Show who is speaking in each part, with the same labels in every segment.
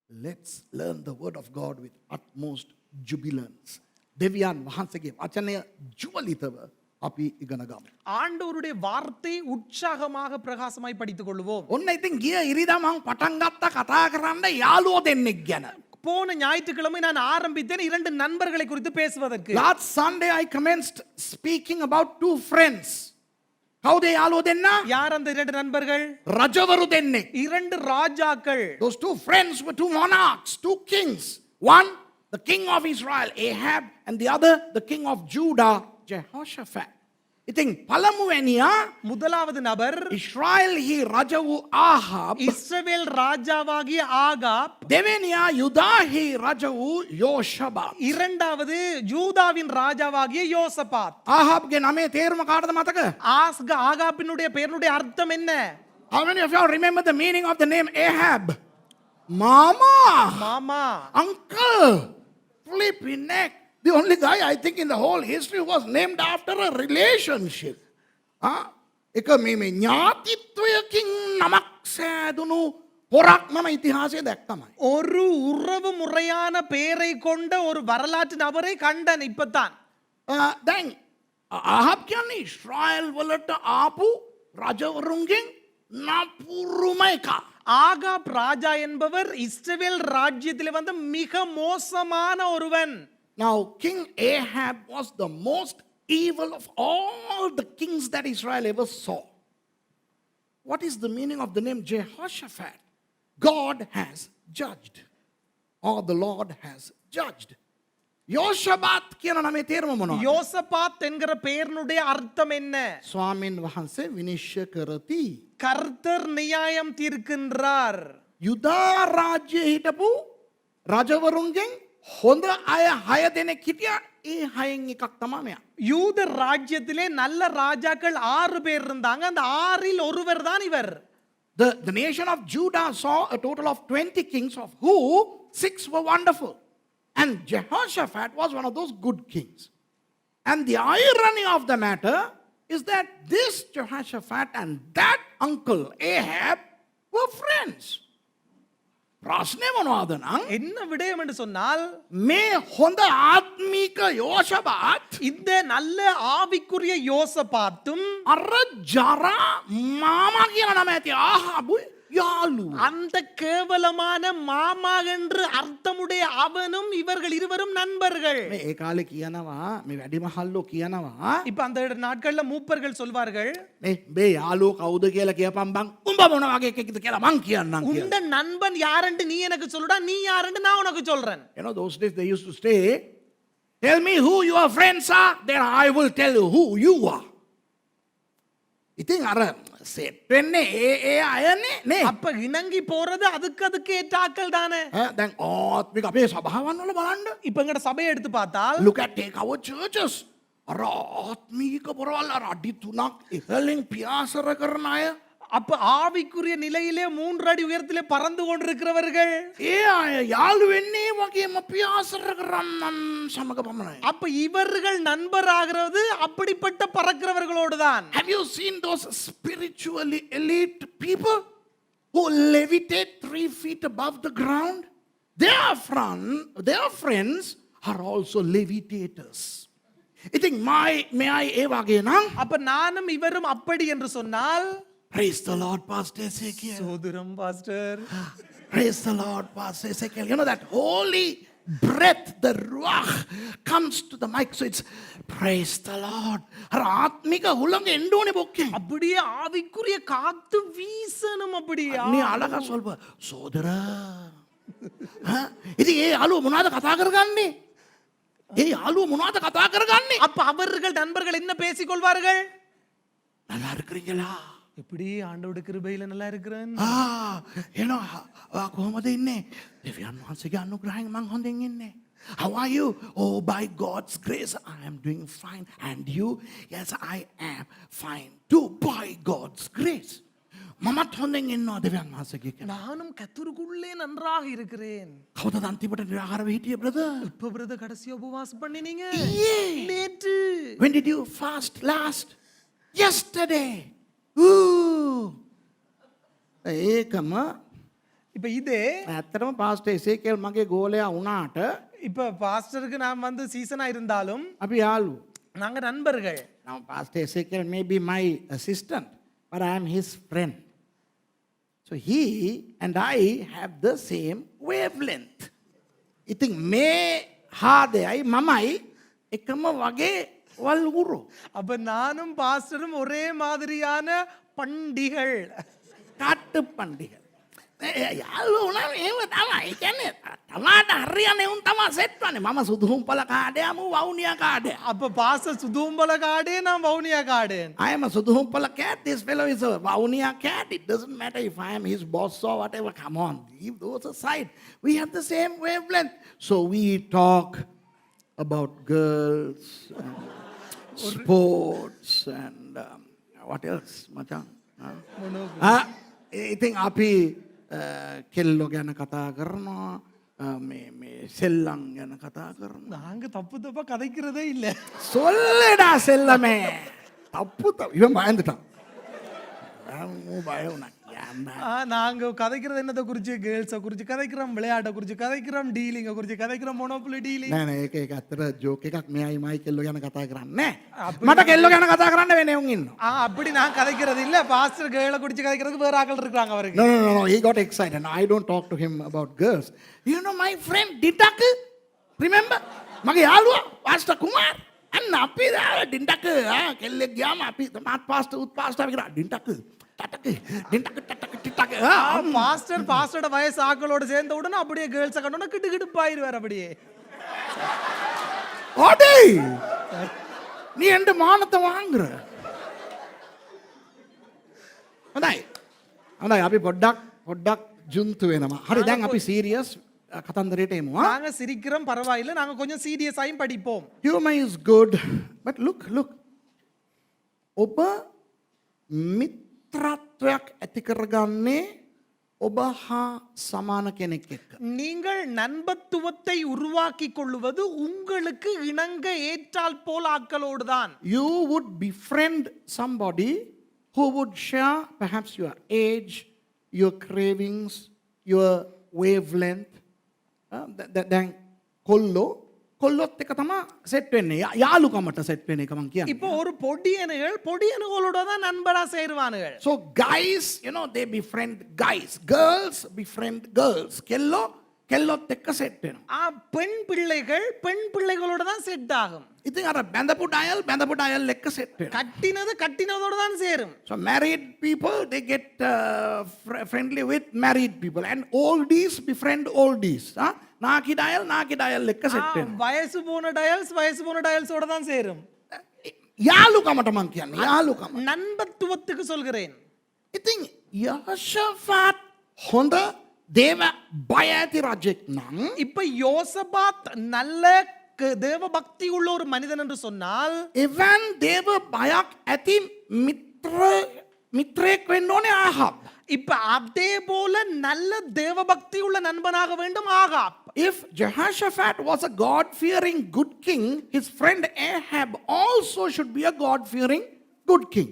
Speaker 1: Let's learn the word of God with utmost jubilance. දෙවියන් වහන්සේගේ වචනය ජුවලිතව අපි ඉගෙන ගමු.
Speaker 2: ஆண்டவருடைய வார்த்தை உற்சாகமாக பிரகாசமாய் படித்துக் கொள்வோம்.
Speaker 1: ඔන්න ඉතින් ගිය ඉරිදා මං පටන් ගත්තා කතා කරන්න යාළුවෝ දෙන්නෙක් ගැන.
Speaker 2: போன ஞாயிற்றுக்கிழமை நான் ஆரம்பித்தேன் இரண்டு நண்பர்களை குறித்து பேசுவதற்கு.
Speaker 1: Last Sunday I commenced speaking about two friends. කවුද යාළුවෝ දෙන්න?
Speaker 2: யார் அந்த இரண்டு நண்பர்கள்?
Speaker 1: රජවරු දෙන්නෙක්.
Speaker 2: இரண்டு ராஜாக்கள்.
Speaker 1: Those two friends were two monarchs, two kings. One, the king of Israel, Ahab, and the other, the king of Judah, Jehoshaphat. ඉතින් පළමුවැනියා
Speaker 2: முதலாவது நபர்
Speaker 1: ඉස්රායෙල්හි රජ වූ ආහාබ්,
Speaker 2: இஸ்ரவேல் ராஜாவாகிய ஆகாப்,
Speaker 1: දෙවෙනියා யூதாහි රජ වූ යෝෂබාත්.
Speaker 2: இரண்டாவது யூதாவின் ராஜாவாகிய யோசபாத்.
Speaker 1: ආහාබ්ගේ නමේ තේරුම කාටද මතක?
Speaker 2: ஆகாபினுடைய பெயருடைய அர்த்தம் என்ன?
Speaker 1: How many of y'all remember the meaning of the name Ahab? Mama,
Speaker 2: மாமா.
Speaker 1: uncle, flipping neck. The only guy I think in the whole history was named after a relationship. එක මේ ඥාතිත්වයකින් නමක් සෑදුණු පොරක් මම ඉතිහාසයේ දැක්කමයි.
Speaker 2: ஒரு உறவு முறையான பெயரை கொண்ட ஒரு வரலாற்று நபரை கண்டன் இப்பதான்.
Speaker 1: දැන් ආහාබ් කියන්නේ ඉස්රායෙල් වලට ආපු රජවරුන්ගෙන් නපුරුම එකා.
Speaker 2: ஆகாப் ராஜா என்பவர் இஸ்ரவேல் ராஜ்யத்திலே வந்த மிக மோசமான ஒருவன்.
Speaker 1: Now, King Ahab was the most evil of all the kings that Israel ever saw. What is the meaning of the name Jehoshaphat? God has judged, or the Lord has judged. Yoshabat කියන නමේ තේරුම මොනවද?
Speaker 2: யோசபாத் என்கிற பெயரினுடைய அர்த்தம் என்ன?
Speaker 1: ස්වාමීන් වහන්සේ විනිශ්චය කරති.
Speaker 2: கர்த்தர் நியாயம் தீர்க்கின்றார்.
Speaker 1: යුදා රාජ්‍යයේ හිටපු රජවරුන්ගෙන් හොඳ අය 6 දෙනෙක් හිටියා. ඒ 6න් එකක් තමයි මෙයා.
Speaker 2: யூத ராஜ்யத்திலே நல்ல ராஜாக்கள் 6 பேர் இருந்தாங்க. அந்த 6ல் ஒருவர் தான் இவர்.
Speaker 1: The nation of Judah saw a total of 20 kings, of who 6 were wonderful. And Jehoshaphat was one of those good kings. And the irony of the matter is that this Jehoshaphat and that uncle Ahab were friends. ප්‍රශ්නේ මොනවද නම්
Speaker 2: என்ன விடயம் என்று சொன்னால்
Speaker 1: මේ හොඳ ආත්මික යෝෂබාත්
Speaker 2: இந்த நல்ல ஆவிக்குரிய யோசபாத்தும்
Speaker 1: අර ජරා මාමා කියන නම ඇති ආහාබු යාළු.
Speaker 2: அந்த கேவலமான மாமா என்று அர்த்தமுடைய அவனும் இவர்கள் இருவரும் நண்பர்கள்.
Speaker 1: මේ ඒ කාලේ කියනවා මේ වැඩිමහල්ලෝ කියනවා
Speaker 2: இப்ப அந்த நாட்கள்ல மூப்பர்கள் சொல்வார்கள்,
Speaker 1: මේ යාළුවෝ කවුද කියලා කියපන් බං උඹ මොන වගේ එකෙක්ද කියලා මං කියන්නම් කියලා.
Speaker 2: உண்ட நண்பன் யாரென்று நீ எனக்கு சொல்லுடா, நீ யாரென்று நான் உனக்கு சொல்றேன்.
Speaker 1: You know, those days they used to say, tell me who your friends are, then I will tell you who you are. ඉතින් අර සෙට් වෙන්නේ ඒ අයනේ නේ.
Speaker 2: அப்ப இணங்கி போறது அதுக்கு ஏற்றாக்கள் தானே.
Speaker 1: දැන් ආත්මික අපේ සභාවන් වල බලන්න.
Speaker 2: இப்ப எங்கட சபையை எடுத்து பார்த்தால்
Speaker 1: Look at take our churches. අර ආත්මික පොරවල් අර අඩි 3ක් ඉහළින් පියාසර කරන අය.
Speaker 2: அப்ப ஆவிக்குரிய நிலையிலே 3 அடி உயரத்திலே பறந்து கொண்டிருக்கிறவர்கள்.
Speaker 1: ඒ අය යාළු වෙන්නේ වගේම පියාසර කරන්නන් සමග පමණයි.
Speaker 2: அப்ப இவர்கள் நண்பர் ஆகிறது அப்படிப்பட்ட பறக்கிறவர்களோடு தான்.
Speaker 1: Have you seen those spiritually elite people who levitate 3 feet above the ground? Their friends are also levitators. ඉතින් මෙයි ඒ වගේ නම්
Speaker 2: அப்ப நானும் இவரும் அப்படி என்று சொன்னால்,
Speaker 1: praise the Lord, Pastor Ezekiel.
Speaker 2: சோதரம் pastor,
Speaker 1: Praise the Lord, Pastor Ezekiel. You know that holy breath, the ruach comes to the mic, so it's praise the Lord. අර ආත්මික හුළඟ එන්න ඕනේ බොක්කෙන්.
Speaker 2: அப்படியே ஆவிக்குரிய காத்து வீசணும் அப்படியே.
Speaker 1: நீ අලක සල්ප සෝදර. ඉතින් ඒ යාළුව මොනවද කතා කරගන්නේ? ඒ යාළුව මොනවද කතා කරගන්නේ?
Speaker 2: அப்ப அவர்கள் நண்பர்கள் என்ன பேசிக் கொள்வார்கள்?
Speaker 1: நல்லா இருக்கிறீங்களா?
Speaker 2: எப்படி ஆண்டவருடைய கிருபையில நல்லா இருக்கிறேன்.
Speaker 1: එනවා කොහොමද ඉන්නේ? දෙවියන් වහන්සේගේ අනුග්‍රහයෙන් මං හොඳින් ඉන්නේ. How are you? Oh, by God's grace, I am doing fine. And you? Yes, I am fine too, by God's grace. මමත් හොඳින් ඉන්නවා දෙවියන් වහන්සේගේ කෙනා.
Speaker 2: நானும் கர்த்தருக்குள்ளே நன்றாக இருக்கிறேன்.
Speaker 1: කවුද අන්තිමට නිරාහාරව හිටියේ brother?
Speaker 2: இப்ப பிரதர் கடைசியா உபவாசம் பண்ணினீங்க?
Speaker 1: Yeah.
Speaker 2: நேற்று.
Speaker 1: When did you fast last? Yesterday. Ooh. ඒකම
Speaker 2: இப்ப இது
Speaker 1: ඇත්තටම පාස්ටර් එසේකේල් මගේ ගෝලයා වුණාට
Speaker 2: இப்ப பாஸ்டருக்கு நான் வந்து சீசனா இருந்தாலும்
Speaker 1: අපි යාළුවෝ.
Speaker 2: நாங்க நண்பர்கள்.
Speaker 1: Now Pastor Ezekiel may be my assistant, but I am his friend. So he and I have the same wavelength. ඉතින් මේ හාදයයි මමයි එකම වගේ වල්ගුරු.
Speaker 2: அப்ப நானும் பாஸ்டரும் ஒரே மாதிரியான பண்டிகள்.
Speaker 1: කට්ට පණ්ඩික. යාළුවෝ වුණාම එහෙම තමයි. ඒ කියන්නේ තමාට හරියන්නේ උන් තමා සෙට් වන්නේ. මම සුදුහුම්පල කාඩයම වවුනියා කාඩය.
Speaker 2: அப்ப பாஸ்டர் சுதும்பல காடே நான் Vavuniya காடேன்.
Speaker 1: I am a Sudhumpala cat. This fellow is a Vaunia cat. It doesn't matter if I am his boss or whatever. Come on, leave those aside. We have the same wavelength. So we talk about girls, sports, and what else, Machan? ඉතින් අපි කෙල්ලෝ ගැන කතා කරනවා. මේ සෙල්ලම් ගැන කතා කරනවා.
Speaker 2: நாங்க தப்பு தப்பா கதைக்கிறதே இல்ல.
Speaker 1: சொல்லுடா செல்லமே தப்பு இவன் பயந்துட்டான் பயம்
Speaker 2: நாங்க கதைக்கிறது என்னத்தை குறிச்சு கேர்ள்ஸை குறிச்சு கதைக்கிறோம், விளையாட்டை குறிச்சு கதைக்கிறோம், டீலிங்கை குறிச்சு கதைக்கிறோம், மோனோபோலி டீலிங்.
Speaker 1: නෑ ඒක ඇත්තට ජෝක් එකක් මෙයයි මයි කෙල්ලෝ ගැන කතා කරන්නේ මට කෙල්ලෝ ගැන කතා කරන්න වෙන උන් ඉන්නවා.
Speaker 2: அப்படி நான் கதைக்கிறது இல்ல. பாஸ்டர் கேர்ளை குறிச்சு கதைக்கிறதுக்கு வேற ஆட்கள் இருக்காங்க அவருக்கு.
Speaker 1: No, he got excited. I don't talk to him about girls. You know my friend Ditak, remember මගේ යාළුවා පාස්ටර් කුමාර් අන්න අපි ඩින්ටක් කෙල්ලෙක් ගියාම අපි මාත් පාස්ටර් උත් පාස්ටර් කියලා ඩින්ටක් ටටක ඩින්ටක් ටටක ටිටක
Speaker 2: பாஸ்டரோட வயசு ஆக்களோட சேர்ந்த உடனே அப்படியே கேர்ள்ஸை கண்டோன்னா கிட்டு கிட்டுப்பாயிருவார் அப்படியே.
Speaker 1: ஓடேய் நீ எந்த மானத்தை வாங்குற හොඳයි අපි පොඩ්ඩක් ජුන්තු වෙනවා. හරි දැන් අපි සීරියස් කතන්දරයට එමු.
Speaker 2: நாங்க சிரிக்கிறோம் பரவாயில்லை, நாங்க கொஞ்சம் சீரியஸாயும் படிப்போம்.
Speaker 1: Humor is good, but look. ඔබ මිත්‍රත්වයක් ඇති කරගන්නේ ඔබ හා සමාන කෙනෙක් එක්ක.
Speaker 2: நீங்கள் நண்பத்துவத்தை உருவாக்கி கொள்ளுவது உங்களுக்கு இணங்க ஏற்றால் போல் ஆட்களோடு தான்.
Speaker 1: You would befriend somebody who would share perhaps your age, your cravings, your wavelength. දැන් කොල්ලොත් එක තමා සෙට් වෙන්නේ. යාළුකමට සෙට් වෙන එක මං කියන්නේ.
Speaker 2: இப்போ ஒரு பொடியனுகளோட தான் நண்பரா சேருவானுகள்.
Speaker 1: So guys, they befriend guys. Girls befriend girls. කෙල්ලොත් එක්ක සෙට් වෙනවා.
Speaker 2: பெண் பிள்ளைகளோட தான் செட் ஆகும்.
Speaker 1: ඉතින් අර බැඳපු ඩයල් එක්ක සෙට් වෙනවා.
Speaker 2: கட்டினதோட தான் சேரும்.
Speaker 1: So married people, they get friendly with married people, and oldies befriend oldies. නාකි ඩයල් එක්ක සෙට් වෙනවා.
Speaker 2: வயசு போன டயல்ஸோட தான் சேரும்.
Speaker 1: යාළුකමට මං කියන්නේ යාළුකම.
Speaker 2: நண்பத்துவத்துக்கு சொல்கிறேன்.
Speaker 1: ඉතින් යහෝෂාෆාත් හොඳ දේව බය ඇති රජෙක් නම්
Speaker 2: இப்ப யோசபாத் நல்ல தேவ பக்தி உள்ள ஒரு மனிதன் என்று சொன்னால்
Speaker 1: එවන් දේව බයක් ඇති මිත්‍රයෙක් වෙන්න ඕනේ ආහාබ්.
Speaker 2: இப்ப அதே போல நல்ல தேவ பக்தி உள்ள நண்பனாக வேண்டும் Ahab.
Speaker 1: If Jehoshaphat was a God-fearing good king, his friend Ahab also should be a God-fearing good king.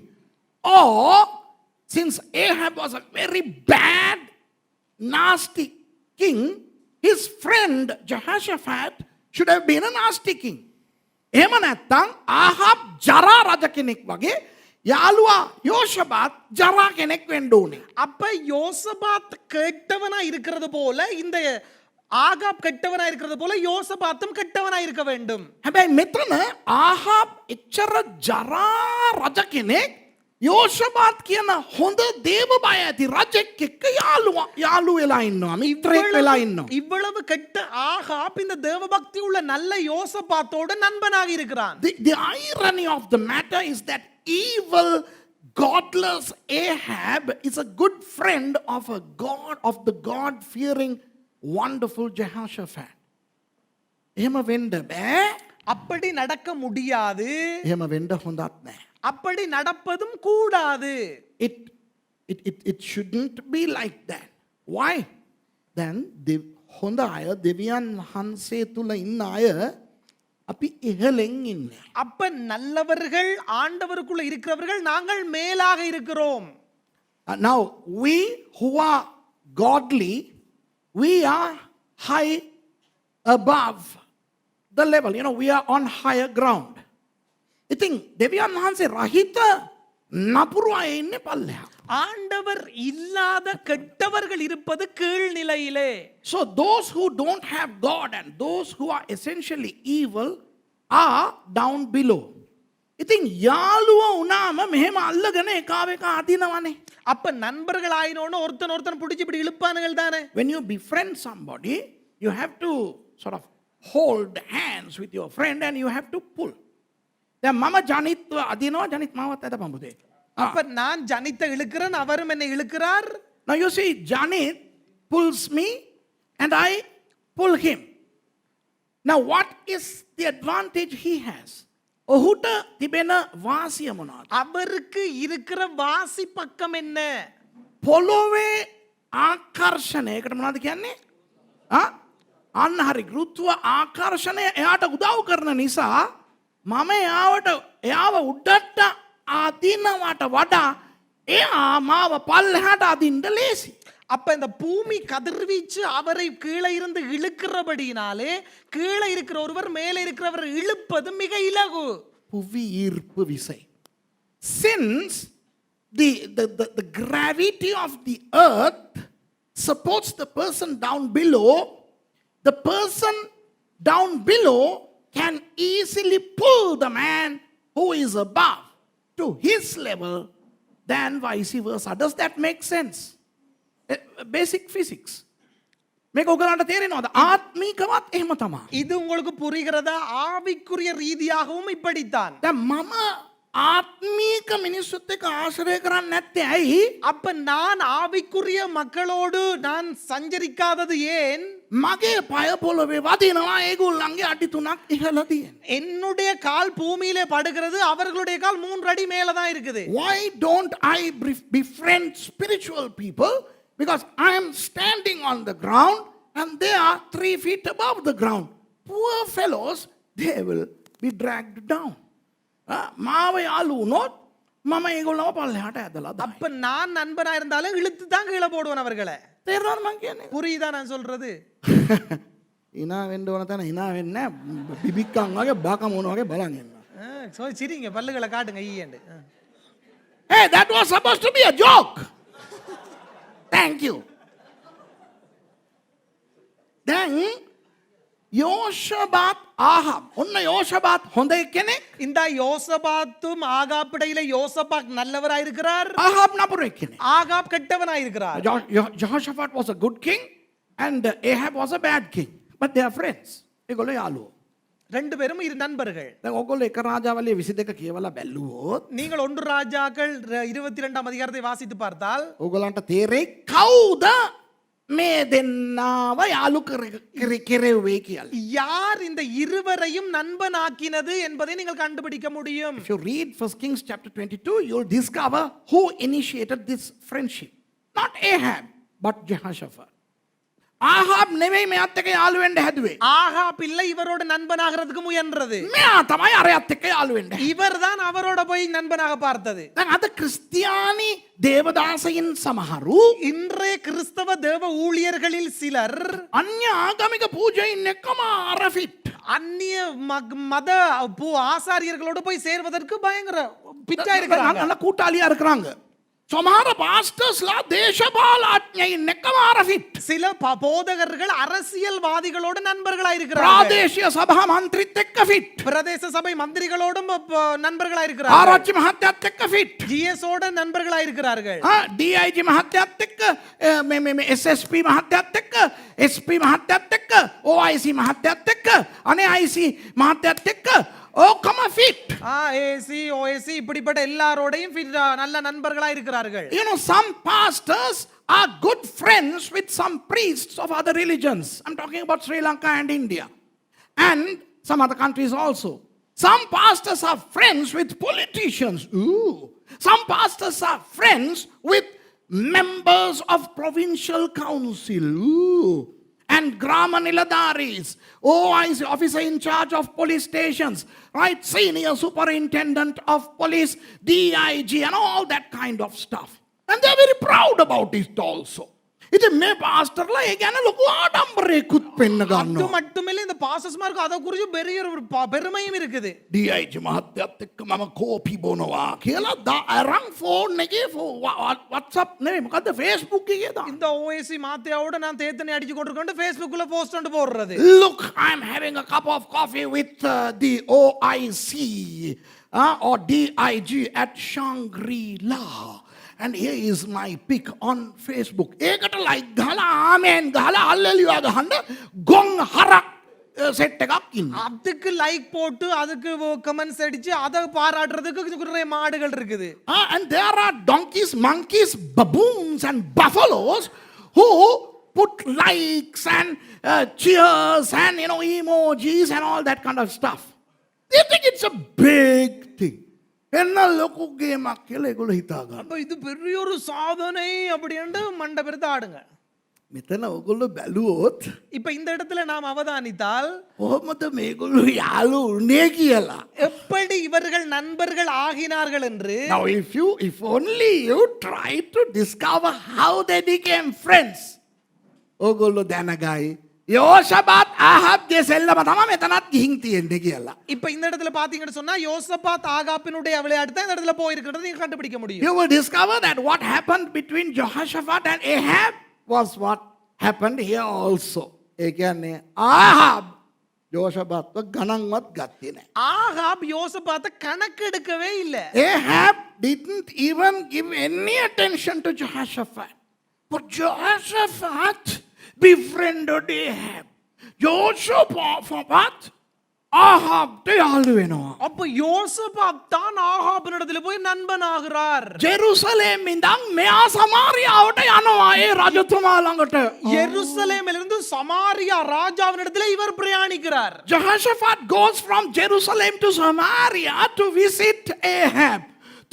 Speaker 1: Or, since Ahab was a very bad, nasty king, his friend Jehoshaphat should have been a nasty king. එහෙම නැත්නම් ආහාබ් ජරා රජ කෙනෙක් වගේ යාළුවා யோசபாத் ජරා කෙනෙක් වෙන්න ඕනේ.
Speaker 2: அப்ப யோசபாத் கெட்டவனா இருக்கிறது போல இந்த ஆகாப் கெட்டவனா இருக்கிறது போல யோசபாத்தும் கெட்டவனா இருக்க வேண்டும்.
Speaker 1: හැබැයි මෙතන ආහාබ් එච්චර ජරා රජ කෙනෙක් யோசபாத் කියන හොඳ දේව බය ඇති රජෙක් එක්ක යාළු වෙලා ඉන්නවා. මිත්‍රයෙක් වෙලා ඉන්නවා.
Speaker 2: இவ்வளவு கெட்ட ஆகாப் இந்த தேவ பக்தி உள்ள நல்ல யோசபாத்தோட நண்பனாக இருக்கிறான்.
Speaker 1: The irony of the matter is that evil, godless Ahab is a good friend of the God-fearing, wonderful Jehoshaphat. එහෙම වෙන්න බෑ.
Speaker 2: அப்படி நடக்க முடியாது.
Speaker 1: එහෙම වෙන්න හොඳත් නෑ.
Speaker 2: அப்படி நடப்பதும் கூடாது.
Speaker 1: It shouldn't be like that. Why? Then හොඳ අය දෙවියන් වහන්සේ තුල ඉන්න අය අපි ඉහළින් ඉන්නේ.
Speaker 2: அப்ப நல்லவர்கள் ஆண்டவருக்குள்ள இருக்கிறவர்கள் நாங்கள் மேலாக இருக்கிறோம்.
Speaker 1: Now we who are godly we are high above the level. You know, we are on higher ground. ඉතින් දෙවියන් වහන්සේ රහිත නපුරු අය ඉන්නේ පල්ලෙහා.
Speaker 2: ஆண்டவர் இல்லாத கெட்டவர்கள் இருப்பது கீழ்நிலையிலே.
Speaker 1: So those who don't have God and those who are essentially evil are down below. ඉතින් යාළුව වුණාම මෙහෙම අල්ලගෙන එකාව එක අදිනවනේ.
Speaker 2: அப்ப நண்பர்கள் ஆயினோன்னு ஒருத்தன் பிடிச்சு இப்படி இழுப்பானுகள் தானே.
Speaker 1: When you befriend somebody, you have to sort of hold hands with your friend and you have to pull. දැන් මම ජනිත්ව අදිනවා ජනිත් මාවත් ඇද පඹුදේ.
Speaker 2: அப்ப நான் ஜனித்தை இழுக்கிறேன் அவரும் என்னை இழுக்கிறார்.
Speaker 1: Now you see, Janit pulls me and I pull him. Now what is the advantage he has? ඔහුට තිබෙන වාසිය මොනවාද?
Speaker 2: அவருக்கு இருக்கிற வாசி பக்கம் என்ன?
Speaker 1: පොළොවේ ආකර්ෂණයකට මොනවද කියන්නේ? අන්න හරි, ගෘත්ව ආකර්ෂණය එයාට උදව් කරන නිසා මම එයාව උඩට අදිනවට වඩා එයා මාව පල්ලෙහාට අදින්න ලේසි.
Speaker 2: அப்ப இந்த பூமி கதிர்வீச்சு அவரை கீழே இருந்து இழுக்கிறபடினாலே கீழே இருக்கிற ஒருவர் மேலே இருக்கிறவர் இழுப்பது மிக இலகு.
Speaker 1: புவி ஈர்ப்பு விசை. Since the gravity of the earth supports the person down below, the person down below can easily pull the man who is above to his level than vice versa. Does that make sense? Basic physics. මේක ඔයගලන්ට තේරෙනවද? ආත්මිකවත් එහෙම තමයි.
Speaker 2: இது உங்களுக்கு புரிகிறதா? ஆவிக்குரிய ரீதியாகவும் இப்படித்தான்.
Speaker 1: දැන් මම ආත්මික මිනිස්සුත් එක්ක ආශ්‍රය කරන්නේ නැත්තේ ඇයි?
Speaker 2: அப்ப நான் ஆவிக்குரிய மக்களோடு நான் சஞ்சரிக்காதது ஏன்?
Speaker 1: මගේ පය පොළවේ වදිනවා ඒගොල්ලන්ගේ අඩි 3ක් ඉහළ තියෙන.
Speaker 2: என்னுடைய கால் பூமியிலே படுகிறது, அவர்களுடைய கால் 3 அடி மேல தான் இருக்குது.
Speaker 1: Why don't I befriend spiritual people? Because I am standing on the ground and they are 3 feet above the ground. Poor fellows, they will be dragged down. මාව යාළු වුණොත් මම ඒගොල්ලව පල්ලෙහාට ඇදලා දායි.
Speaker 2: அப்ப நான் நண்பனா இருந்தாலும் இழுத்து தான் கீழே போடுவேன் அவர்களை.
Speaker 1: තේරෙනවද මං කියන්නේ?
Speaker 2: புரியுதா நான் சொல்றது?
Speaker 1: hina වෙන්න ඕන තැන hina වෙන්නේ නැහැ. බිබික්කන් වගේ බාකමෝන වගේ බලන් ඉන්නවා.
Speaker 2: சிரிங்க, பல்லுகளை காட்டுங்க ஈயண்டு.
Speaker 1: Hey, that was supposed to be a joke. Thank you. Then யோஷபாத் ஆகாப். ඔන්න யோஷபாத் හොඳ කෙනෙක්.
Speaker 2: இந்த யோசபாத்தும் ஆகாப்பிடையில யோசபாத் நல்லவராய் இருக்கிறார்,
Speaker 1: ආහාබ් නපුරු කෙනෙක්.
Speaker 2: ஆகாப் கெட்டவனாய் இருக்கிறார்.
Speaker 1: Jehoshaphat was a good king and Ahab was a bad king. But they are friends. ඒගොල්ලෝ යාළුවෝ.
Speaker 2: ரெண்டு பேரும் இரு நண்பர்கள்.
Speaker 1: දැන් ඔයගොල්ලෝ එක රාජාවලිය 22 කියවලා බැලුවොත්
Speaker 2: நீங்கள் 1 ராஜாக்கள் 22ஆம் அதிகாரத்தை வாசித்து பார்த்தால்
Speaker 1: ඔයගොල්ලන්ට තේරෙයි කවුද මේ දෙන්නව යාළු කෙරෙව්වේ කියලා.
Speaker 2: யார் இந்த இருவரையும் நண்பனாக்கினது என்பதை நீங்கள் கண்டுபிடிக்க முடியும்.
Speaker 1: If you read 1 Kings chapter 22, you'll discover who initiated this friendship. Not Ahab, but Jehoshaphat. ආහාබ් නෙවෙයි මෙයාත් එක්ක යාළු වෙන්න හැදුවේ.
Speaker 2: ஆகாப் இல்லை இவரோட நண்பனாகிறதுக்கு முயன்றது.
Speaker 1: මෙයා තමයි අරයත් එක්ක යාළු වෙන්න.
Speaker 2: இவர்தான் அவரோட போய் நண்பனாக பார்த்தது.
Speaker 1: දැන් අද ක්‍රිස්තියානි දේවදාසයින් සමහරු
Speaker 2: இன்றைய கிறிஸ்தவ தேவ ஊழியர்களில் சிலர்
Speaker 1: අන්‍ය ආගමික පූජයින් එක්කම අරෆිට්.
Speaker 2: அந்நிய மத ஆசாரியர்களோடு போய் சேர்வதற்கு பயங்கர பிச்சா இருக்கிறாங்க.
Speaker 1: நல்ல கூட்டாளியா இருக்கிறாங்க. සමහර පාස්ටර්ස්ලා දේශපාලඥයින් එක්කම අරෆිට්.
Speaker 2: சில போதகர்கள் அரசியல்வாதிகளோடு நண்பர்களாய் இருக்கிறார்கள்.
Speaker 1: ප්‍රාදේශීය සභා මන්ත්‍රීත් එක්ක ෆිට්.
Speaker 2: பிரதேச சபை மந்திரிகளோடும் நண்பர்களாய் இருக்கிறார்கள்.
Speaker 1: ආරච්චි මහත්තයාත් එක්ක ෆිට්.
Speaker 2: ஜிஎஸ் ஓட நண்பர்களாய் இருக்கிறார்கள்.
Speaker 1: DIG මහත්තයාත් එක්ක මේ SSP මහත්තයාත් එක්ක SP මහත්තයාත් එක්ක OIC මහත්තයාත් එක්ක අනේ IC මහත්තයාත් එක්ක ඕකම ෆිට්.
Speaker 2: ஏசி ஓஏசி இப்படிப்பட்ட எல்லாரோடையும் நல்ல நண்பர்களாய் இருக்கிறார்கள்.
Speaker 1: You know, some pastors are good friends with some priests of other religions. I'm talking about Sri Lanka and India and some other countries also. Some pastors are friends with politicians. Ooh. Some pastors are friends with members of provincial council. Ooh. And Grama Niladaris, OIC, officer in charge of police stations, right? Senior superintendent of police, DIG, and all that kind of stuff. And they're very proud about it also. ඉතින් මේ පාස්ටර්ලා ඒ ගැන ලොකු ආඩම්බරයකුත් පෙන්න
Speaker 2: அது
Speaker 1: ගන්නවා.
Speaker 2: மட்டுமில்ல இந்த பாசஸ்மாருக்கு அதை குறித்து பெரிய ஒரு பெருமையும் இருக்குது.
Speaker 1: DIG මහත්තයත් එක්ක මම කෝපි බොනවා කියලා අරන් ෆෝන් එකේ WhatsApp නෙවෙයි මොකද්ද Facebook එකේ දාන්න.
Speaker 2: இந்த ஓஎஸ்சி மாத்தையோட நான் தேத்தனை அடிச்சு கொண்டிருக்கேன் ஃபேஸ்புக்ல போஸ்ட் ஒன்று போடுறது.
Speaker 1: Look, I'm having a cup of coffee with the OIC or DIG at Shangri-La. And here is my pic on Facebook. ඒකට like ගහලා ආමෙන් ගහලා අල්ලලියා ගහන්න ගොන් හරක් සෙට් එකක් ඉන්නවා.
Speaker 2: அதுக்கு லைக் போட்டு அதுக்கு கமெண்ட்ஸ் அடிச்சு அதை பாராட்டுறதுக்கு நிறைய மாடுகள் இருக்குது.
Speaker 1: And there are donkeys, monkeys, baboons and buffaloes who put likes and cheers and emojis and all that kind of stuff. They think it's a big thing. என்ன ලොකු ගේමක් කියලා ඒගොල්ලෝ හිතා ගන්න.
Speaker 2: அப்ப இது பெரிய ஒரு சாதனை அப்படின்ட்டு மண்டை பெருத்து ஆடுங்க.
Speaker 1: මෙතන ඔයගොල්ලෝ බැලුවොත්
Speaker 2: இப்ப இந்த இடத்துல நாம் அவதானித்தால்
Speaker 1: කොහොමද මේගොල්ලෝ යාළු උනේ කියලා.
Speaker 2: எப்படி இவர்கள் நண்பர்கள் ஆகினார்கள் என்று
Speaker 1: Now if only you try to discover how they became friends. ඔයගොල්ලෝ දැනගයි යෝෂබත් ආහාබ්ගේ සෙල්ලම තමයි මෙතනත් ගිහින් තියෙන්නේ කියලා.
Speaker 2: இப்ப இந்த இடத்துல பாத்தீங்கன்னு சொன்னா யோசபாத் ஆகாப்பினுடைய விளையாட்டு தான் இந்த இடத்துல போயிருக்கிறது நீங்க கண்டுபிடிக்க முடியும்.
Speaker 1: You will discover that what happened between Jehoshaphat and Ahab was what happened here also. ඒ කියන්නේ ආහාබ් යෝෂබත්ව ගණන්වත් ගත්තේ නැහැ.
Speaker 2: ஆகாப் யோசபாத்தை கணக்கெடுக்கவே இல்ல.
Speaker 1: Ahab didn't even give any attention to Jehoshaphat. But Jehoshaphat befriended Ahab. Jehoshaphat ஆஹாப்ட்ட යාළු වෙනවා.
Speaker 2: அப்ப யோசபாத் தான் ஆகாபினிடத்துல போய் நண்பன் ஆகிறார்.
Speaker 1: ජෙරුසලෙම් ඉඳන් මෙයා සමාරියාවට යනවා ඒ රජතුමා ළඟට.
Speaker 2: எருசலேமிலிருந்து சமாரியா ராஜாவினிடத்துல இவர் பிரயாணிக்கிறார்.
Speaker 1: Jehoshaphat goes from Jerusalem to Samaria to visit Ahab.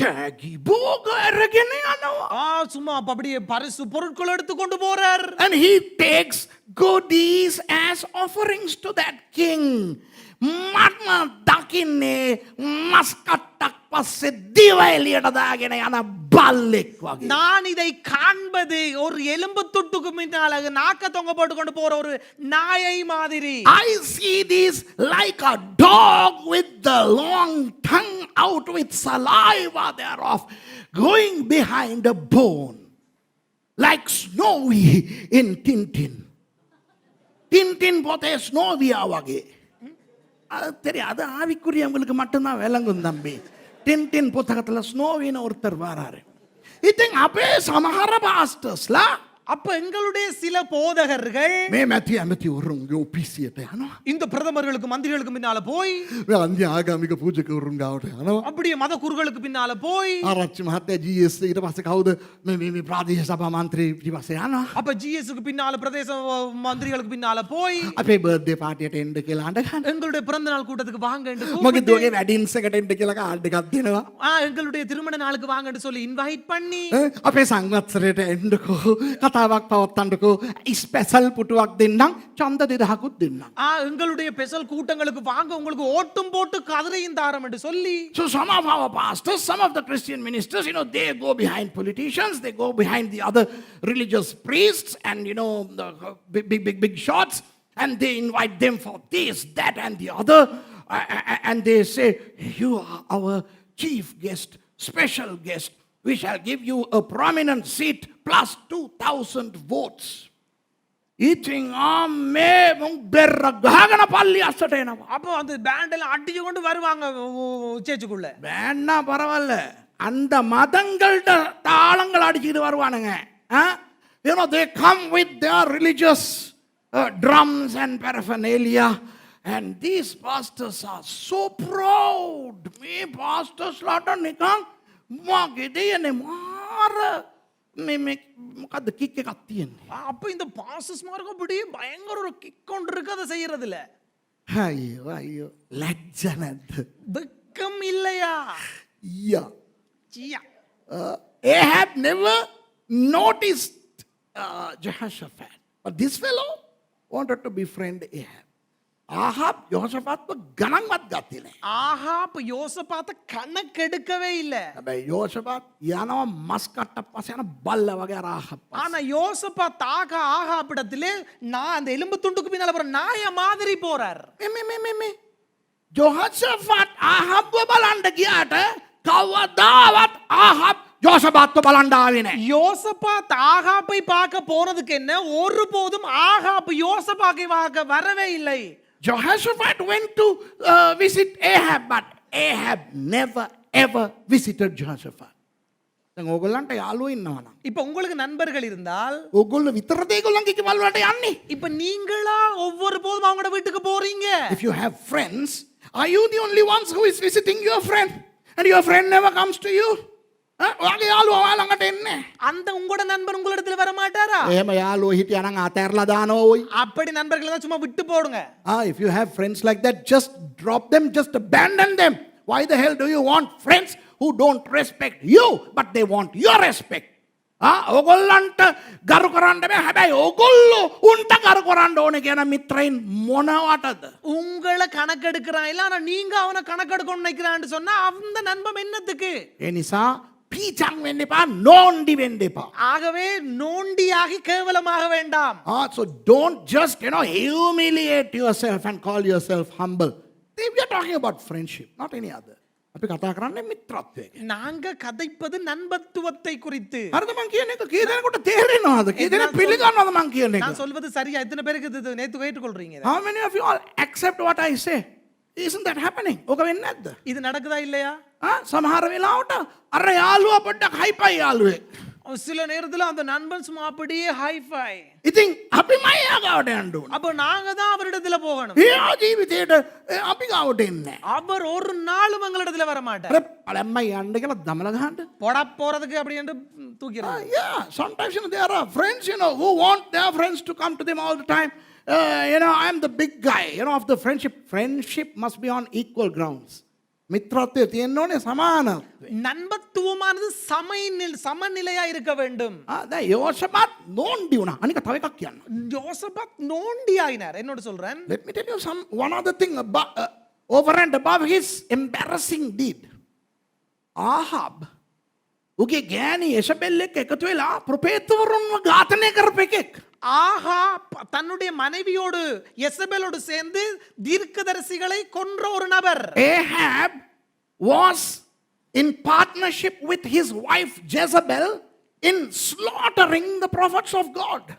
Speaker 1: තෑගි භෝග අරගෙන යනවා.
Speaker 2: சும்மா அப்படியே பரிசு பொருட்கள் எடுத்து கொண்டு போறார்.
Speaker 1: And he takes goodies as offerings to that king. මම දකින්නේ මස්කට්ටක් පස්සේ දිව එළියට දාගෙන යන බල්ලෙක් වගේ.
Speaker 2: நான் இதை காண்பது ஒரு எலும்பு துட்டுக்கு முன்னால நாக்க தொங்க போட்டு கொண்டு போற ஒரு நாயை மாதிரி.
Speaker 1: I see this like a dog with the long tongue out with saliva thereof going behind a bone. Like Snowy in Tintin. Tintin போதே ஸ்னோவியா வகை. அது தெரியும், அது ஆவிக்குரியவங்களுக்கு மட்டும்தான் விளங்கும் தம்பி. டின்டின் புத்தகத்தில் ஸ்னோவின்னு ஒருத்தர் வராரு. ඉතින් අපේ සමහර පාස්ටර්ස්ලා
Speaker 2: அப்ப எங்களுடைய சில போதகர்கள்
Speaker 1: මේ මැති ඇමති වරුන්ගේ ඔපිසියට යනවා.
Speaker 2: இந்த பிரதமர்களுக்கு மந்திரிகளுக்கு பின்னால போய்
Speaker 1: මේ අන්‍ය ආගමික පූජකවරුන් ගාවට යනවා.
Speaker 2: அப்படியே மத குருக்களுக்கு பின்னால போய்
Speaker 1: ආරච්චි මහත්තයා GS ඊට පස්සේ කවුද මේ ප්‍රාදේශ සභා මන්ත්‍රී ඊට පස්සේ යනවා.
Speaker 2: அப்ப ஜிஎஸ்க்கு பின்னால பிரதேச மந்திரிகளுக்கு பின்னால போய்
Speaker 1: අපේ බර්ත්ඩේ පාටියට එන්න කියලා අඬ ගන්න.
Speaker 2: எங்களுடைய பிறந்த நாள் கூட்டத்துக்கு வாங்க என்று
Speaker 1: මගේ
Speaker 2: கூப்பிட்டு,
Speaker 1: දුවගේ වෙඩින්ස් එකට එන්න කියලා කාඩ් එකක් දෙනවා.
Speaker 2: எங்களுடைய திருமண நாளுக்கு வாங்கன்னு சொல்லி இன்வைட் பண்ணி
Speaker 1: අපේ සංවත්සරයට එන්නකෝ කතාවක් පවත්තන්නකෝ ස්පෙෂල් පුටුවක් දෙන්නම් ඡන්ද 2000කුත් දෙන්නම්.
Speaker 2: எங்களுடைய ஸ்பெஷல் கூட்டங்களுக்கு வாங்க உங்களுக்கு ஓட்டும் போட்டு கதிரையும் தாரம் என்று சொல்லி
Speaker 1: So some of our pastors, some of the Christian ministers, they go behind politicians, they go behind the other religious priests and, the big shots, and they invite them for this, that, and the other, and they say, you are our chief guest, special guest. We shall give you a prominent seat plus 2,000 votes. Eating me berra gahagana palli asata enawa.
Speaker 2: அப்போ அந்த pant எல்லாம் அடிச்சு கொண்டு வருவாங்க சேச்சுக்குள்ள.
Speaker 1: வேணா பரவாயில்ல, அந்த மதங்கள்ட தாளங்கள் அடிச்சுட்டு வருவானுங்க. They come with their religious drums and paraphernalia, and these pastors are so proud. Me pastors lata nikan මාගෙදයනේ මාර මොකද්ද කික් එකක් තියෙන්නේ.
Speaker 2: அப்ப இந்த பாசஸ் மார்க்கம் அப்படியே பயங்கர ஒரு கிக் கொண்டு இருக்கு அதை செய்யறதுல.
Speaker 1: අයියෝ ලැජ්ජ නැද්ද?
Speaker 2: வெக்கம் இல்லையா?
Speaker 1: Yeah.
Speaker 2: Chia.
Speaker 1: Ahab never noticed Jehoshaphat, but this fellow wanted to befriend Ahab. ආහාබ් යෝෂපාත්ව ගණන්වත් ගත්තේ නැහැ.
Speaker 2: ஆகாப் யோசபாத்த கணக்கெடுக்கவே இல்ல.
Speaker 1: හැබැයි යෝෂපාත් යනවා මස් කට්ටක් පස්සේ යන බල්ල වගේ අර ආහාබ්.
Speaker 2: ஆனா யோசபாத் ஆகாப்பிடத்திலே நான் அந்த எலும்பு துண்டுக்கு பின்னால போற நாய மாதிரி போறார்.
Speaker 1: මේ යෝෂපාත් ආහාබ්ව බලන්න ගියාට කවදාවත් ආහාබ් යෝෂපාත්ව බලන්න ආවේ නැහැ.
Speaker 2: யோசபாத் ஆகாப்பை பார்க்க போனதுக்கு என்ன ஒருபோதும் ஆகாப் யோசபாக்கை பார்க்க வரவே இல்லை.
Speaker 1: Jehoshaphat went to visit Ahab, but Ahab never ever visited Jehoshaphat. දැන් ඕගොල්ලන්ට යාළුවෝ ඉන්නවා නම්
Speaker 2: இப்ப உங்களுக்கு நண்பர்கள் இருந்தால்
Speaker 1: ඕගොල්ලෝ විතරද ඒගොල්ලන්ගේ ගෙවල් වලට යන්නේ?
Speaker 2: இப்ப நீங்களா ஒவ்வொரு போதும் அவங்களோட வீட்டுக்கு போறீங்க?
Speaker 1: If you have friends, are you the only ones who is visiting your friend and your friend never comes to you? ඔයාගේ යාළුවා ඔයා ළඟට එන්නේ.
Speaker 2: அந்த உங்களோட நண்பர் உங்களிடத்துல வர மாட்டாரா?
Speaker 1: එහෙම යාළුවෝ හිටියා නම් අතෑරලා දානවා ඔයි.
Speaker 2: அப்படி நண்பர்களை தான் சும்மா விட்டு போடுங்க.
Speaker 1: If you have friends like that, just drop them, just abandon them. Why the hell do you want friends who don't respect you, but they want your respect? ඕගොල්ලන්ට ගරු කරන්න බෑ. හැබැයි ඕගොල්ලෝ උන්ට ගරු කරන්න ඕනේ කියන මිත්‍රයින් මොනවටද?
Speaker 2: உங்களை கணக்கெடுக்கிறான் இல்ல, ஆனா நீங்க அவனை கணக்கெடுக்கணும்னு நினைக்கிறான்னு சொன்னா அந்த நண்பன் என்னத்துக்கு?
Speaker 1: ඒ නිසා පීචන් වෙන්න එපා, නෝන්ඩි වෙන්න එපා.
Speaker 2: ஆகவே நோண்டியாகி கேவலமாக வேண்டாம்.
Speaker 1: So don't just, humiliate yourself and call yourself humble. We are talking about friendship, not any other. අපි කතා කරන්නේ මිත්‍රත්වය ගැන.
Speaker 2: நாங்க கதைப்பது நண்பத்துவத்தை குறித்து.
Speaker 1: හරිද මං කියන එක? කී දෙනෙකුට තේරෙනවද? කී දෙනෙක් පිළිගන්නවද මං කියන එක?
Speaker 2: நான் சொல்வது சரியா? எத்தனை பேருக்கு இது நேத்து கேட்டுக்கொள்றீங்க?
Speaker 1: How many of you all accept what I say? Isn't that happening? ඕක වෙන්නේ නැද්ද?
Speaker 2: இது நடக்குதா இல்லையா?
Speaker 1: සමහර වෙලාවට අර යාළුවා පොඩ්ඩක් හයිපයි යාළුවෙක්.
Speaker 2: சில நேரத்துல அந்த நண்பன் சும்மா அப்படியே ஹைஃபை.
Speaker 1: ඉතින් අපි මයි යාගාවට යන්න ඕන.
Speaker 2: அப்ப நாங்க தான் அவரிடத்துல போகணும்.
Speaker 1: එයා ජීවිතේට අපි ගාවට එන්නේ නැහැ.
Speaker 2: அவர் ஒரு நாளும் எங்களிடத்துல வர மாட்டார்.
Speaker 1: අර පළම්මයි යන්න කියලා දමල ගහන්න.
Speaker 2: போடா போறதுக்கு அப்படி என்று தூக்கிடுறாங்க.
Speaker 1: Yeah, sometimes there are friends who want their friends to come to them all the time. I am the big guy of the friendship. Friendship must be on equal grounds. மித்ரத்வය තියෙන්න ඕනේ සමානත්වය.
Speaker 2: நண்பத்துவமானது சமநிலையா இருக்க வேண்டும்.
Speaker 1: දැන් යෝෂපාත් නෝන්ඩි වුණා. අනික තව එකක් කියන්න.
Speaker 2: யோசபாத் நோண்டி ஆயினார். என்னோட சொல்றேன்.
Speaker 1: Let me tell you one other thing over and above his embarrassing deed. Ahab උගේ ගෑණි එසබෙල් එක්ක එකතු වෙලා ප්‍රොපේතවරුන්ව ඝාතනය කරපු එකෙක්.
Speaker 2: ஆஹா தன்னுடைய மனைவியோடு எசபெலோடு சேர்ந்து தீர்க்கதரிசிகளை கொன்ற ஒரு நபர்.
Speaker 1: Ahab was in partnership with his wife Jezebel in slaughtering the prophets of God.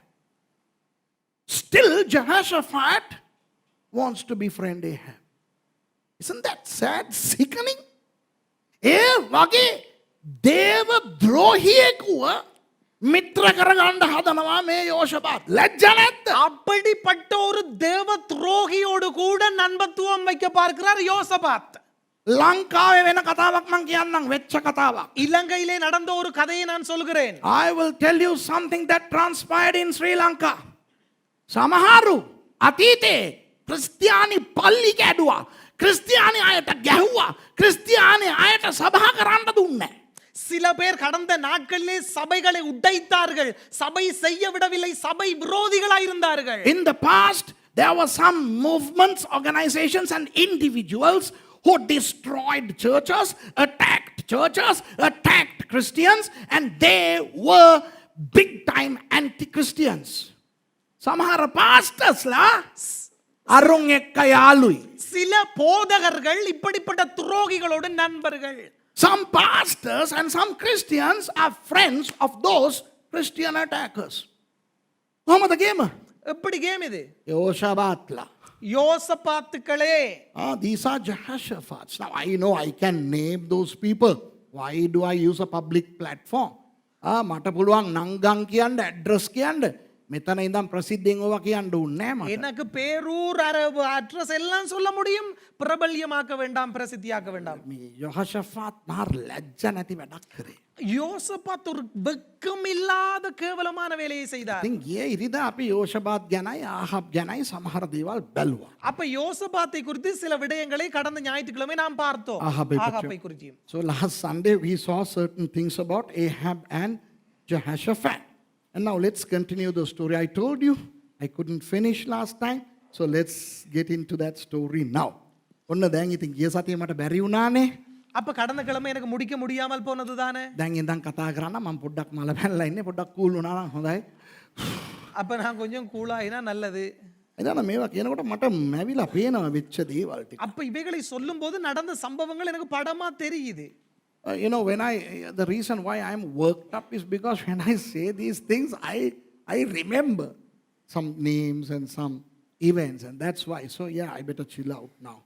Speaker 1: Still Jehoshaphat wants to befriend Ahab. Isn't that sad, sickening? වගේ දේව ද්‍රෝහියෙකුව මිත්‍ර කරගන්න හදනවා මේ යෝෂපාත්. ලැජ්ජ නැද්ද?
Speaker 2: அப்படிப்பட்ட ஒரு தேவ துரோகியோடு கூட நண்பத்துவம் வைக்க பார்க்கிறார் யோசபாத்.
Speaker 1: ලංකාවේ වෙන කතාවක් මං කියන්නම්, වෙච්ච කතාවක්.
Speaker 2: இலங்கையிலே நடந்த ஒரு கதையை நான் சொல்கிறேன்.
Speaker 1: I will tell you something that transpired in Sri Lanka. සමහරු අතීතේ ක්‍රිස්තියානි පල්ලි කැඩුවා, ක්‍රිස්තියානි අයට ගැහුවා, ක්‍රිස්තියානි අයට සභා කරන්න දුන්නේ.
Speaker 2: சில பேர் கடந்த நாட்களிலே சபைகளை உடைத்தார்கள், சபை செய்ய விடவில்லை, சபை விரோதிகளாய் இருந்தார்கள்.
Speaker 1: In the past there were some movements, organizations and individuals who destroyed churches, attacked Christians, and they were big time anti-Christians. සමහර පාස්ටර්ස්ලා අරුන් එක්ක යාළුයි.
Speaker 2: சில போதகர்கள் இப்படிப்பட்ட துரோகிகளோடு நண்பர்கள்.
Speaker 1: Some pastors and some Christians are friends of those Christian attackers. කොහොමද ගේම?
Speaker 2: எப்படி game இது?
Speaker 1: යෝෂපාත්ලා.
Speaker 2: யோசபாத்துக்களே.
Speaker 1: These are Jehoshaphat's. Now I know I can name those people. Why do I use a public platform? මට පුළුවන් නංගන් කියන්න, ඇඩ්‍රස් කියන්න. මෙතන ඉඳන් ප්‍රසිද්ධියෙන් ඕවා කියන්න ඕනේ නෑ මට.
Speaker 2: எனக்கு பேரூர் அட்ரஸ் எல்லாம் சொல்ல முடியும். பிரபல்யமாக்க வேண்டாம், பிரசித்தியாக்க வேண்டாம்.
Speaker 1: මේ යෝෂපාත් මාර ලැජ්ජ නැති වැඩක් කරේ.
Speaker 2: யோசபாத் ஒரு வெக்கம் இல்லாத கேவலமான வேலையை செய்தார்.
Speaker 1: ඉතින් ගියේ ඉරිදා අපි යෝෂපාත් ගැනයි ආහබ් ගැනයි සමහර දේවල් බැලුවා.
Speaker 2: அப்ப யோசபாத்தை குறித்து சில விடயங்களை கடந்த ஞாயிற்றுக்கிழமை நாம் பார்த்தோம். ஆகாபை குறித்து.
Speaker 1: So last Sunday we saw certain things about Ahab and Jehoshaphat. And now let's continue the story. I told you I couldn't finish last time. So let's get into that story now. ඔන්න දැන් ඉතින් ගිය සතියේ මට බැරි වුණානේ.
Speaker 2: அப்ப கடந்த கிழமை எனக்கு முடிக்க முடியாமல் போனது தானே.
Speaker 1: දැන් ඉඳන් කතා කරන්න මම පොඩ්ඩක් මල පැනලා ඉන්නේ පොඩ්ඩක් කූල් වුණා නම් හොඳයි.
Speaker 2: அப்ப நான் கொஞ்சம் கூலாயினா நல்லது.
Speaker 1: එදාන මේවා කියනකොට මට මැවිලා පේනවා වෙච්ච දේවල් ටික.
Speaker 2: அப்ப இவைகளை சொல்லும்போது நடந்த சம்பவங்கள் எனக்கு படமா தெரியுது.
Speaker 1: You know, the reason why I am worked up is because when I say these things, I remember some names and some events, and that's why. So yeah, I better chill out now.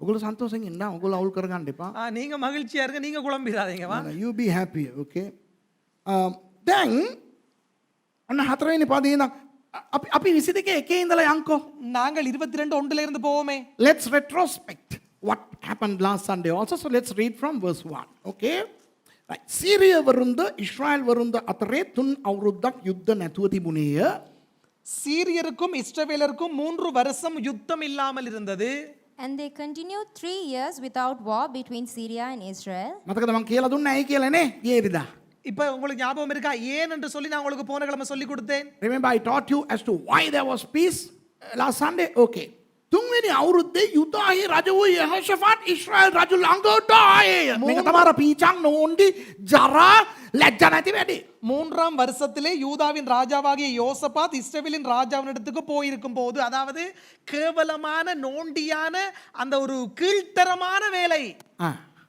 Speaker 1: ඔගොල්ලෝ සන්තෝෂෙන් ඉන්න. ඔගොල්ලෝ අවුල් කරගන්න එපා.
Speaker 2: நீங்க மகிழ்ச்சியா இருங்க, நீங்க குழம்பிடாதீங்க வா.
Speaker 1: You be happy, okay? Then අන්න හතරවෙනි පදේ ඉඳන් අපි 22 එකේ ඉඳලා යන්කෝ.
Speaker 2: நாங்கள் 22:1 இருந்து போவோமே.
Speaker 1: Let's retrospect what happened last Sunday also. So let's read from verse 1. Okay? Right. Syria වරුන්ද ඉස්රායල් වරුන්ද අතරේ 3 අවුරුද්දක් යුද්ධ නැතුව තිබුණේය.
Speaker 2: சீரியருக்கும் இஸ்ரவேலருக்கும் 3 வருஷம் யுத்தம் இல்லாமல் இருந்தது.
Speaker 3: And they continued 3 years without war between Syria and Israel.
Speaker 1: මතකද මම කියලා දුන්නා ඇයි කියලානේ ගියේ ඉරිදා.
Speaker 2: இப்ப உங்களுக்கு ஞாபகம் இருக்கா ஏன் என்று சொல்லி நான் உங்களுக்கு போன கிழமை சொல்லி கொடுத்தேன்.
Speaker 1: Remember I taught you as to why there was peace last Sunday? Okay. තුන්වෙනි අවුරුද්දේ යුදාහි රජ වූ යහෝෂාෆාට් ඊශ්‍රායල් රජු ළඟට ආයේය. මේක තමයි පීචං නෝන්ඩි ජරා ලැජ්ජා නැති වැඩි.
Speaker 2: 3ஆம் வருஷத்திலே யூதாவின் ராஜாவாகிய யோசபாத் இஸ்ரவேலின் ராஜாவினிடத்துக்கு போயிருக்கும் போது, அதாவது கேவலமான நோண்டியான அந்த ஒரு கீழ்த்தரமான வேலை.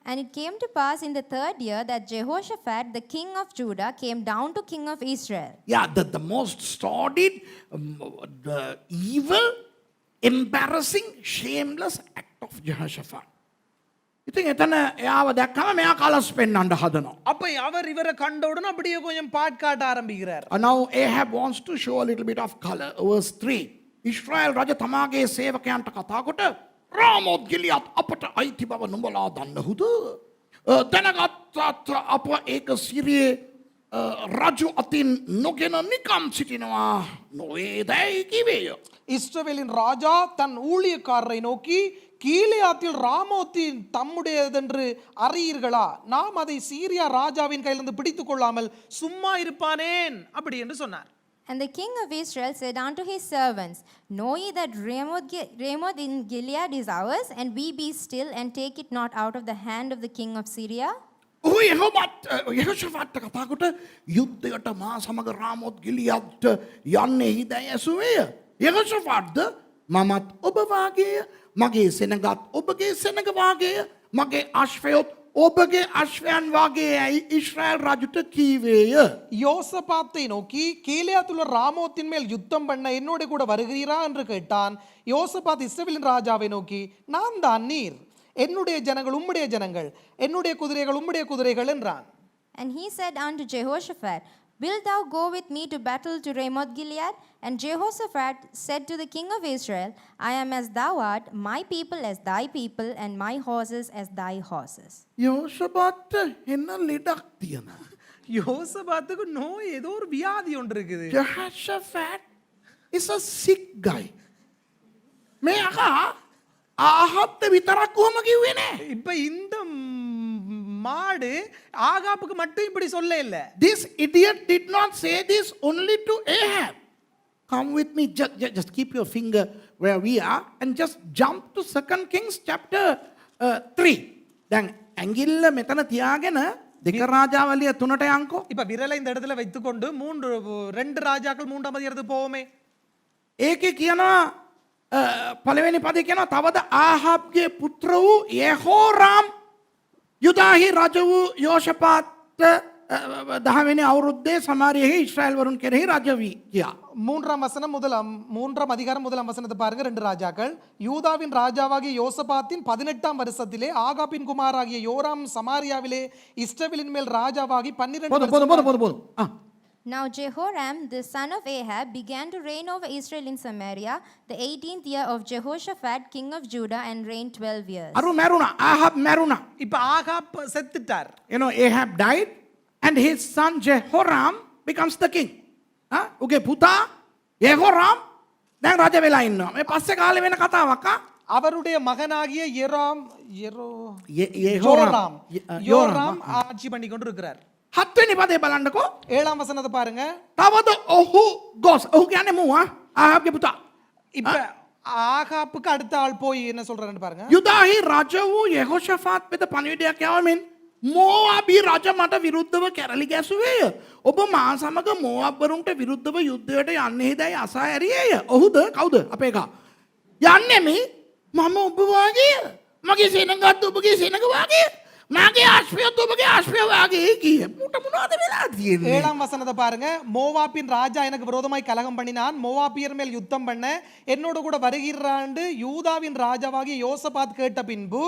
Speaker 3: And it came to pass in the 3rd year that Jehoshaphat, the king of Judah, came down to king of Israel.
Speaker 1: Yeah, the most sordid, the evil, embarrassing, shameless act of Jehoshaphat. ඉතින් එතන එයාව දැක්කම මෙයා කලස් පෙන්වන්න හදනවා.
Speaker 2: அப்ப அவர் இவரை கண்ட உடனே அப்படியே கொஞ்சம் பாட்காட்ட ஆரம்பிக்கிறார்.
Speaker 1: Now Ahab wants to show a little bit of color. Verse 3. ඉස්රායල් රජ තමාගේ සේවකයන්ට කතා කොට රාමෝත් ගිලියත් අපට අයිති බව නුඹලා දන්නහුද? දැනගත්තත් අප ඒක සිරියේ රජු අතින් නොගෙන නිකම් සිටිනවා නොවේදැයි කිවේය.
Speaker 2: இஸ்ரவேலின் ராஜா தன் ஊழியக்காரரை நோக்கி, கீலேயாத்தில் ராமோத்தின் தம்முடையதென்று அறியீர்களா? நாம் அதை சீரியா ராஜாவின் கையிலிருந்து பிடித்துக் கொள்ளாமல் சும்மா இருப்பானேன் அப்படி என்று சொன்னார்.
Speaker 3: And the king of Israel said unto his servants, Know ye that Ramoth in Gilead is ours, and we be still, and take it not out of the hand of the king of Syria?
Speaker 1: ඔහු යහෝෂාෆාට්ට කතා කොට යුද්ධයට මා සමග රාමෝත් ගිලියද්ට යන්නේහි දැයි ඇසුවේය. යහෝෂාෆාට්ද මමත් ඔබ වාගේය, මගේ සෙනගත් ඔබගේ සෙනග වාගේය, මගේ අශ්වයොත් ඔබගේ අශ්වයන් වාගේයයි ඉස්රායල් රජුට කීවේය.
Speaker 2: யோசபாத்தை நோக்கி, கீலேயாத்துள்ள ராமோத்தின் மேல் யுத்தம் பண்ண என்னோட கூட வருகிறீரா என்று கேட்டான். யோசபாத் இஸ்ரவேலின் ராஜாவை நோக்கி, நான் தான் நீர், என்னுடைய ஜனங்கள் உம்முடைய ஜனங்கள், என்னுடைய குதிரைகள் உம்முடைய குதிரைகள் என்றான்.
Speaker 3: And he said unto Jehoshaphat, Wilt thou go with me to battle to Ramoth Gilead? And Jehoshaphat said to the king of Israel, I am as thou art, my people as thy people, and my horses as thy horses.
Speaker 1: යහෝෂාෆාට්ට එන්න ලෙඩක් තියෙනවා.
Speaker 2: யோசபாத்துக்கு நோய், ஏதோ ஒரு வியாதி ஒன்று இருக்குது.
Speaker 1: Jehoshaphat is a sick guy. මේ අකා ආහත්ත විතරක් කොහොම කිව්වේ නෑ.
Speaker 2: இப்ப இந்த மாடு ஆகாப்புக்கு மட்டும் இப்படி சொல்ல இல்ல.
Speaker 1: This idiot did not say this only to Ahab. Come with me, just keep your finger where we are and just jump to 2 Kings chapter 3. දැන් ඇඟිල්ල මෙතන තියාගෙන දෙක රාජාවලිය 3ට යන්කෝ.
Speaker 2: இப்ப விரலை இந்த இடத்துல வைத்துக்கொண்டு 2 ராஜாக்கள் 3ஆம் அதிகாரத்துக்கு போவோமே.
Speaker 1: ඒකේ කියනවා පළවෙනි පදේ කියනවා තවද ආහාබ්ගේ පුත්‍ර වූ යෙහෝරාම් යුදාහි රජ වූ යෝෂපාත් 10වෙනි අවුරුද්දේ සමාරියෙහි ඉස්රායල් වරුන් කෙරෙහි රජ වී කියා.
Speaker 2: 3ஆம் அதிகாரம் 1ஆம் வசனத்தை பாருங்க. 2 ராஜாக்கள். யூதாவின் ராஜாவாகிய யோசபாத்தின் 18ஆம் வருஷத்திலே ஆகாபின் குமாராகிய யோராம் சமாரியாவிலே இஸ்ரவேலின் மேல் ராஜாவாகி 12
Speaker 1: போதும்.
Speaker 3: Now Jehoram, the son of Ahab, began to reign over Israel in Samaria, the 18th year of Jehoshaphat, king of Judah, and reigned 12 years.
Speaker 1: අරු මැරුණා. ආහාබ් මැරුණා.
Speaker 2: இப்ப Ahab செத்துட்டார்.
Speaker 1: You know, Ahab died and his son Jehoram becomes the king. උගේ පුතා Jehoram දැන් රජ වෙලා ඉන්නවා. මේ පස්සේ කාලේ වෙන කතාවක්.
Speaker 2: அவருடைய மகனாகிய யோராம் ஆட்சி பண்ணி கொண்டு இருக்கிறார்.
Speaker 1: 7වෙනි පදේ බලන්නකෝ.
Speaker 2: 7ஆம் வசனத்தை பாருங்க.
Speaker 1: තවද ඔහු ගොස්. ඔහු කියන්නේ මූ ආහාබ්ගේ පුතා.
Speaker 2: இப்ப ஆகாப்புக்கு அடுத்த ஆள் போய் என்ன சொல்றாருன்னு பாருங்க.
Speaker 1: යුදාහි රජ වූ යෙහෝෂාෆාත් වෙත පණිවිඩයක් යවමින් මෝවාබී රජ මට විරුද්ධව කැරලි ගැසුවේය. ඔබ මා සමග මෝවාබ්වරුන්ට විරුද්ධව යුද්ධයට යන්නේදැයි අසා ඇරියේය. ඔහුද කවුද අපේ එකා? යන්නෙමි මම ඔබ වාගේ මගේ සෙනඟත් ඔබගේ සෙනඟ වාගේ මගේ ආශ්‍රයත් ඔබගේ ආශ්‍රය වාගේ කිය. මුට මොනවද වෙලා තියෙන්නේ?
Speaker 2: 7ஆம் வசனத்தை பாருங்க. மோவாபின் ராஜா எனக்கு விரோதமாய் கலகம் பண்ணினான், மோவாபியர் மேல் யுத்தம் பண்ண என்னோட கூட வருகிறாண்டு யூதாவின் ராஜாவாகிய யோசபாத் கேட்ட பின்பு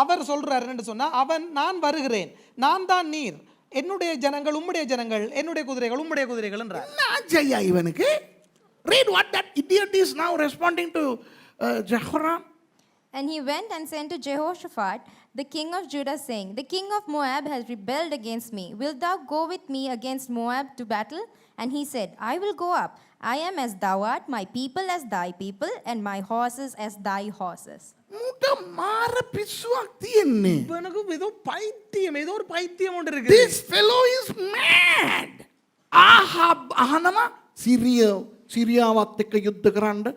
Speaker 2: அவர் சொல்றாருன்னு சொன்னா, அவன் நான் வருகிறேன், நான் தான் நீர், என்னுடைய ஜனங்கள் உம்முடைய ஜனங்கள், என்னுடைய குதிரைகள் உம்முடைய குதிரைகள் என்றார்.
Speaker 1: நாஜையா இவனுக்கு. Read what that idiot is now responding to Jehoram.
Speaker 3: And he went and sent to Jehoshaphat, the king of Judah, saying, The king of Moab has rebelled against me. Wilt thou go with me against Moab to battle? And he said, I will go up. I am as thou art, my people as thy people, and my horses as thy horses.
Speaker 1: මුට මාර පිස්සුවක් තියෙන්නේ.
Speaker 2: இவனுக்கு ஏதோ பைத்தியம், ஏதோ ஒரு பைத்தியம் ஒன்று இருக்கு.
Speaker 1: This fellow is mad. ආහාබ් අහනවා සිරියාවත් එක්ක යුද්ධ කරන්න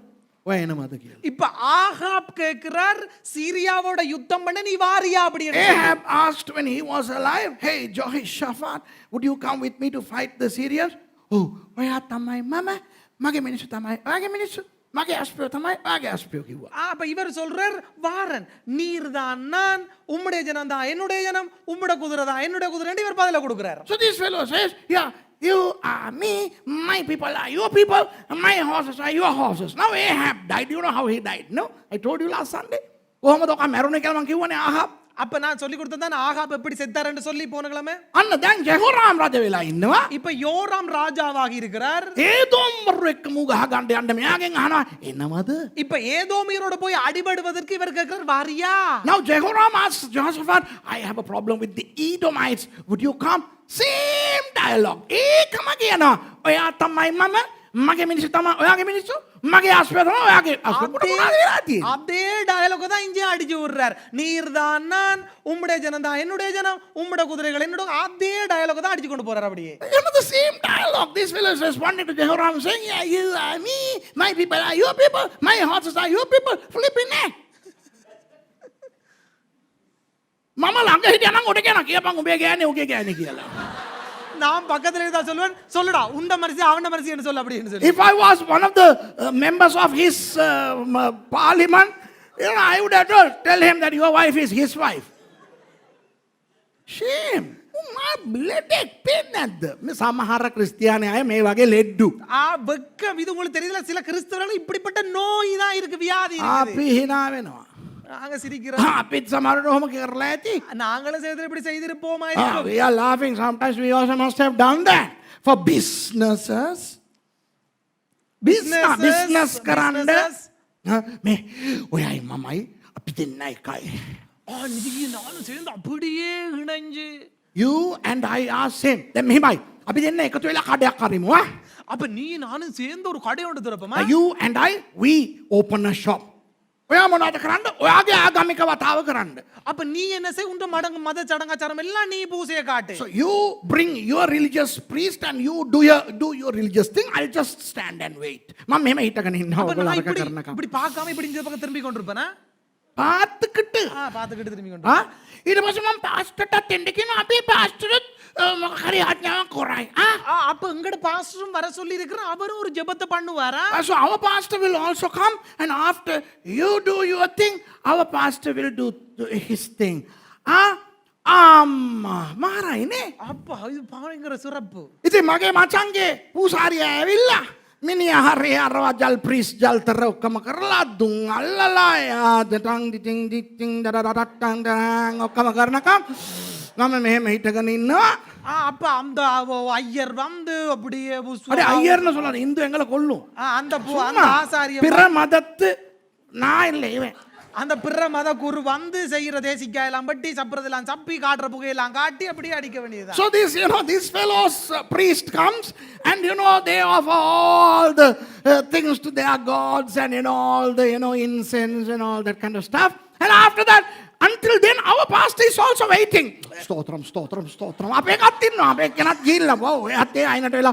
Speaker 1: ඔය එනවද කියලා.
Speaker 2: இப்ப ஆகாப் கேட்கிறார், சீரியாவோட யுத்தம் பண்ண நீ வாரியா அப்படி என்று.
Speaker 1: Ahab asked when he was alive, hey Jehoshaphat, would you come with me to fight the Syrians? Oh, ඔයා තමයි මම, මගේ මිනිස්සු තමයි ඔයාගේ මිනිස්සු, මගේ අස්පියෝ තමයි ඔයාගේ අස්පියෝ කිව්වා.
Speaker 2: அப்ப இவர் சொல்றார், வாரன் நீர் தான் நான், உம்முடைய ஜனம் தான் என்னுடைய ஜனம், உம்முடைய குதிரை தான் என்னுடைய குதிரை என்று இவர் பதில கொடுக்கிறார்.
Speaker 1: So this fellow says, yeah, you are me, my people are your people, and my horses are your horses. Now Ahab died. You know how he died? No? I told you last Sunday. කොහොමද ඔක මැරුණේ කියලා මං කිව්වනේ ආහාබ්.
Speaker 2: அப்ப நான் சொல்லி கொடுத்தேன் Ahab எப்படி செத்தாருன்னு சொல்லி போனங்களமே.
Speaker 1: අන්න දැන් ජෙහෝරාම් රජ වෙලා ඉන්නවා.
Speaker 2: இப்ப யோராம் ராஜாவாகி இருக்கிறார்.
Speaker 1: ඒදෝම්වරු එක්ක මූ ගහ ගන්න යන්න මෙයාගෙන් අහනවා එනවද?
Speaker 2: இப்ப ஏதோமியரோட போய் அடிபடுவதற்கு இவர் கேட்கிறார், வாரியா?
Speaker 1: Now Jehoram asks Jehoshaphat, I have a problem with the Edomites. Would you come? Same dialogue. ඒකම කියනවා. ඔයා තමයි මම, මගේ මිනිස්සු තමයි ඔයාගේ මිනිස්සු, මගේ ආශ්‍රය තමයි ඔයාගේ ආශ්‍රය. මොකද වෙලා තියෙන්නේ?
Speaker 2: அதே டயலாக் தான் இங்கே அடிச்சு விடுறார். நீர் தான் நான், உம்முடைய ஜனம் தான் என்னுடைய ஜனம், உம்முடைய குதிரைகள் என்னுடைய, அதே டயலாக் தான் அடிச்சு கொண்டு போறார் அப்படியே.
Speaker 1: You know the same dialogue. This fellow is responding to Jehoram saying, yeah, you are me, my people are your people, my horses are your people. Flipping neck. මම ළඟ හිටියා නම් උඩ කියනවා කියපන් උඹේ ගෑනේ උගේ ගෑනේ කියලා.
Speaker 2: நான் பக்கத்துல இருந்தா சொல்லுவேன், சொல்லுடா உண்ட மரிசி அவன மரிசி என்று சொல்ல அப்படின்னு சொல்லி.
Speaker 1: If I was one of the members of his parliament, you know, I would have told, tell him that your wife is his wife. Shame. ලෙඩෙක් පේන්නේද? මේ සමහර ක්‍රිස්තියානි අය මේ වගේ ලෙඩ්ඩු.
Speaker 2: வெக்கம் இது உங்களுக்கு தெரியல, சில கிறிஸ்தவர்கள் இப்படிப்பட்ட நோய் தான் இருக்கு, வியாதி இருக்குது.
Speaker 1: අපි hina වෙනවා.
Speaker 2: நாங்க சிரிக்கிறோம்.
Speaker 1: අපිත් සමහරට ඔහොම කරලා ඇති.
Speaker 2: நாங்களும் செய்து இப்படி செய்திருப்போமா?
Speaker 1: We are laughing. Sometimes we also must have done that. For businesses. Business කරන්න. මේ ඔයයි මමයි අපි දෙන්න එකයි.
Speaker 2: நீ நானும் சேர்ந்து அப்படியே இணைஞ்சு.
Speaker 1: You and I are same. දැන් මෙහෙමයි. අපි දෙන්න එකතු වෙලා කඩයක් අරිමු.
Speaker 2: அப்ப நீ நானும் சேர்ந்து ஒரு கடை ஒன்று திறப்போமா?
Speaker 1: You and I, we open a shop. ඔයා මොනවද කරන්න? ඔයාගේ ආගමික වතාව කරන්න.
Speaker 2: அப்ப நீ என்ன செய், உண்ட மடங்கு மத சடங்காச்சாரம் எல்லாம் நீ பூசைய காட்டு.
Speaker 1: So you bring your religious priest and you do your religious thing. I'll just stand and wait. මම මෙහෙම හිටගෙන ඉන්නවා
Speaker 2: அப்ப
Speaker 1: ඔයගොල්ලෝ
Speaker 2: நான்
Speaker 1: අරක කරනකම්.
Speaker 2: இப்படி பார்க்காம இப்படி இந்த பக்கம் திரும்பி கொண்டிருப்பேனா?
Speaker 1: පාත්කට.
Speaker 2: பார்த்துக்கிட்டு திரும்பி கொண்டு.
Speaker 1: ඊට පස්සේ මම පාස්ටර්ටත් එන්න කියනවා. අපේ පාස්ටර්ත් මොකක් හරි ආඥාවක් කරයි.
Speaker 2: அப்ப எங்கட பாஸ்டரும் வர சொல்லி இருக்கிறார், அவரும் ஒரு ஜெபத்தை பண்ணுவாரா?
Speaker 1: So our pastor will also come, and after you do your thing, our pastor will do his thing. මාරයිනේ.
Speaker 2: அப்ப இது பாருங்கிற சிறப்பு.
Speaker 1: ඉතින් මගේ මචංගේ පූසාරියා ඇවිල්ලා මිනිහා හරි අරවජල් ප්‍රීස් ජල්තර ඔක්කොම කරලා දුන් අල්ලලා යාදටන් දිටින් දිටින් දඩඩටන් දන් ඔක්කොම කරනකම් මම මෙහෙම හිටගෙන ඉන්නවා.
Speaker 2: அப்ப அந்த ஐயர் வந்து அப்படியே
Speaker 1: අර අයියර්න சொல்லாத ඉන්දු එංගල කොල්ලු.
Speaker 2: அந்த அந்த ஆசாரிய
Speaker 1: பிற மதத்து நான் இல்லை இவன்.
Speaker 2: அந்த பிற மத குரு வந்து செய்யற தேசிக்காயெல்லாம் பட்டி சப்புறதெல்லாம் சப்பி காட்டுற புகையெல்லாம் காட்டி அப்படியே அடிக்க வேண்டியதுதான்.
Speaker 1: So this fellow's priest comes and they offer all the things to their gods and all the incense and all that kind of stuff. And after that, until then our pastor is also waiting. Stotram. අපේ එකත් ඉන්නවා. අපේ කෙනත් ගිහිල්ලා ඔය අතේ අයිනට වෙලා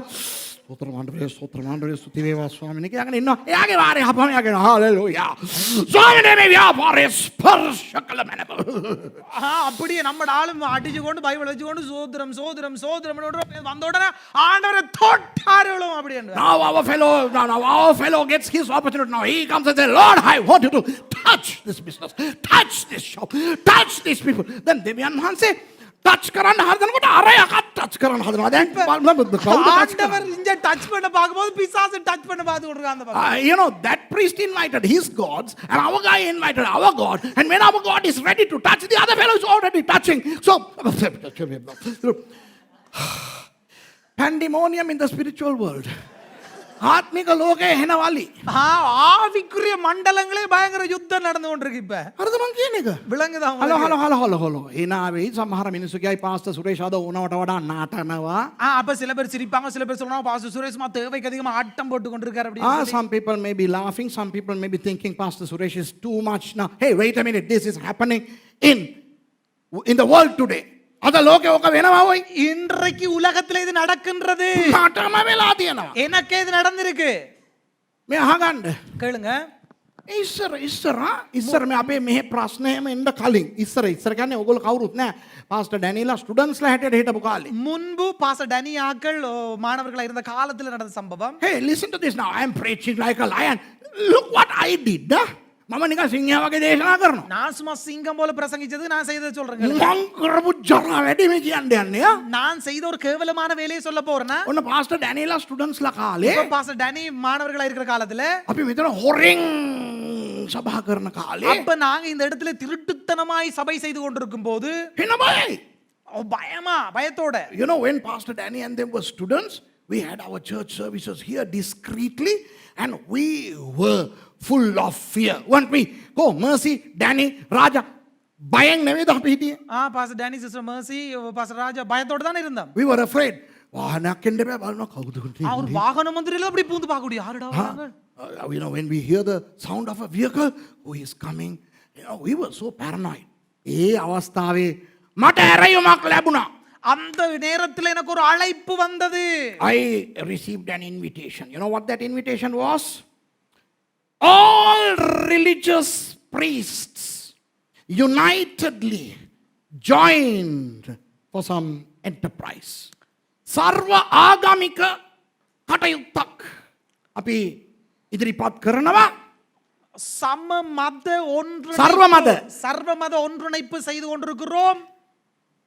Speaker 1: ස්තෝත්‍රම් ආණ්ඩුවේ ස්තුති වේවා ස්වාමීනි කියලා අහගෙන ඉන්නවා. එයාගේ වාරේ හපම යගෙන හාලෙලූයා. ස්වාමීනි මේ ව්‍යාපාරයේ ස්පර්ශ කළ මැනව.
Speaker 2: அப்படியே நம்ம ஆளும் அடிச்சு கொண்டு பைபிள் வச்சு கொண்டு சோதரம் சோதரம் சோதரம் வந்த உடனே ஆண்டவரை தொட்டார்களும் அப்படி
Speaker 1: Now our fellow gets his opportunity. Now he comes and says, Lord, I want you to touch this business, touch this shop, touch these people. Then දෙවියන් වහන්සේ touch කරන්න හදනකොට අර යකත් touch කරන්න හදනවා. දැන් කවුද touch කරන්නේ?
Speaker 2: ஆண்டவர் இங்க டச் பண்ண பாக்கும்போது பிசாசு டச் பண்ண பாத்து கொண்டிருக்கான் அந்த பக்கம்.
Speaker 1: You know, that priest invited his gods and our guy invited our God. And when our God is ready to touch, the other fellow is already touching. So, pandemonium in the spiritual world. ආත්මික ලෝකේ හෙනවලි.
Speaker 2: ஆவிக்குரிய மண்டலங்களே பயங்கர யுத்தம் நடந்து கொண்டிருக்கு இப்ப.
Speaker 1: හරිද මං කියන එක?
Speaker 2: விளங்குதா
Speaker 1: හලෝ. එනාවේ සමහර මිනිස්සු කියයි පාස්ටර් සුරේෂ් අද ඕනවට වඩා නාටනවා.
Speaker 2: அப்ப சில பேர் சிரிப்பாங்க சில பேர் சொல்றாங்க பாஸ்டர் சுரேஷ் மா தேவைக்கு அதிகமா ஆட்டம் போட்டு கொண்டிருக்காரு அப்படி.
Speaker 1: Some people may be laughing, some people may be thinking Pastor Suresh is too much now. Hey, wait a minute, this is happening in the world today. අද ලෝකේ ඔක වෙනවා ඔයි.
Speaker 2: இன்றைக்கு உலகத்துல இது நடக்கின்றது.
Speaker 1: මටම වෙලා තියෙනවා.
Speaker 2: எனக்கே இது நடந்திருக்கு.
Speaker 1: මේ අහගන්න.
Speaker 2: கேளுங்க.
Speaker 1: ඉස්සර මේ අපේ මෙහෙ ප්‍රශ්නයම එන්න කලින් ඉස්සර කියන්නේ ඔයගොල්ලෝ කවුරුත් නෑ. පාස්ටර් ඩැනිලා ස්ටුඩන්ට්ස්ලා හැටියට හිටපු කාලේ.
Speaker 2: முன்பு பாஸ்டர் டனி ஆக்கள் மாணவர்களா இருந்த காலத்துல நடந்த சம்பவம்.
Speaker 1: Hey, listen to this now. I am preaching like a lion. Look what I did. මම නිකන් සිංහයා වගේ දේශනා කරනවා.
Speaker 2: நான் சும்மா சிங்கம் போல பிரசங்கிச்சது நான் செய்ததை சொல்றேன்.
Speaker 1: මං කරපු ජරා වැඩි මේ කියන්නේ යන්නේ.
Speaker 2: நான் செய்த ஒரு கேவலமான வேலையை சொல்ல போறேனா?
Speaker 1: ඔන්න පාස්ටර් ඩැනිලා ස්ටුඩන්ට්ස්ලා කාලේ
Speaker 2: இப்ப பாஸ்டர் டனி மாணவர்களா இருக்கிற காலத்துல
Speaker 1: අපි මෙතන හොරෙන් සභා කරන කාලේ
Speaker 2: அப்ப நாங்க இந்த இடத்துல திருட்டுத்தனமாய் சபை செய்து கொண்டிருக்கும் போது
Speaker 1: එන බයයි.
Speaker 2: பயத்தோட.
Speaker 1: You know, when Pastor Danny and them were students, we had our church services here discreetly and we were full of fear. Weren't we? Go, Mercy, Danny, Raja. பயங் නෙවෙයිද අපි හිටියේ?
Speaker 2: பாஸ்டர் டனி சிஸ்டர் மர்சி பாஸ்டர் ராஜா பயத்தோட தானே இருந்தோம்.
Speaker 1: We were afraid. வாහනයක් එන්න බෑ බලනවා කවුද
Speaker 2: அவர் வாகன மந்திரில அப்படி பூந்து பார்க்க முடியும். யாருடா வராங்க?
Speaker 1: You know, when we hear the sound of a vehicle who is coming, you know, we were so paranoid. ඒ අවස්ථාවේ මට ඇරයුමක් ලැබුණා.
Speaker 2: அந்த நேரத்தில் எனக்கு ஒரு அழைப்பு வந்தது.
Speaker 1: I received an invitation. You know what that invitation was? All religious priests unitedly joined for some enterprise. සර්ව ආගමික කටයුත්තක් අපි ඉදිරිපත් කරනවා.
Speaker 2: சர்வ மத ஒன்றிணைப்பு செய்து கொண்டிருக்கிறோம்.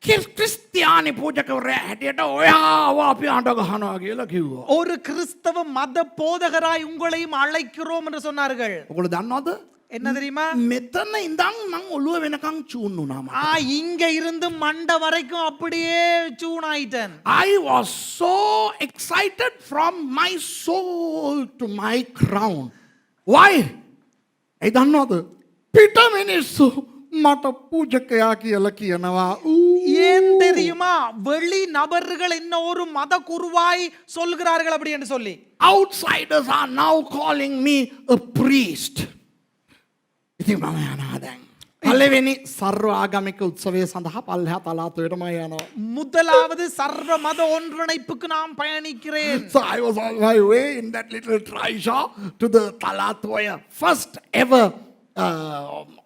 Speaker 1: ක්‍රිස්තියානි පූජකවරයා හැටියට ඔයාව අපි අඬ ගහනවා කියලා කිව්වා.
Speaker 2: ஒரு கிறிஸ்தவ மத போதகராய் உங்களையும் அழைக்கிறோம் என்று சொன்னார்கள்.
Speaker 1: ඔයගොල්ලෝ දන්නවද?
Speaker 2: என்ன தெரியுமா?
Speaker 1: මෙතන ඉඳන් මං ඔළුව වෙනකන් චූන් වුණා මට.
Speaker 2: இங்க இருந்து மண்ட வரைக்கும் அப்படியே சூன் ஆயிட்டேன்.
Speaker 1: I was so excited from my soul to my crown. Why? ඒ දන්නවද? පිට මිනිස්සු මට පූජකයා කියලා කියනවා.
Speaker 2: ஏன் தெரியுமா? வெளி நபர்கள் என்ன ஒரு மத குருவாய் சொல்கிறார்கள் அப்படி என்று சொல்லி.
Speaker 1: Outsiders are now calling me a priest. ඉතින් මම යනවා දැන්. පළවෙනි සර්ව ආගමික උත්සවය සඳහා පල්ලෙහා තලාතුවටම යනවා.
Speaker 2: முதலாவது சர்வ மத ஒன்றிணைப்புக்கு நான் பயணிக்கிறேன்.
Speaker 1: So I was on my way in that little trishaw to the Talatoya, first ever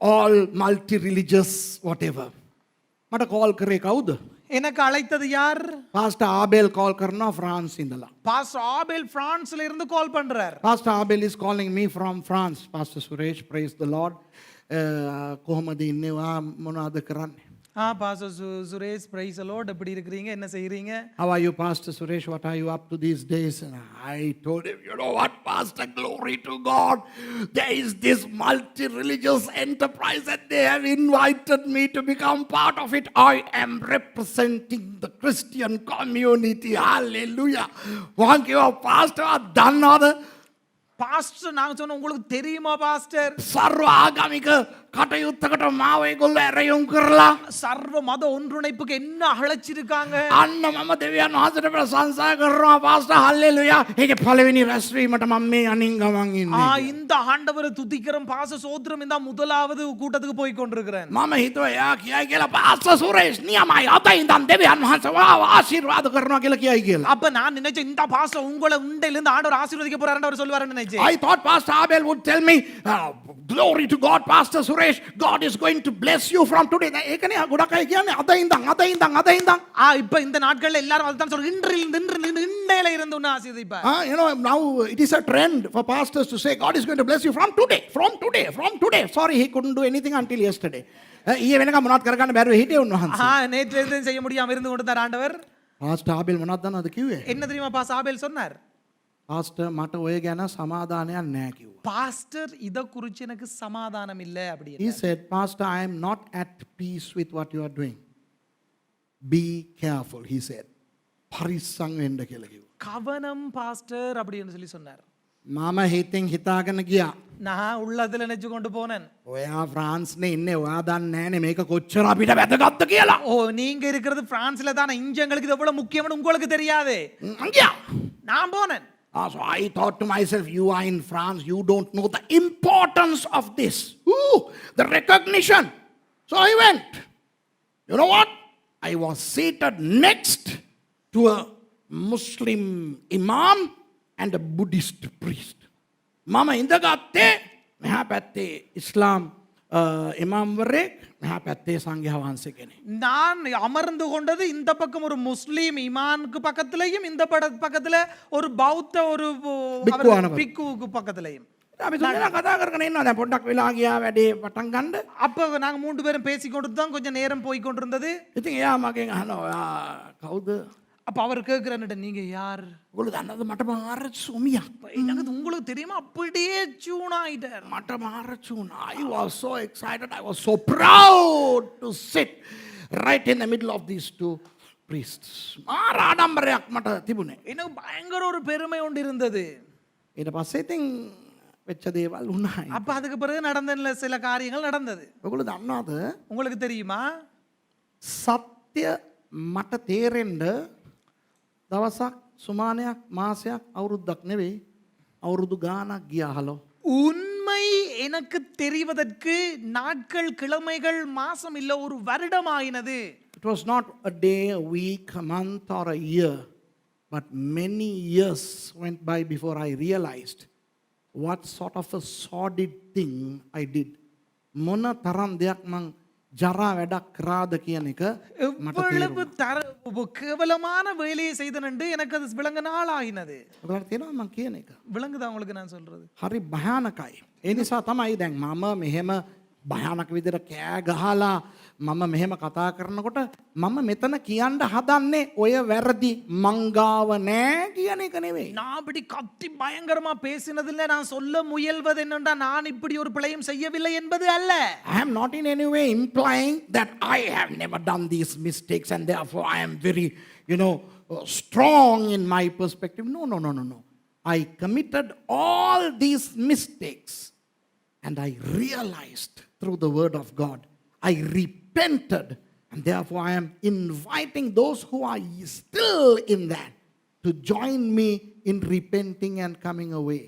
Speaker 1: all multi-religious whatever. මට කෝල් කරේ කවුද?
Speaker 2: எனக்கு அழைத்தது யார்?
Speaker 1: පාස්ටර් ආබෙල් කෝල් කරනවා ෆ්‍රාන්ස් ඉඳලා.
Speaker 2: பாஸ்டர் ஆபேல் பிரான்ஸ்ல இருந்து கால் பண்றார்.
Speaker 1: Pastor Abel is calling me from France. Pastor Suresh, praise the Lord. කොහොමද ඉන්නවා මොනවද කරන්නේ?
Speaker 2: Pastor Suresh praise the Lord எப்படி இருக்கீங்க? என்ன செய்றீங்க?
Speaker 1: How are you, Pastor Suresh? What are you up to these days? And I told him, you know what, Pastor, glory to God. There is this multi-religious enterprise and they have invited me to become part of it. I am representing the Christian community. Hallelujah. Thank you, Pastor. දන්නවද?
Speaker 2: Pastor நான் சொன்ன உங்களுக்கு தெரியுமா pastor?
Speaker 1: සර්ව ආගමික කටයුත්තකට මාව ඒගොල්ලෝ ඇරයුම් කරලා
Speaker 2: சர்வ மத ஒன்றிணைப்புக்கு என்ன அழைச்சிருக்காங்க
Speaker 1: අන්න මම දෙවියන් වහන්සේට ප්‍රශංසා කරනවා පාස්ටර් හල්ලෙලුයා. ඒකේ පළවෙනි රැස්වීමට මම මේ අනින් ගමන් ඉන්නේ.
Speaker 2: இந்த ஆண்டவரை துதிக்கிறோம் பாச சோத்திரம் இந்த முதலாவது கூட்டத்துக்கு போய் கொண்டிருக்கிறேன்
Speaker 1: මම හිතුවා එයා කියයි කියලා පාස්ටර් සුරේෂ් නියමයි අද ඉඳන් දෙවියන් වහන්සේ වාව ආශිර්වාද කරනවා කියලා කියයි කියලා.
Speaker 2: அப்ப நான் நினைச்சேன் இந்த பாச உங்களை உண்டையில இருந்து ஆண்டவர் ஆசீர்வதிக்க போறாருன்னு அவர் சொல்லுவாருன்னு நினைச்சேன்
Speaker 1: I thought Pastor Abel would tell me, glory to God, Pastor Suresh, God is going to bless you from today. ඒකනේ ගොඩක් අය කියන්නේ අද ඉඳන්.
Speaker 2: இப்ப இந்த நாட்கள்ல எல்லாரும் அதுதான் சொல்றாங்க இன்றிலிருந்து இண்டையில இருந்து உன்னை ஆசீர்வதிப்பார்
Speaker 1: You know, now it is a trend for pastors to say, God is going to bless you from today. Sorry, he couldn't do anything until yesterday. ඊයේ වෙනකම් මොනවත් කරගන්න බැරුව හිටියේ උන්වහන්සේ.
Speaker 2: நேற்று எதுவும் செய்ய முடியாம இருந்து கொண்டிருந்தார் ஆண்டவர்
Speaker 1: Pastor Abel මොනවද දන්නවද කිව්වේ?
Speaker 2: என்ன தெரியுமா பாஸ் ஆபேல் சொன்னார்
Speaker 1: Pastor මට ඔය ගැන සමාදානයක් නැහැ කිව්වා.
Speaker 2: பாஸ்டர் இத குறிச்சு எனக்கு சமாதானம் இல்ல அப்படி
Speaker 1: He said, Pastor, I am not at peace with what you are doing. Be careful, he said. පරිස්සම් වෙන්න කියලා කිව්වා.
Speaker 2: கவனம் பாஸ்டர் அப்படின்னு சொல்லி சொன்னார்
Speaker 1: මම හිතින් හිතාගෙන ගියා.
Speaker 2: நான் உள்ளத்துல நினைச்சு கொண்டு போனேன்
Speaker 1: ඔයා ෆ්‍රාන්ස්නේ ඉන්නේ ඔයා දන්නේ නැහනේ මේක කොච්චර අපිට වැදගත්ද කියලා.
Speaker 2: ஓ நீங்க இருக்கிறது பிரான்ஸ்ல தானே இஞ்சங்களுக்கு இது எவ்வளவு முக்கியம்னு உங்களுக்கு தெரியாதே
Speaker 1: මං ගියා.
Speaker 2: நான் போனேன்
Speaker 1: So I thought to myself, you are in France, you don't know the importance of this. Ooh, the recognition. So I went. You know what? I was seated next to a Muslim imam and a Buddhist priest. Mama ඉඳගත්තේ මෙහා පැත්තේ ඉස්ලාම් ඉමාම්වරයෙක් මෙහා පැත්තේ සංඝයා වහන්සේ කෙනෙක්.
Speaker 2: நான் அமர்ந்து கொண்டது இந்த பக்கம் ஒரு முஸ்லீம் இமானுக்கு பக்கத்துலயும் இந்த பக்கத்துல ஒரு பௌத்த ஒரு
Speaker 1: பிக்குவானவர்.
Speaker 2: பிக்குவுக்கு பக்கத்துலயும்
Speaker 1: අපි තුන්දෙනා කතා කරගෙන ඉන්නවා. දැන් පොඩ්ඩක් වෙලා ගියා වැඩේ පටන් ගන්න.
Speaker 2: அப்ப நாங்க மூன்று பேரும் பேசிக்கொண்டு தான் கொஞ்சம் நேரம் போய் கொண்டிருந்தது
Speaker 1: ඉතින් එයා මගෙන් අහනවා ඔයා කවුද?
Speaker 2: அப்ப அவர் கேட்கிறான்ட்ட நீங்க யார்
Speaker 1: ඔයගොල්ලෝ දන්නවද මට මාර සුමියක්.
Speaker 2: எனக்கு உங்களுக்கு தெரியுமா அப்படியே சூனாயிட்டார்
Speaker 1: මට මාර චුණා. I was so excited. I was so proud to sit right in the middle of these two priests. මාර ආඩම්බරයක් මට තිබුණේ.
Speaker 2: எனக்கு பயங்கர ஒரு பெருமை ஒன்று இருந்தது
Speaker 1: ඊට පස්සේ ඉතින් වෙච්ච දේවල් වුණා.
Speaker 2: அப்ப அதுக்கு பிறகு நடந்த சில காரியங்கள் நடந்தது
Speaker 1: ඔයගොල්ලෝ දන්නවද?
Speaker 2: உங்களுக்கு தெரியுமா
Speaker 1: සත්‍ය මට තේරෙන්න දවසක් සුමානයක් මාසයක් අවුරුද්දක් නෙවෙයි අවුරුදු ගාණක් ගියාහලෝ.
Speaker 2: உண்மை எனக்கு தெரிவதற்கு நாட்கள் கிழமைகள் மாசம் இல்ல ஒரு வருடம் ஆயினது
Speaker 1: It was not a day, a week, a month or a year, but many years went by before I realized what sort of a sordid thing I did. මොන තරම් දෙයක් මං ජරා වැඩක් කරාද කියන එක මට
Speaker 2: எவ்வளவு
Speaker 1: තේරුණා.
Speaker 2: கேவலமான வேலையை செய்தனண்டு எனக்கு அது விளங்க நாள் ஆயினது
Speaker 1: ඔයාලට තේරෙනවද මං කියන එක?
Speaker 2: விளங்குதா உங்களுக்கு நான் சொல்றது
Speaker 1: හරි භයානකයි. ඒ නිසා තමයි දැන් මම මෙහෙම භයානක විදිහට කෑ ගහලා මම මෙහෙම කතා කරනකොට මම මෙතන කියන්න හදන්නේ ඔය වැරදි මංගාව නෑ කියන එක නෙවෙයි.
Speaker 2: நான் அப்படி கத்தி பயங்கரமா பேசினதில்லை நான் சொல்ல முயல்வது என்னன்னா நான் இப்படி ஒரு பிழையும் செய்யவில்லை என்பது அல்ல
Speaker 1: I am not in any way implying that I have never done these mistakes and therefore I am very, strong in my perspective. No. I committed all these mistakes and I realized through the word of God. I repented and therefore I am inviting those who are still in that to join me in repenting and coming away.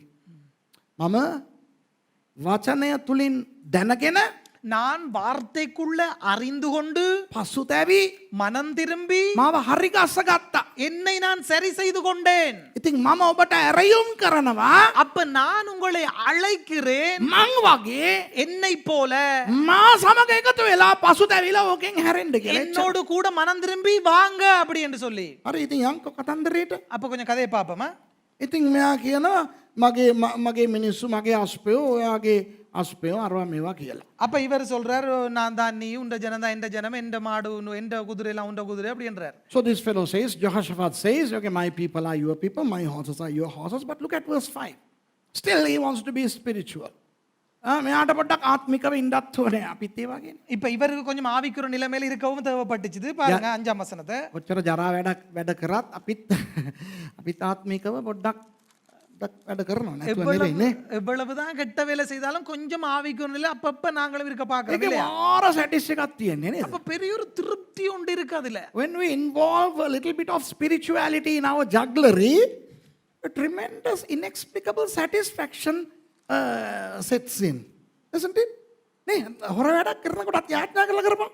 Speaker 1: මම වචනය තුලින් දැනගෙන
Speaker 2: நான் வார்த்தைக்குள்ள அறிந்து கொண்டு
Speaker 1: පසුතැවි
Speaker 2: மனம் திரும்பி
Speaker 1: මාව හරි ගස්සගත්තා.
Speaker 2: என்னை நான் சரி செய்து கொண்டேன்
Speaker 1: ඉතින් මම ඔබට ඇරයුම් කරනවා
Speaker 2: அப்ப நான் உங்களை அழைக்கிறேன்
Speaker 1: මං වගේ
Speaker 2: என்னை போல
Speaker 1: මා සමග එකතු වෙලා පසුතැවිලා ඕකෙන් හැරෙන්න කියලා.
Speaker 2: என்னோடு கூட மனம் திரும்பி வாங்க அப்படி என்று சொல்லி
Speaker 1: හරි ඉතින් යන්කො කතන්දරේට.
Speaker 2: அப்ப கொஞ்சம் கதையை பார்ப்போமா
Speaker 1: ඉතින් මෙයා කියනවා මගේ මිනිස්සු මගේ අස්පයෝ ඔයාගේ අස්පයෝ අරවා මේවා කියලා.
Speaker 2: அப்ப இவர் சொல்றார் நான் தான் நீ உண்ட ஜனம் தான் எந்த ஜனம் எந்த மாடு எந்த குதிரை எல்லாம் உண்ட குதிரை அப்படி என்றார்
Speaker 1: So this fellow says, Jehoshaphat says, okay, my people are your people, my horses are your horses. But look at verse 5. Still he wants to be spiritual. මෙයාට පොඩ්ඩක් ආත්මිකව ඉන්නත් ඕනේ අපිත් ඒ වගේ.
Speaker 2: இப்ப இவருக்கு கொஞ்சம் ஆவிக்குற நிலைமையில இருக்கவும் தேவைப்பட்டுச்சு பாருங்க 5ஆம் வசனத்தை
Speaker 1: කොච්චර ජරා වැඩ කරත් අපිත් ආත්මිකව පොඩ්ඩක් වැඩ කරනවා නැතුව
Speaker 2: எவ்வளவு
Speaker 1: නෙවෙයි නේ.
Speaker 2: எவ்வளவுதான் கெட்ட வேலை செய்தாலும் கொஞ்சம் ஆவிக்கும் இல்லை அப்பப்ப நாங்களும் இருக்க பார்க்கிறோம்
Speaker 1: ඒකේ
Speaker 2: இல்லையா?
Speaker 1: මාර සැටිස් එකක් තියෙන්නේ නේද?
Speaker 2: அப்ப பெரிய ஒரு திருப்தி உண்டு இருக்கு அதுல.
Speaker 1: When we involve a little bit of spirituality in our jugglery, a tremendous inexplicable satisfaction sets in. Isn't it? නේ හොර වැඩක් කරනකොටත් යාඥා කරලා කරපන්.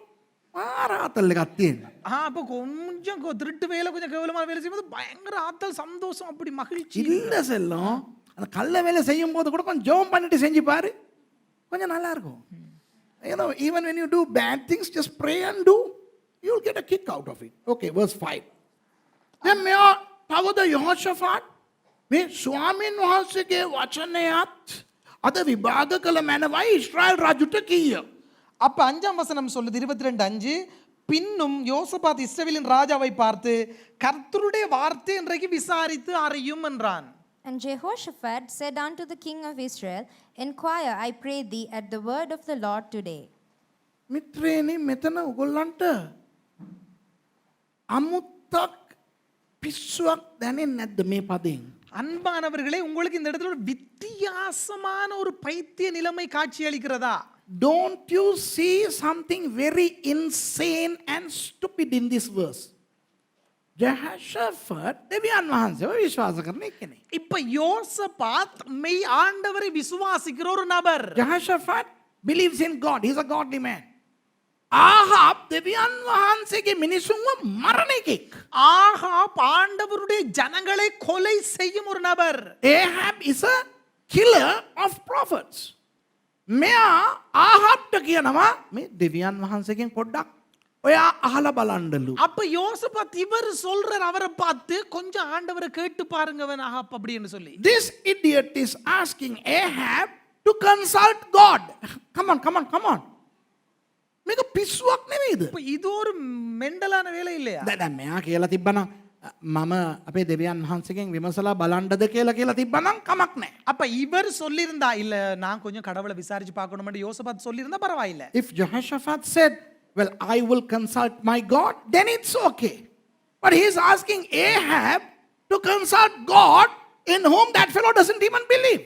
Speaker 1: මාර ආතල් එකක් තියෙනවා.
Speaker 2: அப்ப கொஞ்சம் திருட்டு வேலை கொஞ்சம் கேவலமான வேலை செய்யும்போது பயங்கர ஆத்தல் சந்தோஷம் அப்படி மகிழ்ச்சி.
Speaker 1: இல்ல செல்லம். அந்த கள்ள வேலை செய்யும் போது கூட கொஞ்சம் ஜெபம் பண்ணிட்டு செஞ்சு பாரு. கொஞ்சம் நல்லா இருக்கும். You know, even when you do bad things, just pray and do. You'll get a kick out of it. Okay, verse 5. Then මෙයා තවද යහෝෂාෆාට් මේ ස්වාමීන් වහන්සේගේ වචනයත් අද විභාග කළ මැනවයි ඊශ්‍රායල් රජුට කීය.
Speaker 2: அப்ப 5ஆம் வசனம் சொல்லுது 22:5 பின்னும் யோசபாத் இஸ்ரவேலின் ராஜாவை பார்த்து கர்த்தருடைய வார்த்தை இன்றைக்கு விசாரித்து அறியும் என்றான்.
Speaker 3: And Jehoshaphat said unto the king of Israel, Inquire, I pray thee, at the word of the Lord today.
Speaker 1: මිත්‍රේනි මෙතන ඔයගොල්ලන්ට අමුත්තක් පිස්සුවක් දැනෙන්නේ නැද්ද මේ පදයෙන්?
Speaker 2: அன்பானவர்களே உங்களுக்கு இந்த இடத்துல ஒரு வித்தியாசமான ஒரு பைத்திய நிலைமை காட்சி அளிக்கிறதா?
Speaker 1: Don't you see something very insane and stupid in this verse? Jehoshaphat දෙවියන් වහන්සේව විශ්වාස කරන කෙනෙක්.
Speaker 2: இப்ப யோசபாத் மெய் ஆண்டவரை விசுவாசிக்கிற ஒரு நபர்.
Speaker 1: Jehoshaphat believes in God. He's a godly man. ආහාබ් දෙවියන් වහන්සේගේ මිනිසුන්ව මරණ එකෙක්.
Speaker 2: ஆகாப் ஆண்டவருடைய ஜனங்களை கொலை செய்யும் ஒரு நபர்.
Speaker 1: Ahab is a killer of prophets. මෙයා ආහාබ්ට කියනවා මේ දෙවියන් වහන්සේගෙන් පොඩ්ඩක් ඔයා අහලා බලන්නලු.
Speaker 2: அப்ப யோசபாத் இவர் சொல்றார் அவரை பார்த்து கொஞ்சம் ஆண்டவரை கேட்டு பாருங்கவன் ஆகாப் அப்படின்னு சொல்லி.
Speaker 1: This idiot is asking Ahab to consult God. Come on, come on, come on. මේක පිස්සුවක් නෙවෙයිද?
Speaker 2: இப்ப இது ஒரு மெண்டலான வேலை இல்லையா?
Speaker 1: දැන් මෙයා කියලා තිබ්බනම් මම අපේ දෙවියන් වහන්සේගෙන් විමසලා බලන්නද කියලා තිබ්බනම් කමක් නැහැ.
Speaker 2: அப்ப இவர் சொல்லியிருந்தா இல்ல நான் கொஞ்சம் கடவுளை விசாரிச்சு பார்க்கணும்னு யோசபாத் சொல்லியிருந்தா பரவாயில்லை.
Speaker 1: If Jehoshaphat said, well, I will consult my God, then it's okay. But he is asking Ahab to consult God in whom that fellow doesn't even believe.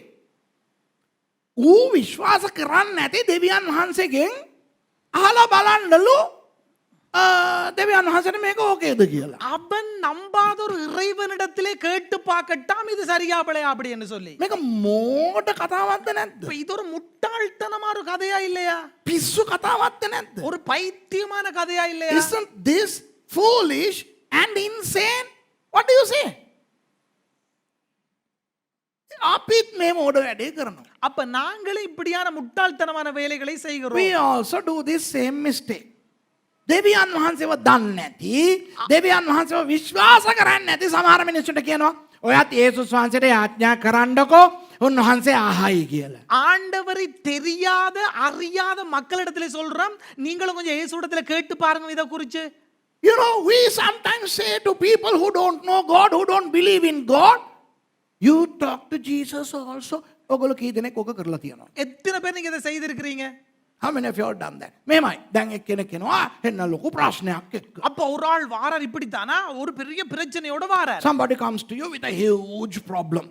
Speaker 1: ඌ විශ්වාස කරන්නේ නැති දෙවියන් වහන්සේගෙන් අහලා බලන්නලු දෙවියන් වහන්සේට මේක ඕකේද කියලා.
Speaker 2: அவன் நம்பாத ஒரு இறைவனிடத்திலே கேட்டு பார்க்கட்டாம் இது சரியா பிழையா அப்படின்னு சொல்லி.
Speaker 1: මේක මෝඩ කතාවක්ද නැද්ද?
Speaker 2: இப்ப இது ஒரு முட்டாள்தனமான ஒரு கதையா இல்லையா?
Speaker 1: පිස්සු කතාවක්ද නැද්ද?
Speaker 2: ஒரு பைத்தியமான கதையா இல்லையா?
Speaker 1: Isn't this foolish and insane? What do you say? අපිත් මේ මෝඩ වැඩේ කරනවා.
Speaker 2: அப்ப நாங்களே இப்படியான முட்டாள்தனமான வேலைகளை செய்கிறோம்.
Speaker 1: We also do this same mistake. දෙවියන් වහන්සේව දන්නේ නැති, දෙවියන් වහන්සේව විශ්වාස කරන්නේ නැති සමහර මිනිස්සුන්ට කියනවා ඔයත් යේසුස් වහන්සේට යාඥා කරන්නකෝ උන්වහන්සේ අහයි කියලා.
Speaker 2: ஆண்டவரை தெரியாத அறியாத மக்களிடத்திலே சொல்றோம் நீங்களும் கொஞ்சம் இயேசுவிடத்துல கேட்டு பாருங்க இத குறித்து.
Speaker 1: You know, we sometimes say to people who don't know God, who don't believe in God, you talk to Jesus also. ඔගොල්ලෝ කී දෙනෙක් ඔක කරලා තියෙනවා?
Speaker 2: எத்தனை பேர் நீங்க இதை செய்திருக்கிறீங்க?
Speaker 1: How many of you have done that? මෙහෙමයි. දැන් එක්කෙනෙක් කියනවා එන්න ලොකු ප්‍රශ්නයක් එක්ක.
Speaker 2: அப்ப ஒரு ஆள் வாரார் இப்படித்தானா ஒரு பெரிய பிரச்சனையோட வாரார்.
Speaker 1: Somebody comes to you with a huge problem.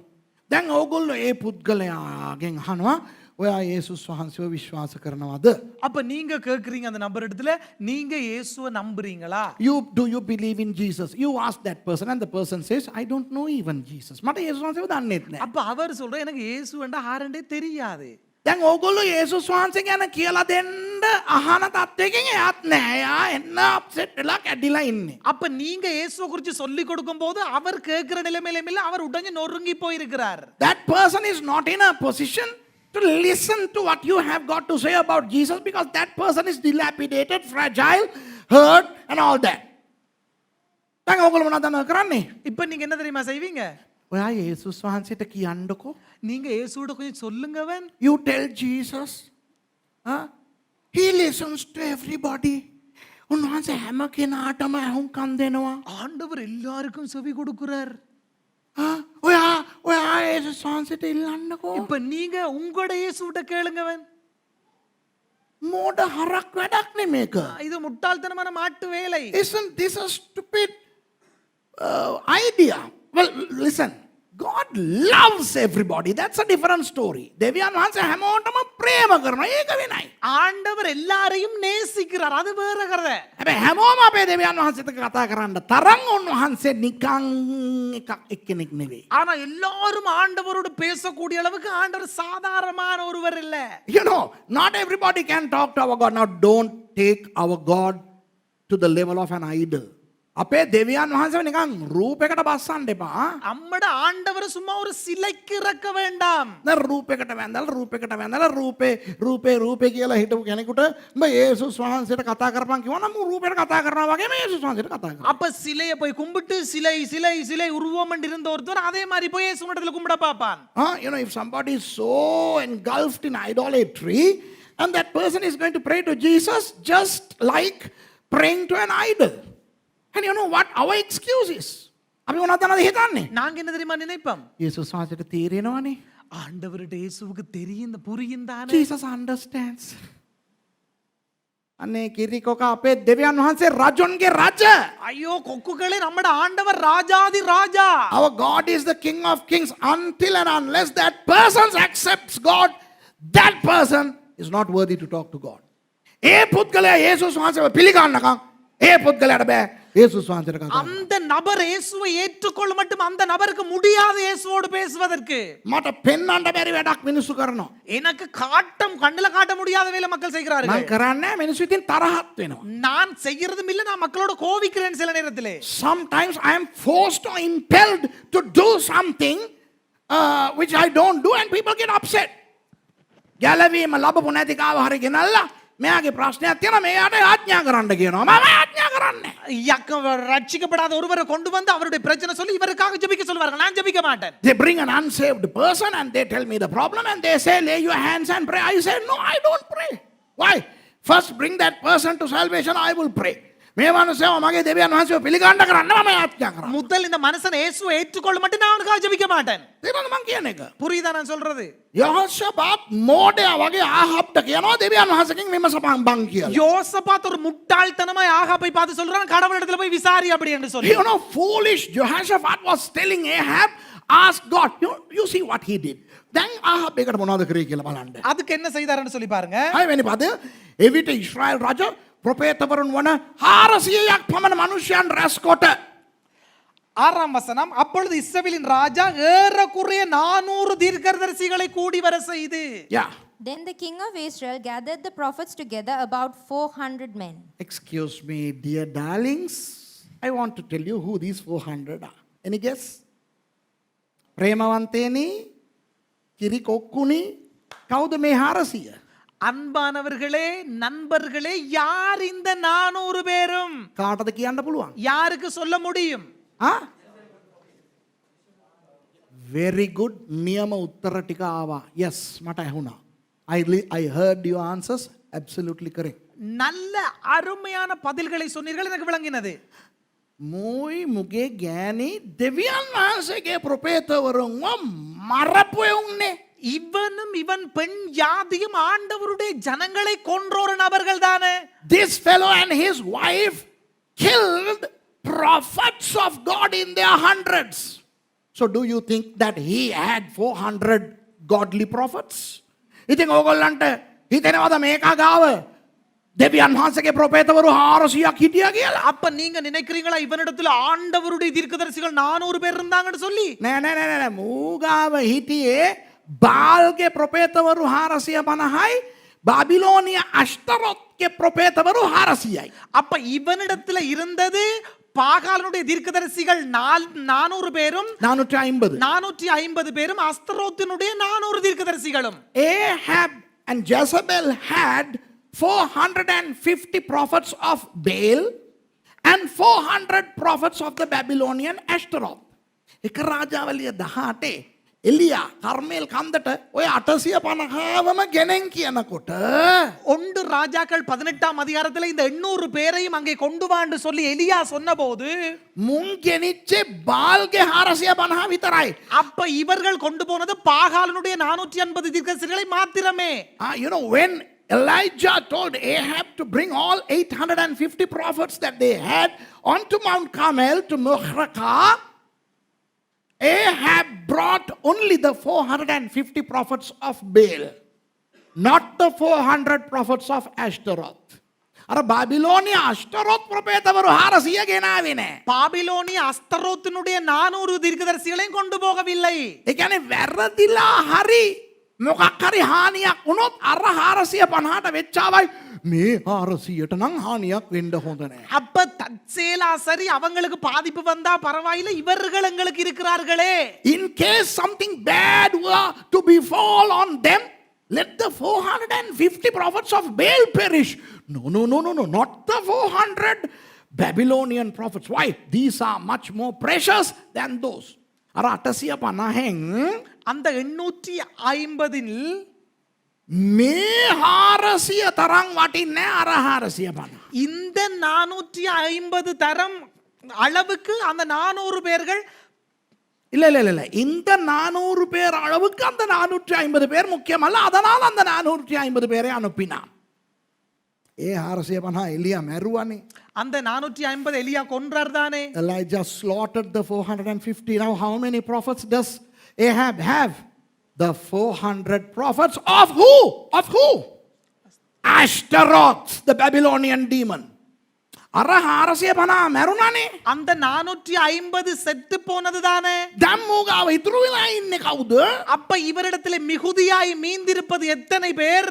Speaker 1: දැන් ඕගොල්ලෝ ඒ පුද්ගලයාගෙන් අහනවා ඔයා යේසුස් වහන්සේව විශ්වාස කරනවද?
Speaker 2: அப்ப நீங்க கேக்குறீங்க அந்த நபர் இடத்துல நீங்க இயேசுவை நம்புறீங்களா?
Speaker 1: Do you believe in Jesus? You ask that person and the person says I don't know even Jesus. මට යේසුස් වහන්සේව දන්නේත් නැහැ.
Speaker 2: அப்ப அவர் சொல்ற எனக்கு இயேசுவண்டா ஆரண்டே தெரியாது.
Speaker 1: දැන් ඕගොල්ලෝ යේසුස් වහන්සේ ගැන කියලා දෙන්න අහන තත්වයකින් එයාත් නැහැ. එයා එන්න අප්සෙට් වෙලා කැඩිලා ඉන්නේ.
Speaker 2: அப்ப நீங்க இயேசுவை குறித்து சொல்லி கொடுக்கும்போது அவர் கேட்கிற நிலைமையில இல்ல அவர் உடனே நொறுங்கி போயிருக்கிறார்.
Speaker 1: That person is not in a position to listen to what you have got to say about Jesus because that person is dilapidated, fragile, hurt and all that. දැන් ඕගොල්ලෝ මොනවද කරන්නේ?
Speaker 2: இப்ப நீங்க என்ன தெரியுமா செய்வீங்க?
Speaker 1: ඔයා යේසුස් වහන්සේට කියන්නකෝ.
Speaker 2: நீங்க இயேசுவோட கொஞ்சம் சொல்லுங்கவன்.
Speaker 1: You tell Jesus. He listens to everybody. උන්වහන්සේ හැම කෙනාටම අහුම්කම් දෙනවා.
Speaker 2: ஆண்டவர் எல்லாருக்கும் செவி கொடுக்கிறார்.
Speaker 1: ඔයා යේසුස් වහන්සේට ඉල්ලන්නකෝ.
Speaker 2: இப்ப நீங்க உங்களோட இயேசுவிட்ட கேளுங்கவன்.
Speaker 1: මෝඩ හරක් වැඩක් නේ මේක.
Speaker 2: இது முட்டாள்தனமான மாட்டு வேலை.
Speaker 1: Isn't this a stupid idea? Well, listen. God loves everybody. That's a different story. දෙවියන් වහන්සේ හැමෝටම ප්‍රේම කරනවා. ඒක වෙනයි.
Speaker 2: ஆண்டவர் எல்லாரையும் நேசிக்கிறார், அது வேற கதை.
Speaker 1: හැබැයි හැමෝම අපේ දෙවියන් වහන්සේට කතා කරන්න තරම් උන්වහන්සේ නිකන් එක්කෙනෙක් නෙවෙයි.
Speaker 2: ஆனா எல்லாரும் ஆண்டவரோடு பேசக்கூடிய அளவுக்கு ஆண்டவர் சாதாரணமான ஒருவர் இல்ல.
Speaker 1: You know, not everybody can talk to our God. Now don't take our God to the level of an idol. අපේ දෙවියන් වහන්සේ නිකන් රූපයකට බස්සන්න එපා.
Speaker 2: நம்மட ஆண்டவர் சும்மா ஒரு சிலைக்கு இறக்க வேண்டாம்.
Speaker 1: දැන් රූපයකට වැඳලා රූපේ කියලා හිටපු කෙනෙකුට උඹ යේසුස් වහන්සේට කතා කරපන් කිව්වනම් මම රූපයට කතා කරනවා වගේම යේසුස් වහන්සේට කතා කරනවා.
Speaker 2: அப்ப சிலையை போய் கும்பிட்டு சிலை உருவம் இருந்த ஒருத்தர் அதே மாதிரி போய் இயேசு இடத்துல கும்பிட பாப்பான்.
Speaker 1: You know, if somebody is so engulfed in idolatry and that person is going to pray to Jesus just like praying to an idol. And you know what our excuse is? අපි මොනවද හිතන්නේ?
Speaker 2: நாங்க என்ன தெரியுமா நினைப்போம்?
Speaker 1: යේසුස් වහන්සේට තේරෙනවනේ.
Speaker 2: ஆண்டவருடைய இயேசுவுக்கு தெரியும் புரியும் தானே.
Speaker 1: Jesus understands. අනේ කිරිකොක අපේ දෙවියන් වහන්සේ රජොන්ගේ රජ.
Speaker 2: ஐயோ கொக்குகளே, நம்மட ஆண்டவர் ராஜாதி ராஜா.
Speaker 1: Our God is the King of Kings. Until and unless that person accepts God, that person is not worthy to talk to God. ඒ පුද්ගලයා යේසුස් වහන්සේව පිළිගන්නකම් ඒ පුද්ගලයාට බෑ යේසුස් වහන්සේට කතා කරන්න.
Speaker 2: அந்த நபர் இயேசுவை ஏற்றுக்கொள்ள மட்டும் அந்த நபருக்கு முடியாது இயேசுவோடு பேசுவதற்கு.
Speaker 1: මට පෙන්වන්න බැරි වැඩක් මිනිස්සු කරනවා.
Speaker 2: எனக்கு கண்ணுல காட்ட முடியாத வேலை மக்கள்
Speaker 1: මම
Speaker 2: செய்கிறார்கள்.
Speaker 1: කරන්නේ මිනිස්සු ඉතින් තරහත් වෙනවා.
Speaker 2: நான் செய்யறதும் இல்ல, நான் மக்களோட கோவிக்கிறேன் சில நேரத்திலே.
Speaker 1: Sometimes I am forced or impelled to do something which I don't do and people get upset. ගැලවීම ලැබපු නැති කාව හරි ගෙනල්ලා මෙයාගේ ප්‍රශ්නයක් තියෙනවා මෙයාට ආඥා කරන්න කියනවා. මම ආඥා කරන්නේ.
Speaker 2: ரட்சிக்கப்படாத ஒருவரை கொண்டு வந்து அவருடைய பிரச்சனை சொல்லி இவருக்காக ஜெபிக்க சொல்வார்கள். நான் ஜெபிக்க மாட்டேன்.
Speaker 1: They bring an unsaved person and they tell me the problem and they say lay your hands and pray. I say no, I don't pray. Why? First bring that person to salvation, I will pray. මේ මනුස්සයව මගේ දෙවියන් වහන්සේව පිළිගන්න කරන්න මම ආඥා කරනවා.
Speaker 2: முதல் இந்த மனுஷன் இயேசுவை ஏற்றுக்கொள்ள மட்டும் நான் அவனுக்காக ஜெபிக்க மாட்டேன்.
Speaker 1: තේරෙනවද මං කියන එක?
Speaker 2: புரியுதா நான் சொல்றது?
Speaker 1: යහෝෂාපාත් මෝඩයා වගේ ආහබ්ට කියනවා දෙවියන් වහන්සේගෙන් විමසපන් බං කියලා.
Speaker 2: யோசபாத் ஒரு முட்டாள்தனமாய் ஆகாபை பார்த்து சொல்றான், கடவுளிடத்துல போய் விசாரி அப்படி என்று சொல்லி.
Speaker 1: You know, foolish Jehoshaphat was telling Ahab, ask God. You see what he did. දැන් ආහබ් එකට මොනවද කරේ කියලා බලන්න.
Speaker 2: அதுக்கு என்ன செய்தாருன்னு சொல்லி பாருங்க.
Speaker 1: හයවෙනි පද එවිට ඊශ්‍රායල් රජ ප්‍රොපේතවරුන් වන 400ක් පමණ මනුෂ්‍යයන් රැස් කොට
Speaker 2: 6ஆம் வசனம், அப்பொழுது இஸ்ரவேலின் ராஜா ஏறக்குறைய 400 தீர்க்கதரிசிகளை கூடி வர செய்து.
Speaker 1: Yeah.
Speaker 3: Then the king of Israel gathered the prophets together, about 400 men.
Speaker 1: Excuse me, dear darlings. I want to tell you who these 400 are. Any guess? ප්‍රේමවන්තේනි, කිරිකොක්කුනි, කවුද මේ 400?
Speaker 2: அன்பானவர்களே, நண்பர்களே, யார் இந்த 400 பேரும்?
Speaker 1: කාටද කියන්න පුළුවන්?
Speaker 2: யாருக்கு சொல்ல முடியும்?
Speaker 1: Very good. නියම උත්තර ටික ආවා. Yes, මට ඇහුණා. I heard your answers. Absolutely correct.
Speaker 2: நல்ல அருமையான பதில்களை சொன்னீர்கள், எனக்கு விளங்கினது.
Speaker 1: මෝයි මුගේ ගෑණි දෙවියන් වහන්සේගේ ප්‍රොපේතවරුන්ව මරපු එවුන්නේ.
Speaker 2: இவனும் இவன் பெண் ஜாதியும் ஆண்டவருடைய ஜனங்களை கொன்றோர் நபர்கள் தானே.
Speaker 1: This fellow and his wife killed prophets of God in their hundreds. So do you think that he had 400 godly prophets? ඉතින් ඕගොල්ලන්ට හිතෙනවද මේකා ගාව දෙවියන් වහන්සේගේ ප්‍රොපේතවරු 400ක් හිටියා කියලා?
Speaker 2: அப்ப நீங்க நினைக்கிறீங்களா இவனிடத்துல ஆண்டவருடைய தீர்க்கதரிசிகள் 400 பேர் இருந்தாங்கன்னு சொல்லி?
Speaker 1: නෑ මූගාව හිටියේ බාල්ගේ ප්‍රොපේතවරු 450යි බාබිලෝනිය අෂ්තරොත්ගේ ප්‍රොපේතවරු 400යි.
Speaker 2: அப்ப இவனிடத்துல இருந்தது பாகாலனுடைய தீர்க்கதரிசிகள் 400 பேரும் 450 பேரும் அஸ்தரோத்தினுடைய 400 தீர்க்கதரிசிகளும்.
Speaker 1: Ahab and Jezebel had 450 prophets of Baal and 400 prophets of the Babylonian Ashtaroth. එක රාජාවලිය 18 එලියා කර්මේල් කන්දට ඔය 850වම ගෙනෙන් කියනකොට
Speaker 2: ஒன்று ராஜாக்கள் 18ஆம் அதிகாரத்துல இந்த 800 பேரையும் அங்கே கொண்டு வான்னு சொல்லி எலியா சொன்னபோது
Speaker 1: මුන් ගෙනිච්චේ බාල්ගේ 450 විතරයි.
Speaker 2: அப்ப இவர்கள் கொண்டு போனது பாகாலனுடைய 450 தீர்க்கதரிசிகளை மாத்திரமே.
Speaker 1: You know, when Elijah told Ahab to bring all 850 prophets that they had onto Mount Carmel to Muhraka, Ahab brought only the 450 prophets of Baal, not the 400 prophets of Ashtaroth. අර බැබිලෝනිය අෂ්ටරොත් ප්‍රපේතවරු 400 ගෙනාවේ නෑ.
Speaker 2: பாபிலோனிய அஸ்தரோத்தினுடைய 400 தீர்க்கதரிசிகளையும் கொண்டு போகவில்லை.
Speaker 1: ඒ කියන්නේ වැරදිලා හරි මොකක් හරි හානියක් වුණොත් අර 450ට වෙච්චාවයි මේ 400ට නම් හානියක් වෙන්න හොඳ නෑ.
Speaker 2: அப்ப தற்செயலா சரி அவங்களுக்கு பாதிப்பு வந்தா பரவாயில்லை, இவர்கள் எங்களுக்கு இருக்கிறார்களே.
Speaker 1: In case something bad were to befall on them, let the 450 prophets of Baal perish. No, not the 400 Babylonian prophets. Why? These are much more precious than those. අර 850න්
Speaker 2: அந்த 850ல்
Speaker 1: මේ 400 තරම් වටින්නේ අර 450.
Speaker 2: இந்த 450 தரம் அளவுக்கு அந்த 400 பேர்கள்
Speaker 1: இல்ல இந்த 400 பேர் அளவுக்கு அந்த 450 பேர் முக்கியமல்ல. அதனால் அந்த 450 பேரை அனுப்பினான். ඒ 450 එලියා මැරුවානේ.
Speaker 2: அந்த 450 எலியா கொன்றார் தானே.
Speaker 1: Elijah slaughtered the 450. Now how many prophets does Ahab have? The 400 prophets of who? Of who? Ashtaroth, the Babylonian demon. අර 450 මැරුණානේ.
Speaker 2: அந்த 450 செத்து போனது தானே.
Speaker 1: දැන් මෝගාව ඉතුරු වෙලා ඉන්නේ කවුද?
Speaker 2: அப்ப இவரிடத்திலே மிகுதியாய் மீந்திருப்பது எத்தனை பேர்?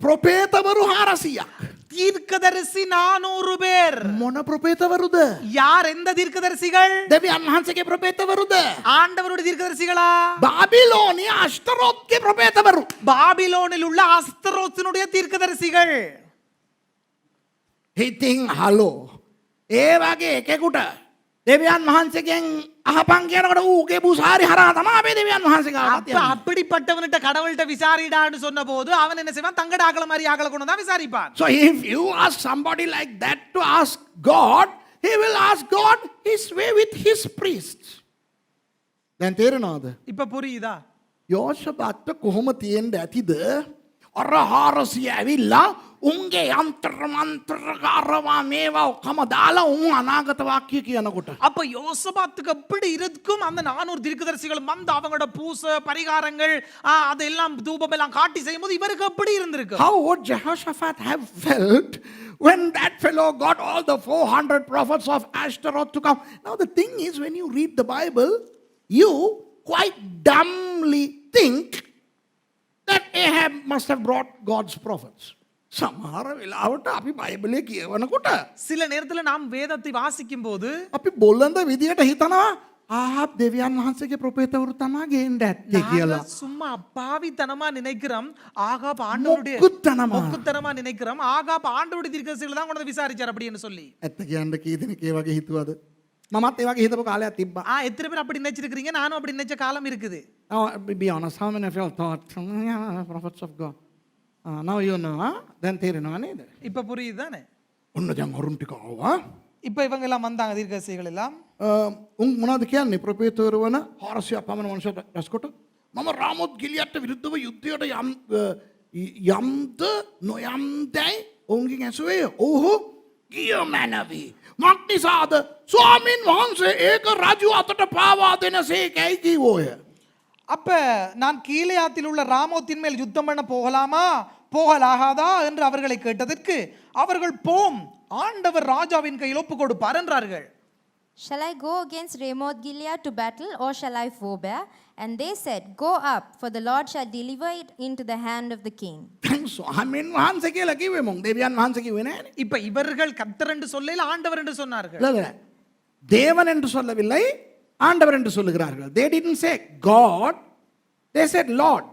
Speaker 1: ප්‍රපේතවරු 400ක්.
Speaker 2: தீர்க்கதரிசி 400 பேர்.
Speaker 1: මොන ප්‍රපේතවරුද?
Speaker 2: யார் எந்த தீர்க்கதரிசிகள்?
Speaker 1: දෙවියන් වහන්සේගේ ප්‍රපේතවරුද?
Speaker 2: ஆண்டவருடைய தீர்க்கதரிசிகளா?
Speaker 1: බාබිලෝනිය අෂ්ටරොත්ගේ ප්‍රපේතවරු.
Speaker 2: பாபிலோனில் உள்ள அஸ்தரோத்தினுடைய தீர்க்கதரிசிகள்.
Speaker 1: හිතින් හලෝ ඒ වගේ එකෙකුට දෙවියන් වහන්සේගෙන් අහපන් කියනකොට ඌගේ බුසාරි හරහා තමයි අපේ දෙවියන් වහන්සේ
Speaker 2: அப்ப
Speaker 1: ගාවට යන්නේ.
Speaker 2: அப்படிப்பட்டவன்கிட்ட கடவுள்கிட்ட விசாரிடான்னு சொன்ன போது அவன் என்ன செய்வான்? தங்கட ஆக்கள மாதிரி ஆக்கள கொண்டு தான் விசாரிப்பான்.
Speaker 1: So if you ask somebody like that to ask God, he will ask God his way with his priests. දැන් තේරෙනවද?
Speaker 2: இப்ப புரியுதா?
Speaker 1: යෝෂපත්ට කොහොම තියෙන්න ඇතිද? අර 400 ඇවිල්ලා උන්ගේ යන්ත්‍ර මන්ත්‍රකාරවා මේවා ඔක්කොම දාලා උන් අනාගත වාක්‍ය කියනකොට
Speaker 2: அப்ப யோசபாத்துக்கு எப்படி இருக்கும்? அந்த 400 தீர்க்கதரிசிகள் வந்து அவங்களோட பூச பரிகாரங்கள் அதெல்லாம் தூபம் எல்லாம் காட்டி செய்யும்போது இவருக்கு எப்படி இருந்திருக்கு?
Speaker 1: how would Jehoshaphat have felt when that fellow got all the 400 prophets of Ashtaroth to come? Now the thing is, when you read the Bible, you quite dumbly think that Ahab must have brought God's prophets. සමහර වෙලාවට අපි බයිබලයේ කියවනකොට
Speaker 2: சில நேரத்துல நாம் வேதத்தை வாசிக்கும் போது
Speaker 1: අපි බොල්ලඳ විදියට හිතනවා ආහාබ් දෙවියන් වහන්සේගේ ප්‍රොපේතවරු තමයි ගේන්න ඇත්තේ කියලා.
Speaker 2: சும்மா அப்பாவித்தனமா நினைக்கிறோம். ஆகாப் ஆண்டவருடைய
Speaker 1: මොකුත්තනම
Speaker 2: மொக்குத்தனமா நினைக்கிறோம். ஆகாப் ஆண்டவருடைய தீர்க்கதரிசிகளை தான் கொண்டு விசாரிச்சார் அப்படின்னு சொல்லி.
Speaker 1: ඇත්ත කියන්න කී දෙනෙක් ඒ වගේ හිතුවද? මමත් ඒ වගේ හිතපු කාලයක් තිබ්බා.
Speaker 2: எத்தனை பேர் அப்படி நினைச்சிருக்கீங்க? நானும் அப்படி நினைச்ச காலம் இருக்குது.
Speaker 1: Now be honest, how many of you all thought prophets of God? Now you know, then තේරෙනවා නේද?
Speaker 2: இப்ப புரியுது தானே?
Speaker 1: ඔන්න දැන් අරුන් ටික ආවා.
Speaker 2: இப்ப இவங்க எல்லாம் வந்தாங்க தீர்க்கதரிசிகள் எல்லாம்.
Speaker 1: උන් මොනවද කියන්නේ? ප්‍රොපේතවරු වන 400ක් පමණ මනුෂ්‍යයට රැස්කොට මම රාමොත් ගිලියට්ට විරුද්ධව යුද්ධයට යම්ද නොයම්දයි ඔවුන්ගෙන් ඇසුවේ. ඔහු ගිය මැනවි. මක් නිසාද? ස්වාමින් වහන්සේ ඒක රජු අතට පාවා දෙනසේකයි කිව්වෝය.
Speaker 2: அப்ப நான் கீலேயாத்தில் உள்ள ராமோத்தின் மேல் யுத்தம் பண்ண போகலாமா போகலாகாதா என்று அவர்களை கேட்டதற்கு அவர்கள் போம், ஆண்டவர் ராஜாவின் கையில் ஒப்பு கொடுப்பார் என்றார்கள்.
Speaker 3: Shall I go against Ramoth Gilead to battle, or shall I forbear? And they said, Go up, for the Lord shall deliver it into the hand of the king.
Speaker 1: ස්වාමින් වහන්සේ කියලා කිව්වේ මොන් දෙවියන් වහන්සේ කිව්වේ නෑනේ.
Speaker 2: இப்ப இவர்கள் கர்த்தர் என்று சொல்லல, ஆண்டவர் என்று சொன்னார்கள்.
Speaker 1: இல்ல தேவன் என்று சொல்லவில்லை, ஆண்டவர் என்று சொல்லுகிறார்கள். They didn't say God, they said Lord.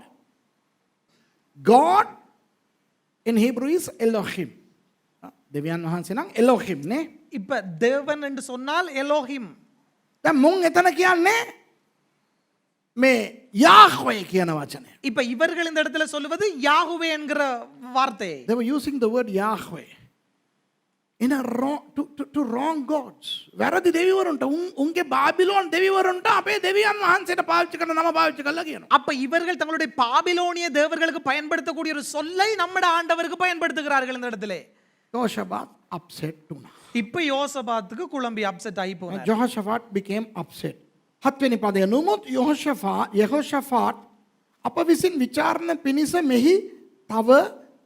Speaker 1: God in Hebrew is Elohim. දෙවියන් වහන්සේ නම් Elohim නේ.
Speaker 2: இப்ப தேவன் என்று சொன்னால் எலோஹிம்.
Speaker 1: දැන් මුන් එතන කියන්නේ මේ யாஹ்வே කියන වචනය.
Speaker 2: இப்ப இவர்கள் இந்த இடத்துல சொல்லுவது யாஹ்வே என்கிற வார்த்தை.
Speaker 1: They were using the word Yahweh in a wrong to wrong gods. වැරදි දෙවිවරුන්ට උන්ගේ බාබිලෝන් දෙවිවරුන්ට අපේ දෙවියන් වහන්සේට පාවිච්චි කරන නම පාවිච්චි කළා කියනවා.
Speaker 2: அப்ப இவர்கள் தங்களுடைய பாபிலோனிய தேவர்களுக்கு பயன்படுத்தக்கூடிய ஒரு சொல்லை நம்முடைய ஆண்டவருக்கு பயன்படுத்துகிறார்கள் இந்த இடத்துல.
Speaker 1: Jehoshaphat upset වුණා.
Speaker 2: இப்ப யோசபாத்துக்கு குழம்பி அப்செட் ஆகி போனார்.
Speaker 1: Jehoshaphat became upset. හත්වෙනි පදය නුමුත් යහෝෂාෆාට් අප විසින් විචාරණ පිණිස මෙහි තව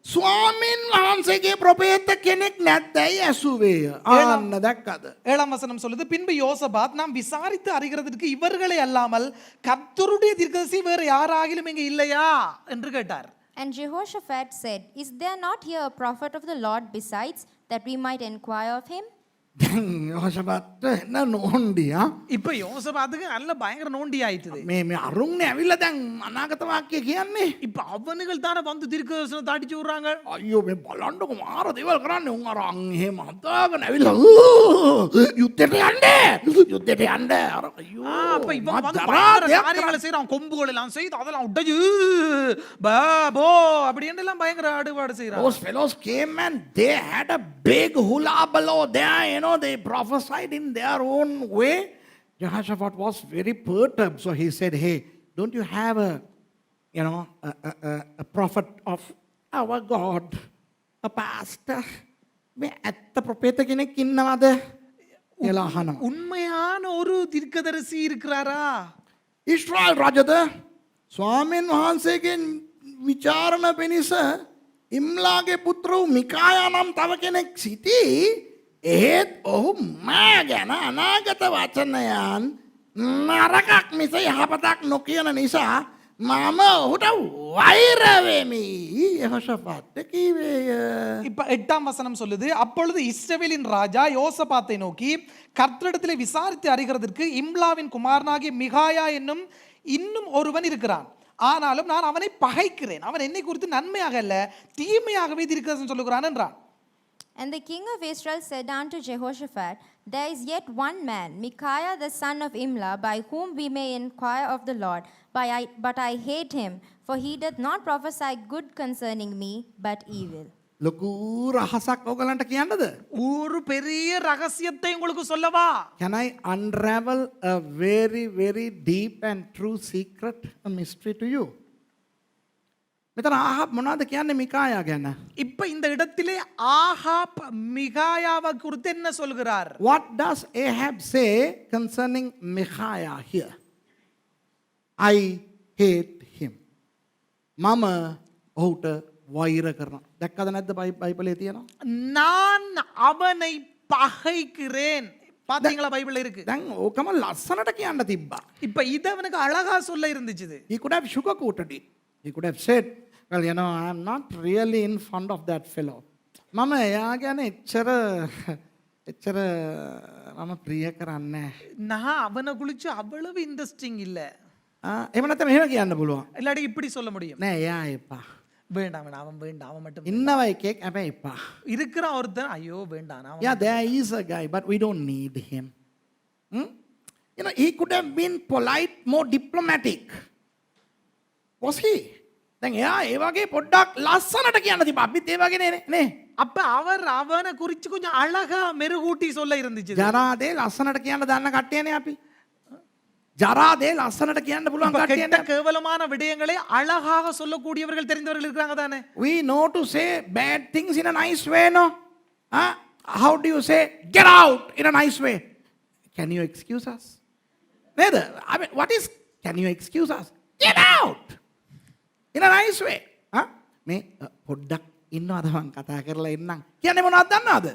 Speaker 1: ස්වාමීන් වහන්සේගේ ප්‍රපේත කෙනෙක් නැත්දැයි ඇසුවේය. ආන්න දැක්කද.
Speaker 2: 7ஆம் வசனம் சொல்லுது, பின்பு யோசபாத் நாம் விசாரித்து அறிகிறதற்கு இவர்களை அல்லாமல் கர்த்தருடைய தீர்க்கதரிசி வேறு யாராகிலும் இங்கே இல்லையா என்று கேட்டார்.
Speaker 3: And Jehoshaphat said, Is there not here a prophet of the Lord besides, that we might inquire of him?
Speaker 1: දැන් යහෝෂාෆාට් එන්න නෝන්ඩියා.
Speaker 2: இப்ப யோசபாத்துக்கு நல்ல பயங்கர நோண்டி ஆயிட்டுது.
Speaker 1: මේ අරුන්නේ ඇවිල්ලා දැන් අනාගත වාක්‍ය කියන්නේ.
Speaker 2: இப்ப அவனுகள் தானே வந்து தீர்க்கதரிசனம் தாடிச்சு விடுறாங்க.
Speaker 1: අයියෝ මේ බලන්නකො මාර දේවල් කරන්නේ උන් අර අං එහෙම හදාගෙන ඇවිල්ලා යුද්ධයට යන්න අර අයියෝ
Speaker 2: அப்ப இவன் வந்து
Speaker 1: මදරා
Speaker 2: பயங்கர
Speaker 1: දෙයක්
Speaker 2: காரியங்களை செய்யறான், கொம்புகள் எல்லாம் செய்து அதெல்லாம் உடைச்சு போ அப்படின்னு எல்லாம் பயங்கர ஆடுபாடு செய்யறான்.
Speaker 1: Those fellows came and they had a big hula below there, you know, they prophesied in their own way. Jehoshaphat was very perturbed, so he said, hey, don't you have a prophet of our God, a pastor? මේ ඇත්ත ප්‍රපේත කෙනෙක් ඉන්නවද කියලා අහනවා.
Speaker 2: உண்மையான ஒரு தீர்க்கதரிசி இருக்கிறாரா?
Speaker 1: ඊශ්‍රායල් රජද ස්වාමීන් වහන්සේගෙන් විචාරණ පිණිස ඉම්ලාගේ පුත්‍ර වූ මිකායා නම් තව කෙනෙක් සිටී. එහෙත් ඔහු මා ගැන අනාගත වචනයන් නරකක් මිස යහපතක් නොකියන නිසා මම ඔහුට වෛර වෙමි. යහෝෂාෆාත් කීවේය.
Speaker 2: இப்ப 8ஆம் வசனம் சொல்லுது, அப்பொழுது இஸ்ரவேலின் ராஜா யோசபாத்தை நோக்கி, கர்த்தரிடத்திலே விசாரித்து அறிகிறதற்கு இம்லாவின் குமாரனாகிய மிகாயா என்னும் இன்னும் ஒருவன் இருக்கிறான். ஆனாலும் நான் அவனை பகைக்கிறேன். அவன் என்னை குறித்து நன்மையாக அல்ல தீமையாகவே தீர்க்கதரிசனம் சொல்லுகிறான் என்றான்.
Speaker 3: And the king of Israel said unto Jehoshaphat, There is yet one man, Micaiah the son of Imlah, by whom we may inquire of the Lord. But I hate him, for he doth not prophesy good concerning me, but evil.
Speaker 1: ලොකු රහසක් ඔයගලන්ට කියන්නද?
Speaker 2: ஒரு பெரிய ரகசியத்தை உங்களுக்கு சொல்லவா?
Speaker 1: Can I unravel a very, very deep and true secret, a mystery to you? මෙතන ආහාබ් මොනවද කියන්නේ මිකායා ගැන?
Speaker 2: இப்ப இந்த இடத்திலே ஆகாப் மிகாயாவை குறித்து என்ன சொல்கிறார்?
Speaker 1: What does Ahab say concerning Micaiah here? I hate him. මම ඔහුට වෛර කරනවා. දැක්කද නැද්ද බයිබලයේ තියෙනවා?
Speaker 2: நான் அவனை பகைக்கிறேன். பாத்தீங்களா பைபிள்ல இருக்கு.
Speaker 1: දැන් ඕකම ලස්සනට කියන්න තිබ්බා.
Speaker 2: இப்ப இது அவனுக்கு அழகா சொல்ல இருந்துச்சு.
Speaker 1: He could have sugarcoated it. He could have said, well, you know, I am not really in fond of that fellow. මම එයා ගැන එච්චර මම ප්‍රිය කරන්නේ නැහැ.
Speaker 2: நான் அவனை குளிச்சு அவ்வளவு இன்ட்ரெஸ்டிங் இல்ல.
Speaker 1: එහෙම නැත්නම් මෙහෙම කියන්න පුළුවන්.
Speaker 2: இல்லாட்டி இப்படி சொல்ல முடியும்.
Speaker 1: නෑ එයා එපා.
Speaker 2: வேண்டாம் வேண்டாம் அவன் வேண்டாம் அவன் மட்டும்
Speaker 1: ඉන්නව එකෙක් හැබැයි එපා.
Speaker 2: இருக்கிறான் ஒருத்தன், ஐயோ வேண்டாம் அவன்.
Speaker 1: Yeah, there is a guy, but we don't need him. You know, he could have been polite, more diplomatic. Was he? දැන් එයා ඒ වගේ පොඩ්ඩක් ලස්සනට කියන්න තිබ්බා. අපිත් ඒ වගේ නේ.
Speaker 2: அப்ப அவர் அவனை குறிச்சு கொஞ்சம் அழகா மெருகூட்டி சொல்ல இருந்துச்சு.
Speaker 1: ජරාදේ ලස්සනට කියන්න දන්න කට්ටියනේ අපි. ජරාදේ ලස්සනට කියන්න පුළුවන්
Speaker 2: கெட்ட
Speaker 1: කට්ටියනේ.
Speaker 2: கேவலமான விடயங்களை அழகாக சொல்லக்கூடியவர்கள் தெரிந்தவர்கள் இருக்காங்க தானே.
Speaker 1: We know to say bad things in a nice way, no? How do you say get out in a nice way? Can you excuse us? නේද? I mean, what is can you excuse us? Get out in a nice way. මේ පොඩ්ඩක් ඉන්නවද මං කතා කරලා එන්නම්. කියන්නේ මොනවද දන්නවද?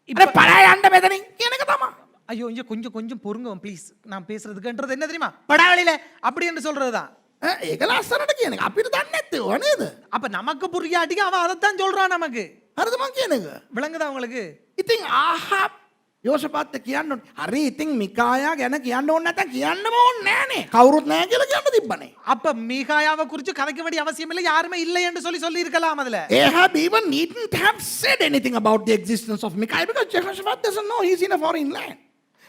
Speaker 1: ඉතින් පරා යන්න මෙතනින් කියන එක තමයි.
Speaker 2: ஐயோ இங்க கொஞ்சம் கொஞ்சம் பொறுங்க ப்ளீஸ். நான் பேசுறதுக்குன்றது என்ன தெரியுமா? படாவளில அப்படி என்று சொல்றதுதான்.
Speaker 1: ඒක ලස්සනට කියන එක. අපිට දන්නේ නැත්තේ ඕ නේද?
Speaker 2: அப்ப நமக்கு புரியாட்டிக்கு அவன் அதைத்தான் சொல்றான் நமக்கு.
Speaker 1: හරිද මං කියන එක?
Speaker 2: விளங்குதா உங்களுக்கு?
Speaker 1: ඉතින් ආහාබ් යෝෂපාත් කියන්න ඕනේ. හරි ඉතින් මිකායා ගැන කියන්න ඕනේ නැත්නම් කියන්නම ඕනේ නෑනේ. කවුරුත් නෑ කියලා කියන්න තිබ්බනේ.
Speaker 2: அப்ப மீகாயாவை குறித்து கதைக்க வேண்டிய அவசியம் இல்லை, யாருமே இல்லை என்று சொல்லி இருக்கலாம் அதுல.
Speaker 1: Ahab even needn't have said anything about the existence of Micaiah because Jehoshaphat doesn't know he's in a foreign land.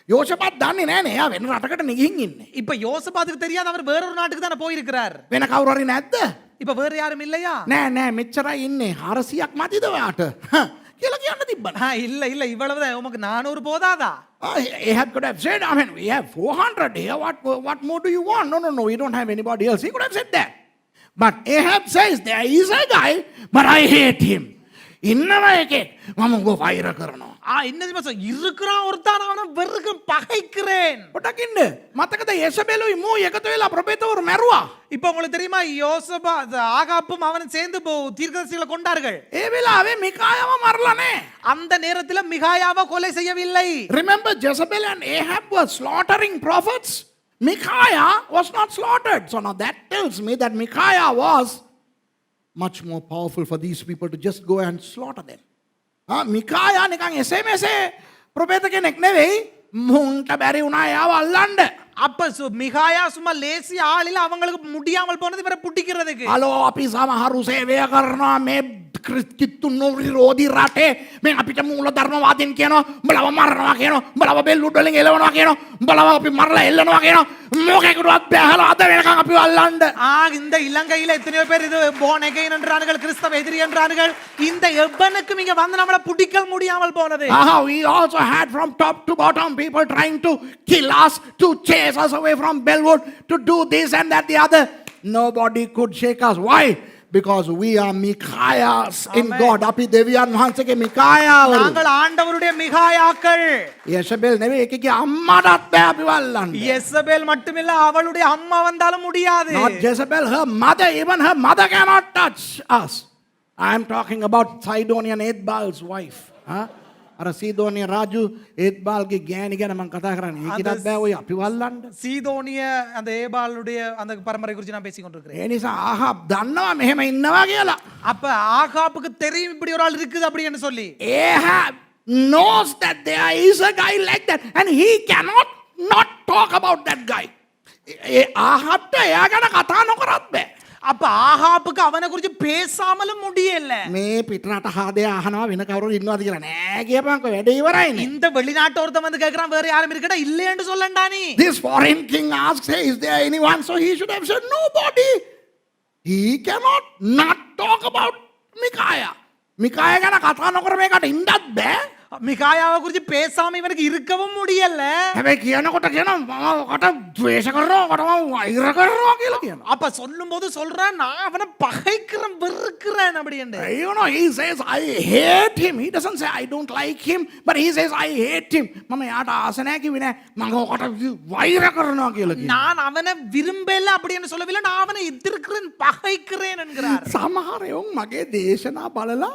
Speaker 1: යෝෂපාත් දන්නේ නෑනේ එයා වෙන රටකට ගිහින් ඉන්නේ.
Speaker 2: இப்ப யோசபாத்துக்கு தெரியாத அவர் வேற ஒரு நாட்டுக்கு தானே போயிருக்கிறார்.
Speaker 1: වෙන කවුරු හරි නැද්ද?
Speaker 2: இப்ப வேற யாரும் இல்லையா?
Speaker 1: නෑ මෙච්චරයි ඉන්නේ 400ක් මතිද ඔයාට? කියලා කියන්න තිබ්බනේ.
Speaker 2: இல்ல இல்ல இவ்வளவுதான், உமக்கு 400 போதாதா?
Speaker 1: Ahab could have said, I mean, we have 400 here. What more do you want? No, we don't have anybody else. He could have said that. But Ahab says, there is a guy, but I hate him. ඉන්නවා එකෙක් මම උඹ වෛර කරනවා.
Speaker 2: என்ன தெரியுமா இருக்கிறான் ஒருத்தான் அவனை வெறுக்க பகைக்கிறேன்.
Speaker 1: පොඩක් ඉන්න. මතකද යේසබෙලුයි මූ එකතු වෙලා ප්‍රොපෙතවරු මැරුවා.
Speaker 2: இப்போ உங்களுக்கு தெரியுமா யோசபா ஆகாப்பும் அவனும் சேர்ந்து தீர்க்கதரிசிகளை கொண்டார்கள்.
Speaker 1: ඒ වෙලාවේ මිකායාව මරලා නැහැ.
Speaker 2: அந்த நேரத்தில் மிகாயாவை கொலை செய்யவில்லை.
Speaker 1: Remember Jezebel and Ahab were slaughtering prophets. Micaiah was not slaughtered. So now that tells me that Micaiah was much more powerful for these people to just go and slaughter them. Micaiah නිකන් එසේ මෙසේ ප්‍රොපෙත කෙනෙක් නෙවෙයි. මුන්ට බැරි වුණා එයාව අල්ලන්න.
Speaker 2: அப்ப மிகாயா சும்மா லேசி ஆளில அவங்களுக்கு முடியாமல் போனது இவரை புடிக்கிறதுக்கு.
Speaker 1: හලෝ අපි සමහරු සේවය කරනවා මේ කිත්තු නොවිරෝධී රටේ මේ අපිට මූල ධර්මවාදීන් කියනවා උඹලව මරනවා කියනවා උඹලව බෙල්ලුඩ් වලින් එලවනවා කියනවා උඹලව අපි මරලා එල්ලනවා කියනවා මොකේකටවත් බැහැලා අද වෙනකන් අපිව අල්ලන්න.
Speaker 2: இந்த இலங்கையில எத்தனையோ பேர் இது போனகை என்றார்கள் கிறிஸ்தவ எதிரி என்றார்கள். இந்த எவ்வனுக்கும் இங்க வந்து நம்மள புடிக்க முடியாமல் போனது.
Speaker 1: We also had from top to bottom people trying to kill us, to chase us away from Bellwood, to do this and that the other. Nobody could shake us. Why? Because we are Micaiahs in God. Api Deviyan Mahansage Micaiah.
Speaker 2: நாங்கள் ஆண்டவருடைய மிகாயாக்கள்.
Speaker 1: Yezebel නෙවෙයි එකගේ අම්මාටත් බෑ අපි වල්ලන්න.
Speaker 2: யெசபேல் மட்டுமில்ல அவளுடைய அம்மா வந்தாலும் முடியாது.
Speaker 1: Not Jezebel, her mother, even her mother cannot touch us. I am talking about Sidonian Ethbal's wife. අර සීදෝනිය රාජු ඒත්බාල්ගේ ගෑණි ගැන මම කතා කරන්නේ. ඒකටත් බෑ ඔය අපි වල්ලන්න.
Speaker 2: சீதோனிய அந்த ஏபாலுடைய அந்த பரம்பரை குறித்து நான் பேசிக் கொண்டிருக்கிறேன்.
Speaker 1: ඒ නිසා ආහාබ් දන්නවා මෙහෙම ඉන්නවා කියලා.
Speaker 2: அப்ப ஆகாப்புக்கு தெரியும் இப்படி ஒரு ஆள் இருக்குது அப்படின்னு சொல்லி.
Speaker 1: Ahab knows that there is a guy like that and he cannot not talk about that guy. ආහාබ්ට එයා ගැන කතා නොකරත් බෑ.
Speaker 2: அப்ப ஆகாப்புக்கு அவனை குறித்து பேசாமலும் முடியல.
Speaker 1: මේ පිටරට හාදේ අහනවා වෙන කවුරු ඉන්නවද කියලා. නෑ කියපන්කෝ වැඩේ ඉවරයිනේ.
Speaker 2: இந்த வெளிநாட்டு ஒருத்தன் வந்து கேக்குறான் வேற யாரும் இருக்கடா இல்லைன்னு சொல்லண்டா நீ.
Speaker 1: This foreign king asks, hey, is there anyone? So he should have said nobody. He cannot not talk about Micaiah. Micaiah ගැන කතා නොකර මේකට ඉන්නත් බෑ.
Speaker 2: மிகாயாவை குறித்து பேசாம இவனுக்கு இருக்கவும் முடியல.
Speaker 1: හැබැයි කියනකොට කියනවා මම කට ද්වේෂ කරනවා කට මම වෛර කරනවා කියලා කියනවා.
Speaker 2: அப்ப சொல்லும்போது சொல்றான் நான் அவனை பகைக்கிறேன் வெறுக்கிறேன் அப்படின்னு.
Speaker 1: You know, he says I hate him. He doesn't say I don't like him, but he says I hate him. මම යාට ආස නැහැ කිව්වේ නෑ. මම කට වෛර කරනවා කියලා කියනවා.
Speaker 2: நான் அவனை விரும்பல அப்படின்னு சொல்லவில்லை, நான் அவனை எதிர்க்கிறேன் பகைக்கிறேன் என்கிறார்.
Speaker 1: සමහර යොන් මගේ දේශනා බලලා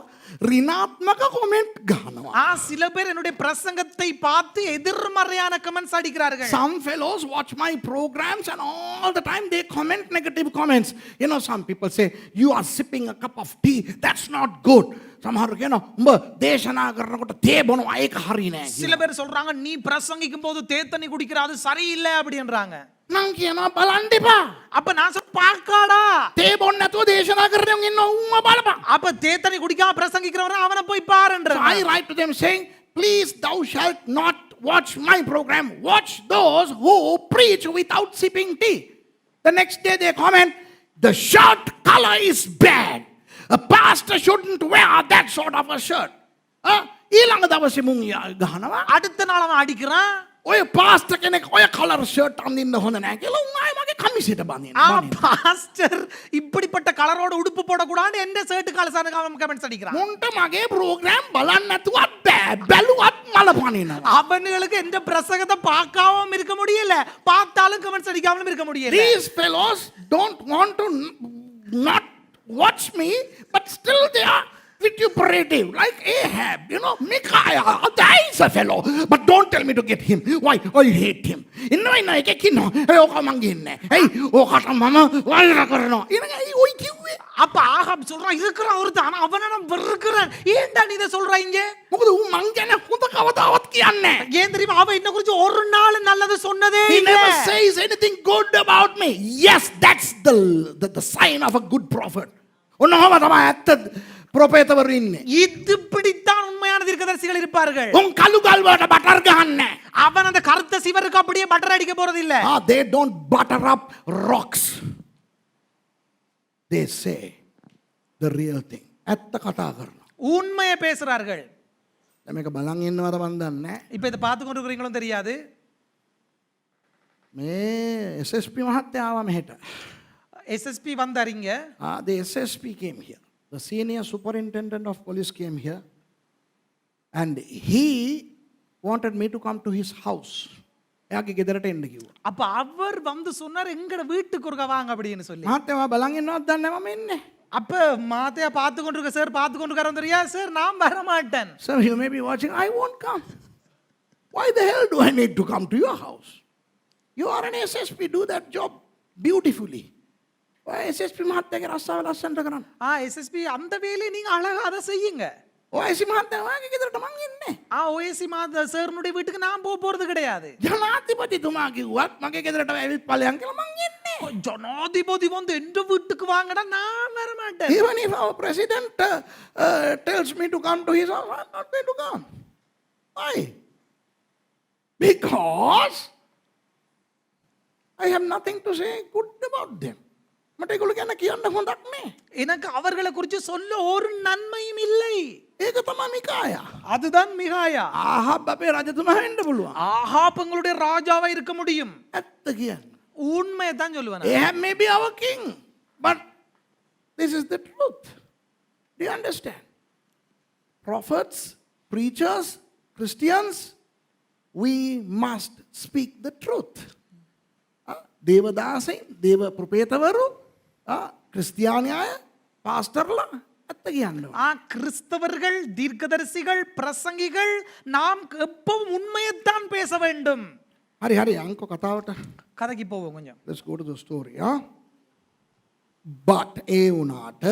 Speaker 1: ඍණාත්මක කොමෙන්ට් ගන්නවා.
Speaker 2: சில பேர் என்னுடைய பிரசங்கத்தை பார்த்து எதிர்மறையான comments அடிக்கிறார்கள்.
Speaker 1: Some fellows watch my programs and all the time they comment negative comments. You know, some people say you are sipping a cup of tea, that's not good. සමහර කියනවා උඹ දේශනා කරනකොට තේ බොනවා ඒක හරි නෑ.
Speaker 2: சில பேர் சொல்றாங்க நீ பிரசங்கிக்கும் போது தேத்தண்ணி குடிக்கிற அது சரியில்லை அப்படின்றாங்க.
Speaker 1: நான் කියනවා බලන්න එපා.
Speaker 2: அப்ப நான் சொல்ல பாக்காடா.
Speaker 1: තේ බොන්න නැතුව දේශනා කරනවා ඉන්න උඹ බලපන්.
Speaker 2: அப்ப தேத்தண்ணி குடிக்காம பிரசங்கிக்கிறவன் அவனை போய் பாருன்றாங்க.
Speaker 1: I write to them saying, please thou shalt not watch my program. Watch those who preach without sipping tea. The next day they comment, the shirt color is bad. A pastor shouldn't wear that sort of a shirt. ඊළඟ දවසේ මුන් ගහනවා.
Speaker 2: அடுத்த நாள் அவன் அடிக்கிறான்.
Speaker 1: ඔය pastor කෙනෙක් ඔය කලර් ෂර්ට් අඳින්න හොඳ නැහැ කියලා උන් ආයේ මගේ කමිසෙට බඳිනවා.
Speaker 2: பாஸ்டர் இப்படிப்பட்ட கலரோட உடுப்பு போடக்கூடாது எந்த ஷர்ட் கலசானுக்கு அவன் கமெண்ட்ஸ் அடிக்கிறான்.
Speaker 1: මුන්ට මගේ ප්‍රෝග්‍රෑම් බලන්න නැතුවත් බෑ. බැලුවත් මල පනිනවා.
Speaker 2: அவனுங்களுக்கு எந்த பிரசங்கத்தை பார்க்காம இருக்க முடியல, பார்த்தாலும் கமெண்ட்ஸ் அடிக்காமலும் இருக்க முடியல.
Speaker 1: These fellows don't want to not watch me, but still they are vituperative, like Ahab, you know, Micaiah, that is a fellow, but don't tell me to get him. Why? I hate him. ඉන්නවා එකෙක් ඉන්නවා. ඒක මං ගින්නේ. ඇයි? ඕකට මම වෛර කරනවා. ඉතින් ඇයි ඔයි කිව්වේ?
Speaker 2: அப்ப ஆகாப் சொல்றான் இருக்கிறான் ஒருத்தன், ஆனா அவனை நான் வெறுக்கிறேன். ஏன்டா நீ இதை சொல்றீங்க?
Speaker 1: මොකද ඌ මං ගැන හොඳ කවදාවත් කියන්නේ නැහැ.
Speaker 2: ஏன் தெரியுமா? அவன் என்ன குறித்து ஒரு நாள் நல்லது சொன்னதே
Speaker 1: He
Speaker 2: இல்ல.
Speaker 1: never says anything good about me. Yes, that's the sign of a good prophet. ඔන්නෝම තමයි ඇත්ත ප්‍රොපේතවරු ඉන්නේ.
Speaker 2: இப்படித்தான் உண்மையான தீர்க்கதரிசிகள் இருப்பார்கள்.
Speaker 1: උන් කළු ගල් වලට බටර් ගහන්නේ.
Speaker 2: அவன் அந்த கருத்த சிவருக்கு அப்படியே பட்டர் அடிக்க போறது இல்ல.
Speaker 1: They don't butter up rocks. They say the real thing. ඇත්ත කතා කරනවා.
Speaker 2: உண்மையை பேசுறார்கள்.
Speaker 1: දැන් මේක බලන් ඉන්නවද මන් දන්නේ නැහැ.
Speaker 2: இப்ப இதை பார்த்து கொண்டு இருக்கிறீங்களும் தெரியாது.
Speaker 1: මේ SSP මහත්තයා ආවා මෙහෙට.
Speaker 2: SSP வந்தாருங்க.
Speaker 1: The SSP came here. the senior superintendent of police came here and he wanted me to come to his house. එයාගේ ගෙදරට එන්න කිව්වා.
Speaker 2: அப்ப அவர் வந்து சொன்னார் எங்கட வீட்டுக்கு ஒருக்க வாங்க அப்படின்னு சொல்லி.
Speaker 1: මහත්තයා බලන් ඉන්නවද දන්නේ නැහැ මම එන්නේ.
Speaker 2: அப்ப மாத்தையா பார்த்து கொண்டிருக்க சார் பார்த்து கொண்டிருக்காரு தெரியா சார் நான் வர மாட்டேன்.
Speaker 1: So you may be watching, I won't come. Why the hell do I need to come to your house? You are an SSP, do that job beautifully. Why SSP මහත්තයාගේ රස්සාව ලස්සනට කරන්න?
Speaker 2: SSP அந்த வேலையை நீங்க அழகா அதை செய்யுங்க.
Speaker 1: OIC මහත්තයා ඔයාගේ ගෙදරට මං එන්නේ.
Speaker 2: ஓஎஸ்சி மாத சார்னுடைய வீட்டுக்கு நான் போறது கிடையாது.
Speaker 1: ජනාධිපතිතුමා කිව්වත් මගේ ගෙදරට ඇවිත් ඵලයන් කියලා මං එන්නේ.
Speaker 2: ஜனாதிபதி வந்து எந்த வீட்டுக்கு வாங்கடா நான் வர மாட்டேன்.
Speaker 1: Even if our president tells me to come to his house, I'm not going to come. Why? Because I have nothing to say good about them. මට ඒගොල්ලෝ ගැන කියන්න හොඳක් නෑ.
Speaker 2: எனக்கு அவர்களை குறித்து சொல்ல ஒரு நன்மையும் இல்லை.
Speaker 1: ඒක තමයි මිකායා.
Speaker 2: அதுதான் மிகாயா.
Speaker 1: ආහාබ් අපේ රජතුමා වෙන්න පුළුවන්.
Speaker 2: ஆகாப் எங்களுடைய ராஜாவா இருக்க முடியும்.
Speaker 1: ඇත්ත කියන්න.
Speaker 2: உண்மையை தான் சொல்லுவேன்.
Speaker 1: Ahab may be our king, but this is the truth. Do you understand? Prophets, preachers, Christians, we must speak the truth. දේවදාසයින්, දේව ප්‍රපේතවරු, ක්‍රිස්තියානි අය, පාස්ටර්ලා ඇත්ත කියන්න ඕන.
Speaker 2: கிறிஸ்தவர்கள் தீர்க்கதரிசிகள் பிரசங்கிகள் நாம் எப்பவும் உண்மையைத்தான் பேச வேண்டும்.
Speaker 1: හරි හරි අංක කතාවට.
Speaker 2: கதைக்கு போவோம் கொஞ்சம்.
Speaker 1: Let's go to the story. But ඒ වුණාට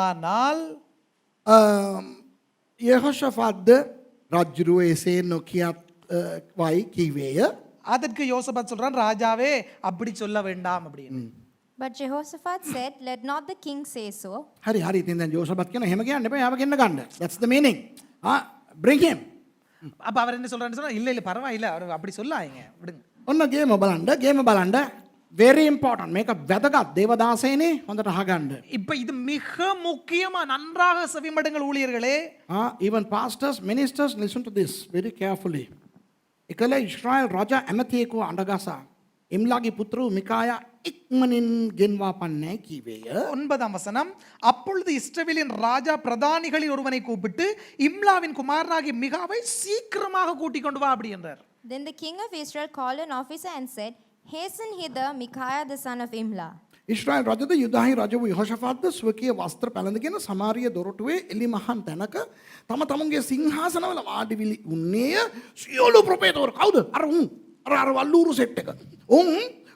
Speaker 2: ஆனால்
Speaker 1: යෙහෝෂාෆාත් රජුගේ එසේ නොකියත් වයි කිවේය.
Speaker 2: அதற்கு யோசபாத் சொல்றான் ராஜாவே அப்படி சொல்ல வேண்டாம் அப்படின்னு.
Speaker 3: But Jehoshaphat said, let not the king say so.
Speaker 1: හරි හරි ඉතින් දැන් යෝසාෆාත් කියන එහෙම කියන්න එපා යාව ගෙන්න ගන්න. That's the meaning. Bring him.
Speaker 2: அப்ப அவர் என்ன சொல்றாருன்னு சொன்னா இல்ல இல்ல பரவாயில்லை அவர் அப்படி சொல்லாதீங்க விடுங்க.
Speaker 1: ඔන්න ගේම බලන්න very important. මේක වැදගත් දේවදාසයනේ හොඳට අහගන්න.
Speaker 2: இப்ப இது மிக முக்கியமா நன்றாக செவிமடுங்கள் ஊழியர்களே.
Speaker 1: Even pastors, ministers, listen to this very carefully. එකල ඉස්රායල් රජා ඇමතියෙකු අඬගසා ඉම්ලාගේ පුත්‍ර මිකායා ඉක්මනින් ගෙන්වා පන්නේ කීවේය.
Speaker 2: 9 வசனம் அப்பொழுது இஸ்ரவேலின் ராஜா பிரதானிகளில் ஒருவனை கூப்பிட்டு இம்லாவின் குமாரனாகிய மிகாவை சீக்கிரமாக கூட்டிக் கொண்டு வா அப்படி என்றார்.
Speaker 3: Then the king of Israel called an officer and said, hasten hither Micaiah the son of Imlah.
Speaker 1: ඉස්රායල් රජද යුදාහි රජ වූ යහෝෂාෆාත්ද ස්වකීය වස්ත්‍ර පැළඳගෙන සමාරිය දොරටුවේ එලි මහන් තැනක තම තමුන්ගේ සිංහාසනවල වාඩි විලි උන්නේය. සියලු ප්‍රොපේතවරු කවුද? අර වල්ලූරු සෙට් එක.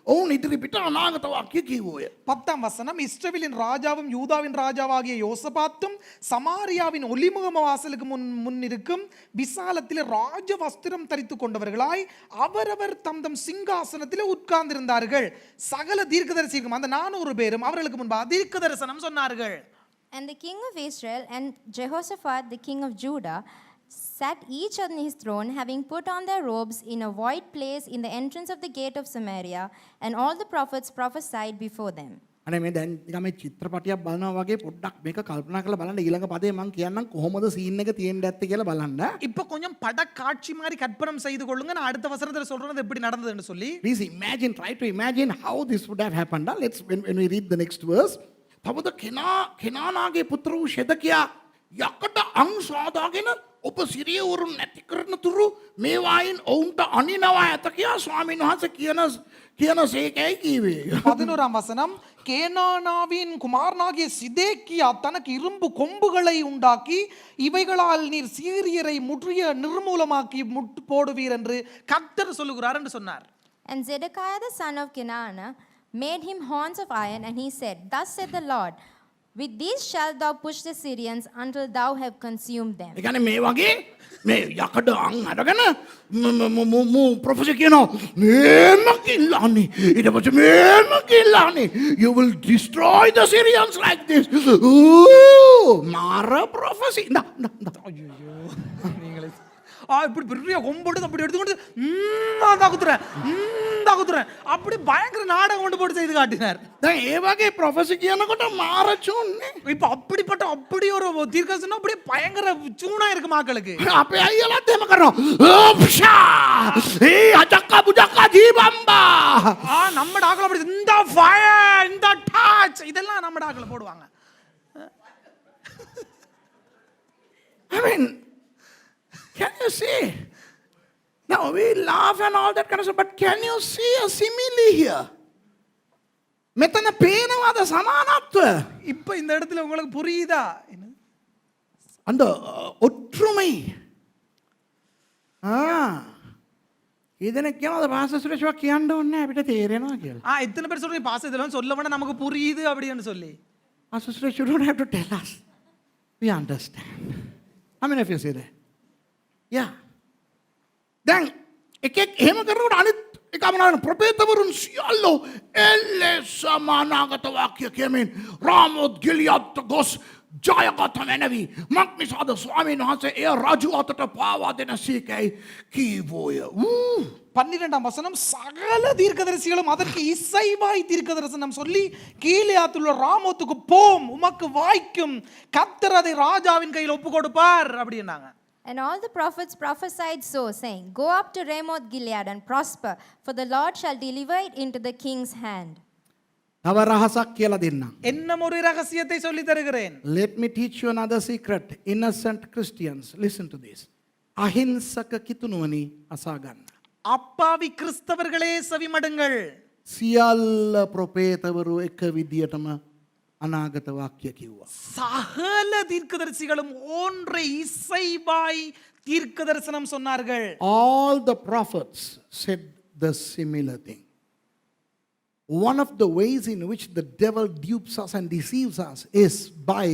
Speaker 1: ඔවුන් ඉදිරි පිට අනාගත වාක්‍ය කිව්වෝය.
Speaker 2: 10 வசனம் இஸ்ரவேலின் ராஜாவும் யூதாவின் ராஜாவாகிய யோசபாத்தும் சமாரியாவின் ஒலிமுகம வாசலுக்கு முன் இருக்கும் விசாலத்திலே ராஜ வஸ்திரம் தரித்து கொண்டவர்களாய் அவரவர் தம் தம் சிங்காசனத்திலே உட்கார்ந்திருந்தார்கள். சகல தீர்க்கதரிசிகளும் அந்த 400 பேரும் அவர்களுக்கு முன்பாக தீர்க்க தரிசனம் சொன்னார்கள்.
Speaker 3: And the king of Israel and Jehoshaphat the king of Judah sat each on his throne, having put on their robes in a void place in the entrance of the gate of Samaria, and all the prophets prophesied before them.
Speaker 1: අනේ මේ දැන් නිකන් මේ චිත්‍රපටියක් බලනවා වගේ පොඩ්ඩක් මේක කල්පනා කරලා බලන්න ඊළඟ පදේ මම කියන්නම් කොහොමද සීන් එක තියෙන්න ඇත්තේ කියලා බලන්න.
Speaker 2: இப்ப கொஞ்சம் பட காட்சி மாதிரி கற்பனம் செய்து கொள்ளுங்க. நான் அடுத்த வசனத்துல சொல்றது எப்படி நடந்ததுன்னு சொல்லி.
Speaker 1: Please imagine, try to imagine how this would have happened. Let's when we read the next verse. තවද කෙනානාගේ පුත්‍ර වූ ෂෙදකියා යකට අං සාදාගෙන ඔබ සිරිය වරුන් නැති කරන තුරු මේ වයින් ඔවුන්ට අනිනවා ඇත කියා ස්වාමීන් වහන්සේ කියන සේකයි කීවේ.
Speaker 2: 11 வசனம் கேனானாவின் குமாரனாகிய சிதேக்கியா தனக்கு இரும்பு கொம்புகளை உண்டாக்கி இவைகளால் நீர் சீரியரை முற்றிய நிர்மூலமாக்கி முட்டு போடுவீர் என்று கர்த்தர் சொல்லுகிறார் என்று சொன்னார்.
Speaker 3: And Zedekiah the son of Kenaanah made him horns of iron, and he said, thus said the Lord, with these shalt thou push the Syrians until thou have consumed them.
Speaker 1: ඒ කියන්නේ මේ වගේ මේ යකඩ අං අරගෙන ප්‍රොෆෙසර් කියනවා මේම කිල්ලානේ ඊට පස්සේ මේම කිල්ලානේ you will destroy the Syrians like this. මාර ප්‍රොෆෙසි
Speaker 2: ஐயோ நீங்களே இப்படி பெரிய கொம்போடு அப்படி எடுத்துக்கொண்டு தாக்குத்துறேன் அப்படி பயங்கர நாடகம் கொண்டு போட்டு செய்து காட்டினார்.
Speaker 1: දැන් ඒ වගේ ප්‍රොෆෙසි කියනකොට මාර චුන්නේ.
Speaker 2: இப்ப அப்படிப்பட்ட அப்படி ஒரு தீர்க்கதரிசனம் அப்படியே பயங்கர சூனா இருக்கு மக்களுக்கு.
Speaker 1: අපේ අයියලාත් එහෙම කරනවා. ඒ අජක්කා බුජක්කා ජීබම්බා.
Speaker 2: நம்ம டாக்ல அப்படி இந்த ஃபயர் இந்த டாச் இதெல்லாம் நம்ம டாக்ல போடுவாங்க.
Speaker 1: I mean, can you see? Now we laugh and all that kind of stuff, but can you see a simile here? මෙතන පේනවාද සමානත්වය?
Speaker 2: இப்போ இந்த இடத்துல உங்களுக்கு புரியுதா?
Speaker 1: அந்த ஒற்றுமை. இதனை කියනවාද පාස්ටර් සුරේෂ්වා කියන්න ඕනේ නැහැ අපිට තේරෙනවා කියලා.
Speaker 2: இத்தனை பேர் சொல்றீங்க பாஸ் இதெல்லாம் சொல்ல வேண்டாம் நமக்கு புரியுது அப்படின்னு சொல்லி.
Speaker 1: Pastor Suresh, you don't have to tell us. We understand. How many of you say that? Yeah. දැන් එකෙක් එහෙම කරනකොට අනිත් එක මොනවාද ප්‍රොපේතවරුන් සියල්ලෝ එලෙසම අනාගත වාක්‍ය කියමින් රාමෝත් ගිලියත් ගොස් ජයගත මැනවි මක්නිසාද ස්වාමීන් වහන්සේ එය රජු අතට පාවා දෙන සීකයි කීවෝය.
Speaker 2: 12ஆம் வசனம் சகல தீர்க்கதரிசிகளும் அதற்கு இசைவாய் தீர்க்கதரிசனம் சொல்லி கீலேயாத்துள்ள ராமோத்துக்கு போம் உமக்கு வாய்க்கும் கர்த்தர் அதை ராஜாவின் கையில் ஒப்பு கொடுப்பார் அப்படின்னாங்க.
Speaker 3: And all the prophets prophesied so, saying, Go up to Ramoth Gilead and prosper, for the Lord shall deliver it into the king's hand.
Speaker 1: තව රහසක් කියලා දෙන්නම්.
Speaker 2: இன்னும் ஒரு ரகசியத்தை சொல்லி தருகிறேன்.
Speaker 1: Let me teach you another secret. Innocent Christians, listen to this. අහිංසක කිතුනුවනි අසා ගන්න.
Speaker 2: அப்பாவி கிறிஸ்தவர்களே செவிமடுங்கள்.
Speaker 1: සියල්ල ප්‍රොපේතවරු එක විදියටම අනාගත වාක්‍ය කිව්වා.
Speaker 2: சகல தீர்க்கதரிசிகளும் ஒன்றை இசைவாய் தீர்க்க தரிசனம் சொன்னார்கள்.
Speaker 1: All the prophets said the similar thing. One of the ways in which the devil dupes us and deceives us is by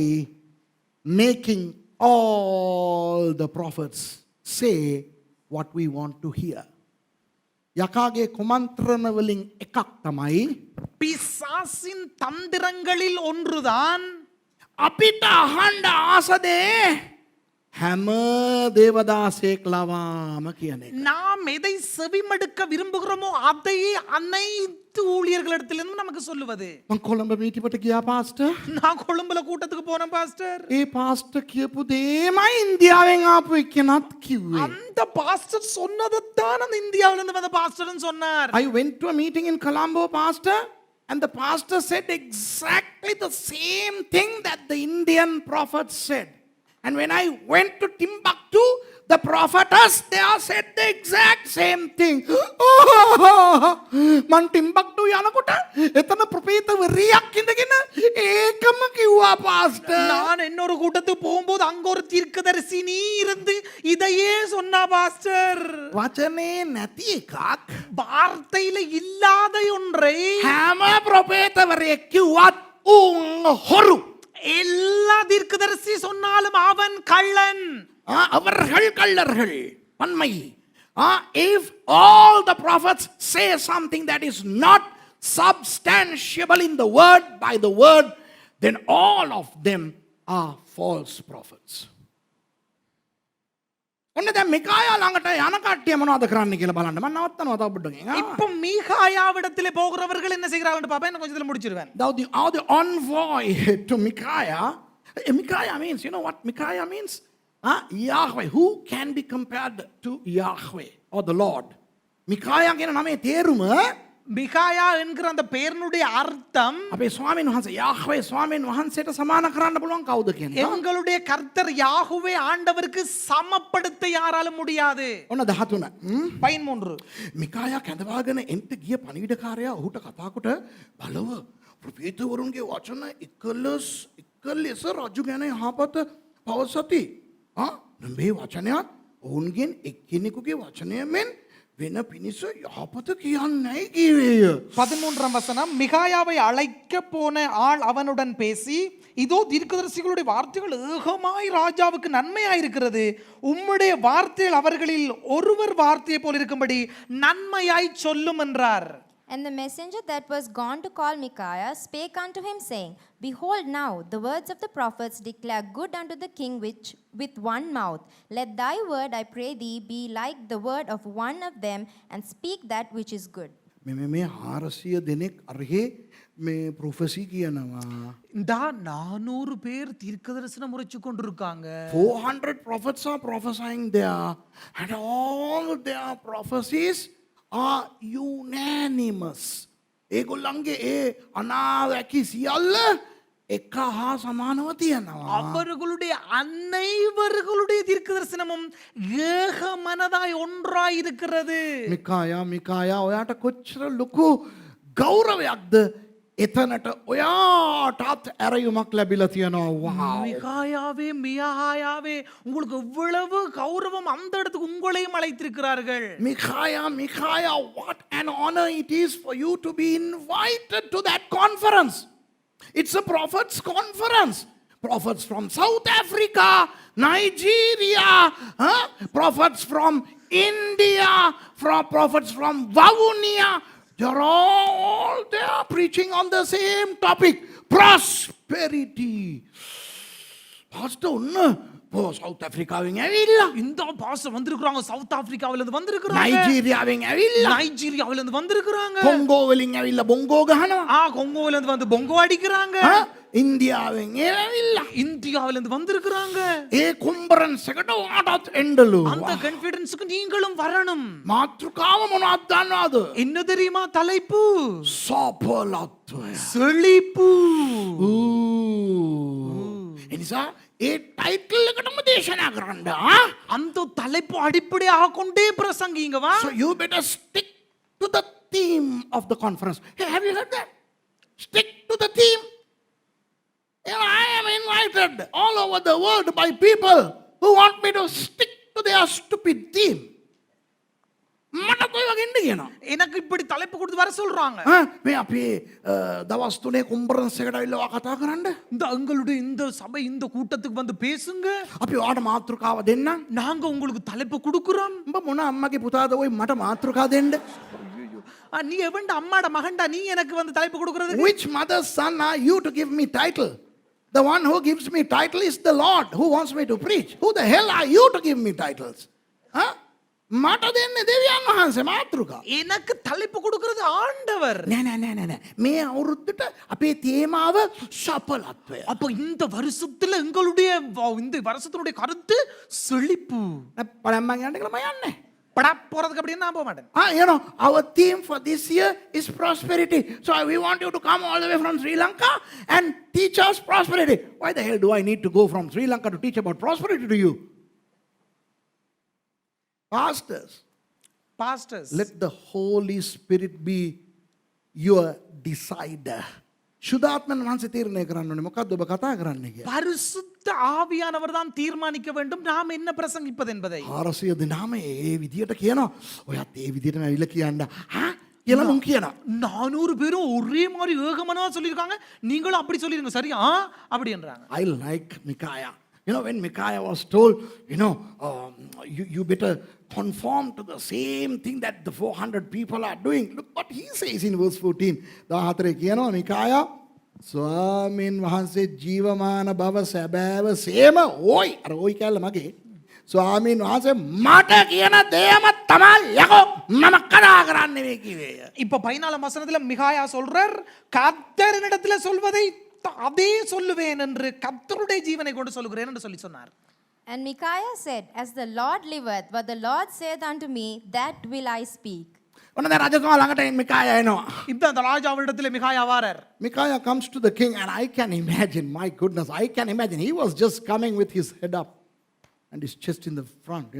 Speaker 1: making all the prophets say what we want to hear. යකාගේ කුමන්ත්‍රණ වලින් එකක් තමයි
Speaker 2: பிசாசின் தந்திரங்களில் ஒன்றுதான்
Speaker 1: අපිට අහන්න ආසදේ හැම දේවදාසයෙක් ලවාම කියන එක.
Speaker 2: நாம் எதை செவிமடுக்க விரும்புகிறோமோ அதையே அனைத்து ஊழியர்களிடத்திலிருந்து நமக்கு சொல்லுவது.
Speaker 1: මං කොළඹ මීටිපට ගියා පාස්ටර්.
Speaker 2: நான் கொழும்புல கூட்டத்துக்கு போனேன் பாஸ்டர்.
Speaker 1: ඒ පාස්ටර් කියපු දේමයි ඉන්දියාවෙන් ආපු එක්කෙනත් කිව්වේ.
Speaker 2: அந்த பாஸ்டர் சொன்னதைத்தான் அந்த இந்தியாவில இருந்து வந்த பாஸ்டர்னு சொன்னார்.
Speaker 1: I went to a meeting in Colombo, pastor, and the pastor said exactly the same thing that the Indian prophet said. And when I went to Timbuktu, the prophetess there said the exact same thing. මං ටිම්බක්ටු යනකොට එතන ප්‍රොපේතවරියක් ඉඳගෙන ඒකම කිව්වා pastor.
Speaker 2: நான் இன்னொரு கூட்டத்துக்கு போகும்போது அங்க ஒரு தீர்க்கதரிசி நீ இருந்து இதையே சொன்னா பாஸ்டர்.
Speaker 1: වචනේ නැති එකක්
Speaker 2: வார்த்தையில இல்லாத ஒன்றை
Speaker 1: හැම ප්‍රොපේතවරයෙක් කිව්වත් උන් හොරු.
Speaker 2: எல்லா தீர்க்கதரிசி சொன்னாலும் அவன் கள்ளன்.
Speaker 1: அவர்கள் கள்ளர்கள் பன்மை. If all the prophets say something that is not substantiable in the word by the word, then all of them are false prophets. ඔන්න දැන් මිකායා ළඟට යන කට්ටිය මොනවද කරන්න කියලා බලන්න. මම නවත්තනවා තව පොඩ්ඩකින්.
Speaker 2: இப்போ மீகாயாவிடத்திலே போகிறவர்கள் என்ன செய்கிறார்கள் பாப்பா என்ன கொஞ்சத்துல முடிச்சிருவேன்.
Speaker 1: Now the envoy to Micaiah, Micaiah means, you know what Micaiah means? Yahweh. Who can be compared to Yahweh or the Lord? Micaiah කියන නමේ තේරුම
Speaker 2: மிகாயா என்கிற அந்த பெயரினுடைய அர்த்தம்
Speaker 1: අපේ ස්වාමීන් වහන්සේ Yahweh ස්වාමීන් වහන්සේට සමාන කරන්න පුළුවන් කවුද කියන එක.
Speaker 2: எங்களுடைய கர்த்தர் யாகுவே ஆண்டவருக்கு சமப்படுத்த யாராலும் முடியாது.
Speaker 1: ඔන්න 13.
Speaker 2: 13
Speaker 1: මිකායා කැඳවාගෙන එන්ට ගිය පණිවිඩකාරයා ඔහුට කතා කොට බලව ප්‍රොපේතවරුන්ගේ වචන එකලෙස රජු ගැන යහපත පවසති. මේ වචනයත් ඔවුන්ගෙන් එක්කෙනෙකුගේ වචනය මෙන් වෙන පිණිස යහපත කියන්නයි කීවේය.
Speaker 2: 13ஆம் வசனம் மிகாயாவை அழைக்க போன ஆள் அவனுடன் பேசி இதோ தீர்க்கதரிசிகளுடைய வார்த்தைகள் ஏகமாய் ராஜாவுக்கு நன்மையாயிருக்கிறது உம்முடைய வார்த்தைகள் அவர்களில் ஒருவர் வார்த்தையை போல் இருக்கும்படி நன்மையாய் சொல்லும் என்றார்.
Speaker 3: And the messenger that was gone to call Micaiah spake unto him, saying, Behold now, the words of the prophets declare good unto the king which with one mouth. Let thy word, I pray thee, be like the word of one of them, and speak that which is good.
Speaker 1: මේ 400 දෙනෙක් අරහේ මේ ප්‍රොෆෙසි කියනවා.
Speaker 2: இந்த 400 பேர் தீர்க்கதரிசனம் உரைச்சு கொண்டிருக்காங்க.
Speaker 1: 400 prophets are prophesying there, and all their prophecies are unanimous. ඒගොල්ලන්ගේ ඒ අනාවැකි සියල්ල එක හා සමානව තියෙනවා.
Speaker 2: அவர்களுடைய அனைவர்களுடைய தீர்க்க தரிசனமும் ஏக மனதாய் ஒன்றாய் இருக்கிறது.
Speaker 1: මිකායා ඔයාට කොච්චර ලොකු ගෞරවයක්ද එතනට ඔයාටත් ඇරයුමක් ලැබිලා තියෙනවා.
Speaker 2: மிகாயாவே உங்களுக்கு எவ்வளவு கௌரவம் அந்த இடத்துக்கு உங்களையும் அழைத்திருக்கிறார்கள்.
Speaker 1: Micaiah, what an honor it is for you to be invited to that conference. It's a prophets conference. Prophets from South Africa, Nigeria, prophets from India, prophets from Vavonia. They're all there preaching on the same topic, prosperity. Pastor, South Africaවෙන් ඇවිල්ලා,
Speaker 2: இந்த pastor வந்திருக்காங்க, south ஆப்பிரிக்காவில இருந்து வந்திருக்காங்க,
Speaker 1: නයිජීරියාවෙන් ඇවිල්ලා,
Speaker 2: நைஜீரியாவில இருந்து வந்திருக்காங்க,
Speaker 1: Congo වලින් ඇවිල්ලා බොංගෝ ගහනවා,
Speaker 2: கொங்கோவில இருந்து வந்து பொங்கோ அடிக்கிறாங்க,
Speaker 1: ඉන්දියාවෙන් ඇවිල්ලා,
Speaker 2: இந்தியாவில இருந்து வந்திருக்காங்க.
Speaker 1: ඒ කොම්බරන්ස් එකට ඔයාටත් එන්නලු.
Speaker 2: அந்த கான்ஃபிடன்ஸ்க்கு நீங்களும் வரணும்.
Speaker 1: මාතෘකාව මොනවද දන්නවද?
Speaker 2: என்ன தெரியுமா தலைப்பு?
Speaker 1: සපලත්වය.
Speaker 2: செழிப்பு.
Speaker 1: එනිසා ඒ ටයිටල් එකටම දේශනා කරන්න.
Speaker 2: அந்த தலைப்பு அடிப்படையாக கொண்டே பிரசங்கிங்க வா.
Speaker 1: So you better stick to the theme of the conference. Hey, have you heard that? Stick to the theme. You know, I am invited all over the world by people who want me to stick to their stupid theme. මට කොයි වගේ ඉන්න කියනවා.
Speaker 2: எனக்கு இப்படி தலைப்பு கொடுத்து வர சொல்றாங்க.
Speaker 1: මේ අපි දවස් 3 කොම්බරන්ස් එකට අවිල්ලා කතා කරන්න.
Speaker 2: இந்த எங்களுடைய இந்த சபை இந்த கூட்டத்துக்கு வந்து பேசுங்க.
Speaker 1: අපි ඔයාට මාතෘකාව දෙන්නම්.
Speaker 2: நாங்க உங்களுக்கு தலைப்பு கொடுக்கிறோம்.
Speaker 1: උඹ මොන අම්මගේ පුතාද ඔය මට මාතෘකාව දෙන්න?
Speaker 2: நீ எவன்டா அம்மாட மகன்டா நீ எனக்கு வந்து தலைப்பு கொடுக்கிறது?
Speaker 1: Which mother's son are you to give me title? The one who gives me title is the Lord who wants me to preach. Who the hell are you to give me titles? මට දෙන්නේ දෙවියන් වහන්සේ මාතෘකාව.
Speaker 2: எனக்கு தலைப்பு கொடுக்கிறது ஆண்டவர்.
Speaker 1: නෑ. මේ අවුරුද්දට අපේ තේමාව සපලත්වය.
Speaker 2: அப்ப இந்த வருஷத்துல எங்களுடைய இந்த வருஷத்தினுடைய கருத்து செழிப்பு.
Speaker 1: පළම්මන් යන්න කියලා මම යන්නේ.
Speaker 2: படா போறதுக்கு அப்படியே நான் போக மாட்டேன்.
Speaker 1: You know, our theme for this year is prosperity. So we want you to come all the way from Sri Lanka and teach us prosperity. Why the hell do I need to go from Sri Lanka to teach about prosperity to you? Pastors, let the Holy Spirit be your decider. සුදාත්මන් වහන්සේ තීරණය කරන්න ඕනේ මොකක්ද ඔබ කතා කරන්නේ කියලා.
Speaker 2: பரிசுத்த ஆவியானவர் தான் தீர்மானிக்க வேண்டும் நாம் என்ன பிரசங்கிப்பது என்பதை.
Speaker 1: 400 දිනාම ඒ විදියට කියනවා. ඔයත් ඒ විදියටම ඇවිල්ලා කියන්න. කියලා මුන් කියනවා.
Speaker 2: 400 பேரும் ஒரே மாதிரி ஏகமனமா சொல்லிருக்காங்க. நீங்களும் அப்படி சொல்லிருங்க சரியா? அப்படின்றாங்க.
Speaker 1: I like Micaiah. You know, when Micaiah was told, you better conform to the same thing that the 400 people are doing. Look what he says in verse 14. 14 කියනවා Micaiah ස්වාමීන් වහන්සේ ජීවමාන බව සැබෑව සේම ඕයි. අර ඕයි කැල්ල මගේ. ස්වාමීන් වහන්සේ මට කියන දේම තමයි යකෝ මම කතා කරන්නේ මේ කිව්වේ.
Speaker 2: இப்ப 14 வசனத்துல மிகாயா சொல்றார் கர்த்தரினிடத்துல சொல்வதை அதே சொல்லுவேன் என்று கர்த்தருடைய ஜீவனை கொண்டு சொல்லுகிறேன் என்று சொல்லி சொன்னார்.
Speaker 3: And Micaiah said, as the Lord liveth, what the Lord saith unto me, that will I speak.
Speaker 1: ඔන්න දැන් රජතුමා ළඟට Micaiah එනවා.
Speaker 2: இப்ப அந்த ராஜாவிடத்துல மிகாயா வாரார்.
Speaker 1: Micaiah comes to the king and I can imagine, my goodness, I can imagine he was just coming with his head up and his chest in the front,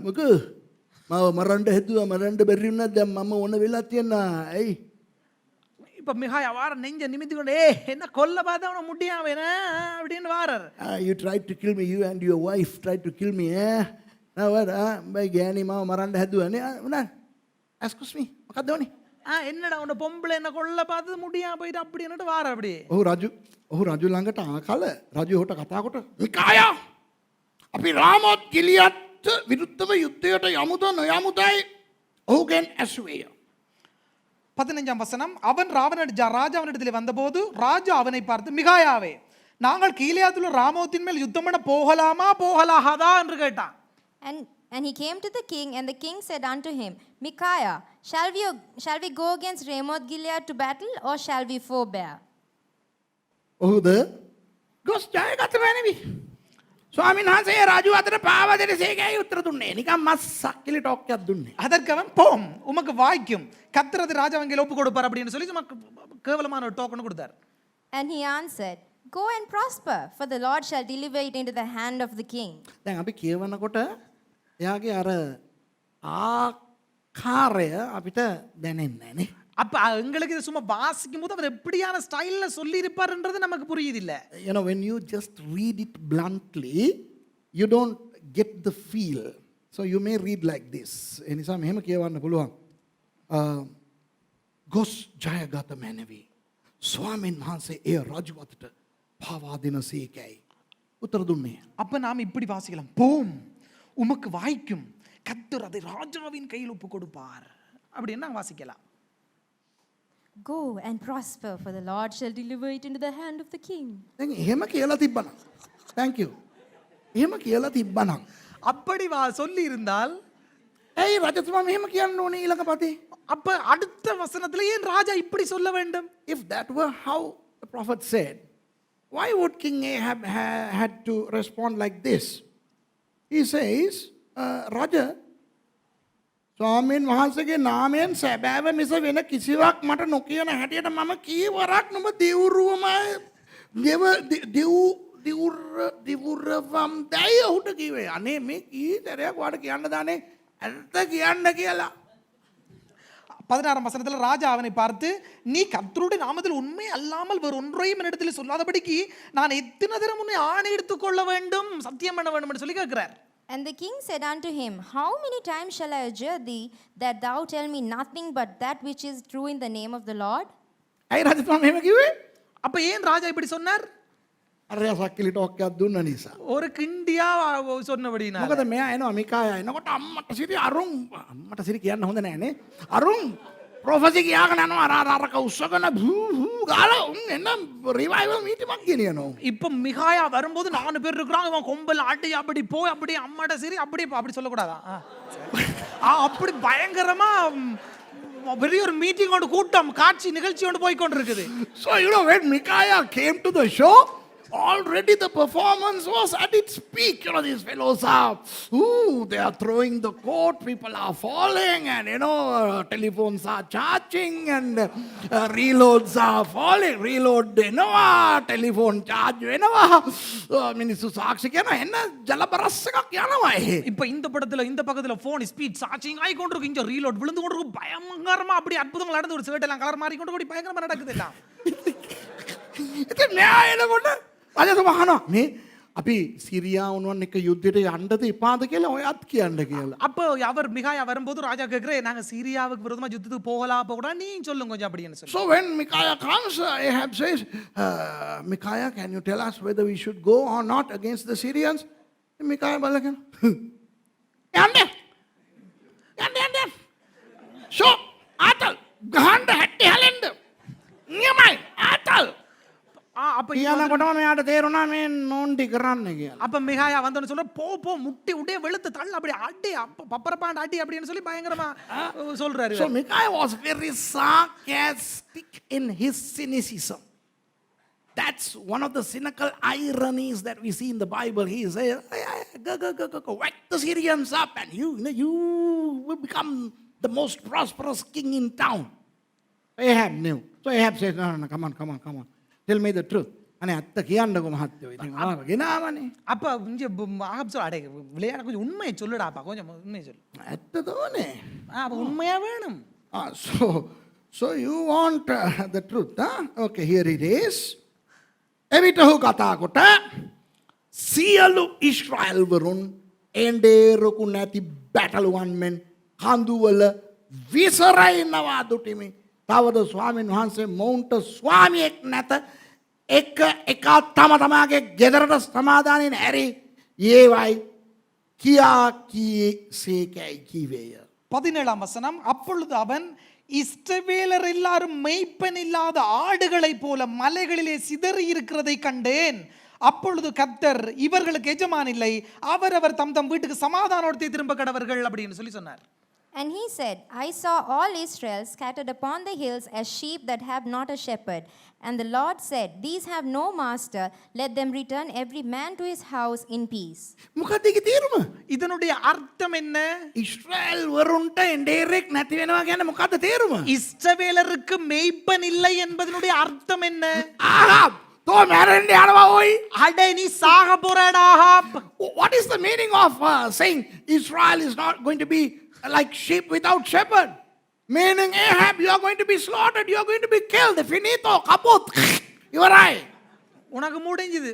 Speaker 1: මොකද මාව මරන්න හැදුවා මරන්න බැරි වුණා දැන් මම ඕන වෙලා තියෙනවා. ඇයි?
Speaker 2: இப்ப மிகாயா வார நெஞ்ச நிமித்தி கொண்டு என்ன கொல்ல பார்த்தா உன முடியாவேனா அப்படின்னு வாரார்.
Speaker 1: You tried to kill me, you and your wife tried to kill me. Now what? බයි ගෑණි මාව මරන්න හැදුවානේ. උනා excuse me මොකක්ද වුනේ?
Speaker 2: என்னடா உன பொம்பளை என்ன கொல்ல பார்த்தது முடியாம போயிட்டு அப்படின்னுட்டு வார அப்படியே.
Speaker 1: ඔහු රජු ළඟට ආකල රජු ඔහුට කතා කොට මිකායා අපි රාමෝත් ගිලියත් විරුද්ධව යුද්ධයට යමුද නොයමුදයි ඔහුගෙන් ඇසුවේය.
Speaker 2: 15 வசனம் அவன் ராஜாவினிடத்திலே வந்தபோது ராஜா அவனை பார்த்து மிகாயாவே நாங்கள் கீலேயாத்துல ராமோத்தின் மேல் யுத்தம் பண்ண போகலாமா போகலாகாதா என்று கேட்டான்.
Speaker 3: And he came to the king, and the king said unto him, Micaiah, shall we go against Ramoth Gilead to battle, or shall we forbear?
Speaker 1: ඔහුද ගොස් ජයගත වෙනවි. ස්වාමීන් වහන්සේ රජු අතර පාව දෙනසේකයි උත්තර දුන්නේ. නිකන් මස් සක්කිලි ටොක්කයක් දුන්නේ.
Speaker 2: அதற்கு அவன் போம் உமக்கு வாய்க்கும் கர்த்தரது ராஜாவங்களை ஒப்பு கொடுப்பார் அப்படின்னு சொல்லி கேவலமான ஒரு டோக்கன் கொடுத்தார்.
Speaker 3: And he answered, Go and prosper, for the Lord shall deliver it into the hand of the king.
Speaker 1: දැන් අපි කියවනකොට එයාගේ අර ආකාරය අපිට දැනෙන්නේ නැහැ නේ.
Speaker 2: அப்ப எங்களுக்கு இது சும்மா வாசிக்கும் போது அவர் எப்படியான ஸ்டைல்ல சொல்லி இருப்பாருன்றது நமக்கு புரியுது இல்ல.
Speaker 1: You know, when you just read it bluntly, you don't get the feel. So you may read like this. ඒ නිසා මෙහෙම කියවන්න පුළුවන්. ගොස් ජයගත මැනවි. ස්වාමීන් වහන්සේ එය රජු අතට පාවා දෙනසේකයි. උත්තර දුන්නේ.
Speaker 2: அப்ப நாம் இப்படி வாசிக்கலாம். போம், உமக்கு வாய்க்கும், கர்த்தர் அதை ராஜாவின் கையில் ஒப்பு கொடுப்பார் அப்படின்னு நான் வாசிக்கலாம்.
Speaker 3: Go and prosper, for the Lord shall deliver it into the hand of the king.
Speaker 1: දැන් එහෙම කියලා තිබ්බනම්. Thank you. එහෙම කියලා තිබ්බනම්.
Speaker 2: அப்படி சொல்லி இருந்தால்
Speaker 1: ඇයි රජතුමා මෙහෙම කියන්න ඕනේ ඊළඟ පතේ?
Speaker 2: அப்ப அடுத்த வசனத்துல ஏன் ராஜா இப்படி சொல்ல வேண்டும்?
Speaker 1: If that were how the prophet said, why would King Ahab had to respond like this? He says, Raja, ස්වාමීන් වහන්සේගේ නාමයෙන් සැබෑව මිස වෙන කිසිවක් මට නොකියන හැටියට මම කීවරක් නුඹ දෙවුරුවම දෙවුරවම් දැයි ඔහුට කිව්වේ. අනේ මේ කී සැරයක් වාට කියන්න දානේ ඇත්ත කියන්න කියලා.
Speaker 2: 16ஆம் வசனத்துல ராஜா அவனை பார்த்து, நீ கர்த்தருடைய நாமத்தில் உண்மை அல்லாமல் வேறு ஒன்றையும் என்னிடத்தில் சொல்லாதபடிக்கு நான் எத்தனை தரம் உன்னை ஆணை எடுத்துக்கொள்ள வேண்டும், சத்தியம் பண்ண வேண்டும் என்று சொல்லி கேட்கிறார்.
Speaker 3: And the king said unto him, How many times shall I adjure thee that thou tell me nothing but that which is true in the name of the Lord?
Speaker 1: ඇයි රජතුමා මෙහෙම කිව්වේ?
Speaker 2: அப்ப ஏன் ராஜா இப்படி சொன்னார்?
Speaker 1: අරයා සක්කිලි ටෝක් එකක් දුන්න නිසා.
Speaker 2: ஒரு கிண்டியா சொன்னபடினா.
Speaker 1: මොකද මෙයා එනවා මිකායා එනකොට අම්මට සිරි අම්මට සිරි කියන්න හොඳ නෑනේ. අරුන් ප්‍රොෆෙසි කියාගෙන යනවා අරක උස්සගෙන ගාලා එන්න රිවයිවල් මීටිමක් ගෙනියනවා.
Speaker 2: இப்ப மிகாயா வரும்போது 4 பேர் இருக்காங்க, இவன் கொம்பல ஆட்டி அப்படி போய் அப்படி அம்மாட்ட சரி அப்படி சொல்ல கூடாதா? அப்படி பயங்கரமா பெரிய ஒரு மீட்டிங் ஒன்று கூட்டம் காட்சி நிகழ்ச்சி ஒன்று போய் கொண்டிருக்குது.
Speaker 1: So you know when Micaiah came to the show, already the performance was at its peak. You know, these fellows are, they are throwing the coat, people are falling, and you know, telephones are charging, and reloads are falling. Reload, you know, telephone charge, you know, මිනිස්සු සාක්ෂි කරනවා එන්න ජලබරස් එකක් යනවා එහෙ.
Speaker 2: இப்ப இந்த படத்துல இந்த பக்கத்துல போன் ஸ்பீட் சார்ஜிங் ஆகி கொண்டிருக்கு, இங்க ரீலோட் விழுந்து கொண்டிருக்கு, பயங்கரமா அப்படி அற்புதங்கள் நடந்து, ஒரு ஷர்ட் எல்லாம் கலர் மாறி கொண்டு பயங்கரமா நடக்குது எல்லாம்.
Speaker 1: ඉතින් මෙයා එනකොට රජතුමා අහනවා මේ අපි සිරියා උන්වන් එක යුද්ධයට යන්නද එපාද කියලා ඔයත් කියන්න කියලා.
Speaker 2: அப்போ அவர் மிகாயா வரும்போது ராஜா கேக்குறே, நாங்க சீரியாவுக்கு விரோதமா யுத்தத்துக்கு போகலாம் போகக்கூடாது, நீ சொல்லுங்க கொஞ்சம் அப்படின்னு சொல்லி.
Speaker 1: So when Micaiah comes, Ahab says, Micaiah, can you tell us whether we should go or not against the Syrians? Micaiah බලගෙන යන්න. So ආතල් ගහන්න හැටි හැලෙන්න. නියමයි ආතල්.
Speaker 2: அப்ப
Speaker 1: කියනකොටම මෙයාට තේරුණා මේ නෝන්ටි කරන්න කියලා.
Speaker 2: அப்ப மிகாயா வந்தோன்னு சொல்ற, போ முட்டி உடைய வெளுத்து தள்ள அப்படி அடி பப்பரப்பாண்டு அடி அப்படின்னு சொல்லி பயங்கரமா சொல்றாரு.
Speaker 1: So Micaiah was very sarcastic in his cynicism. That's one of the cynical ironies that we see in the Bible. He says, go, whack the Syrians up and you will become the most prosperous king in town. Ahab knew. So Ahab says, no, come on. Tell me the truth. අනේ ඇත්ත කියන්නකො මහත්තයෝ. ඉතින් ආව ගෙනාවනේ.
Speaker 2: அப்ப இங்க ஆகப் சொல்ல, அடே விளையாட கொஞ்சம் உண்மையை சொல்லுடாப்பா, கொஞ்சம் உண்மையை சொல்லு.
Speaker 1: ඇත්තද ඕනේ?
Speaker 2: அப்ப உண்மையா வேணும்.
Speaker 1: So you want the truth, huh? Okay, here it is. එවිට ඔහු කතා කොට සියලු ඊශ්‍රායල් වරුන් එඬේරකු නැති බැටළුවන් මෙන් කඳුවල විසරයිනවා දුටිමි. තවද ස්වාමීන් වහන්සේ මොවුන්ට ස්වාමියෙක් නැත, එක තම තමාගේ ගෙදරට සමාදානයෙන් ඇරි ඒවයි කියා සේකැයි කීවේය.
Speaker 2: 17ஆம் வசனம், அப்பொழுது அவன் இஸ்ரவேலர் எல்லாரும் மெய்ப்பன் இல்லாத ஆடுகளைப் போல மலைகளிலே சிதறி இருக்கிறதை கண்டேன். அப்பொழுது கர்த்தர், இவர்களுக்கு எஜமான் இல்லை, அவரவர் தம் வீட்டுக்கு சமாதானத்தை திரும்ப கடவர்கள் அப்படின்னு சொல்லி சொன்னார்.
Speaker 3: And he said, I saw all Israel scattered upon the hills as sheep that have not a shepherd. And the Lord said, These have no master, let them return every man to his house in peace.
Speaker 1: මොකක්ද ඒකේ තේරුම?
Speaker 2: இதனுடைய அர்த்தம் என்ன?
Speaker 1: ඊශ්‍රායල් වරුන්ට එන්ඩේරෙක් නැති වෙනවා කියන්නේ මොකක්ද තේරුම?
Speaker 2: இஸ்ரவேலருக்கு மேய்ப்பன் இல்லை என்பதனுடைய அர்த்தம் என்ன?
Speaker 1: ආහාබ් තෝ මැරෙන්න යනවා ඔයි.
Speaker 2: அடே நீ சாக போறடா Ahab.
Speaker 1: What is the meaning of saying Israel is not going to be like sheep without shepherd? Meaning, Ahab, you are going to be slaughtered, you are going to be killed. Finito, kaput. ඉවරයි.
Speaker 2: உனக்கு முடிஞ்சது.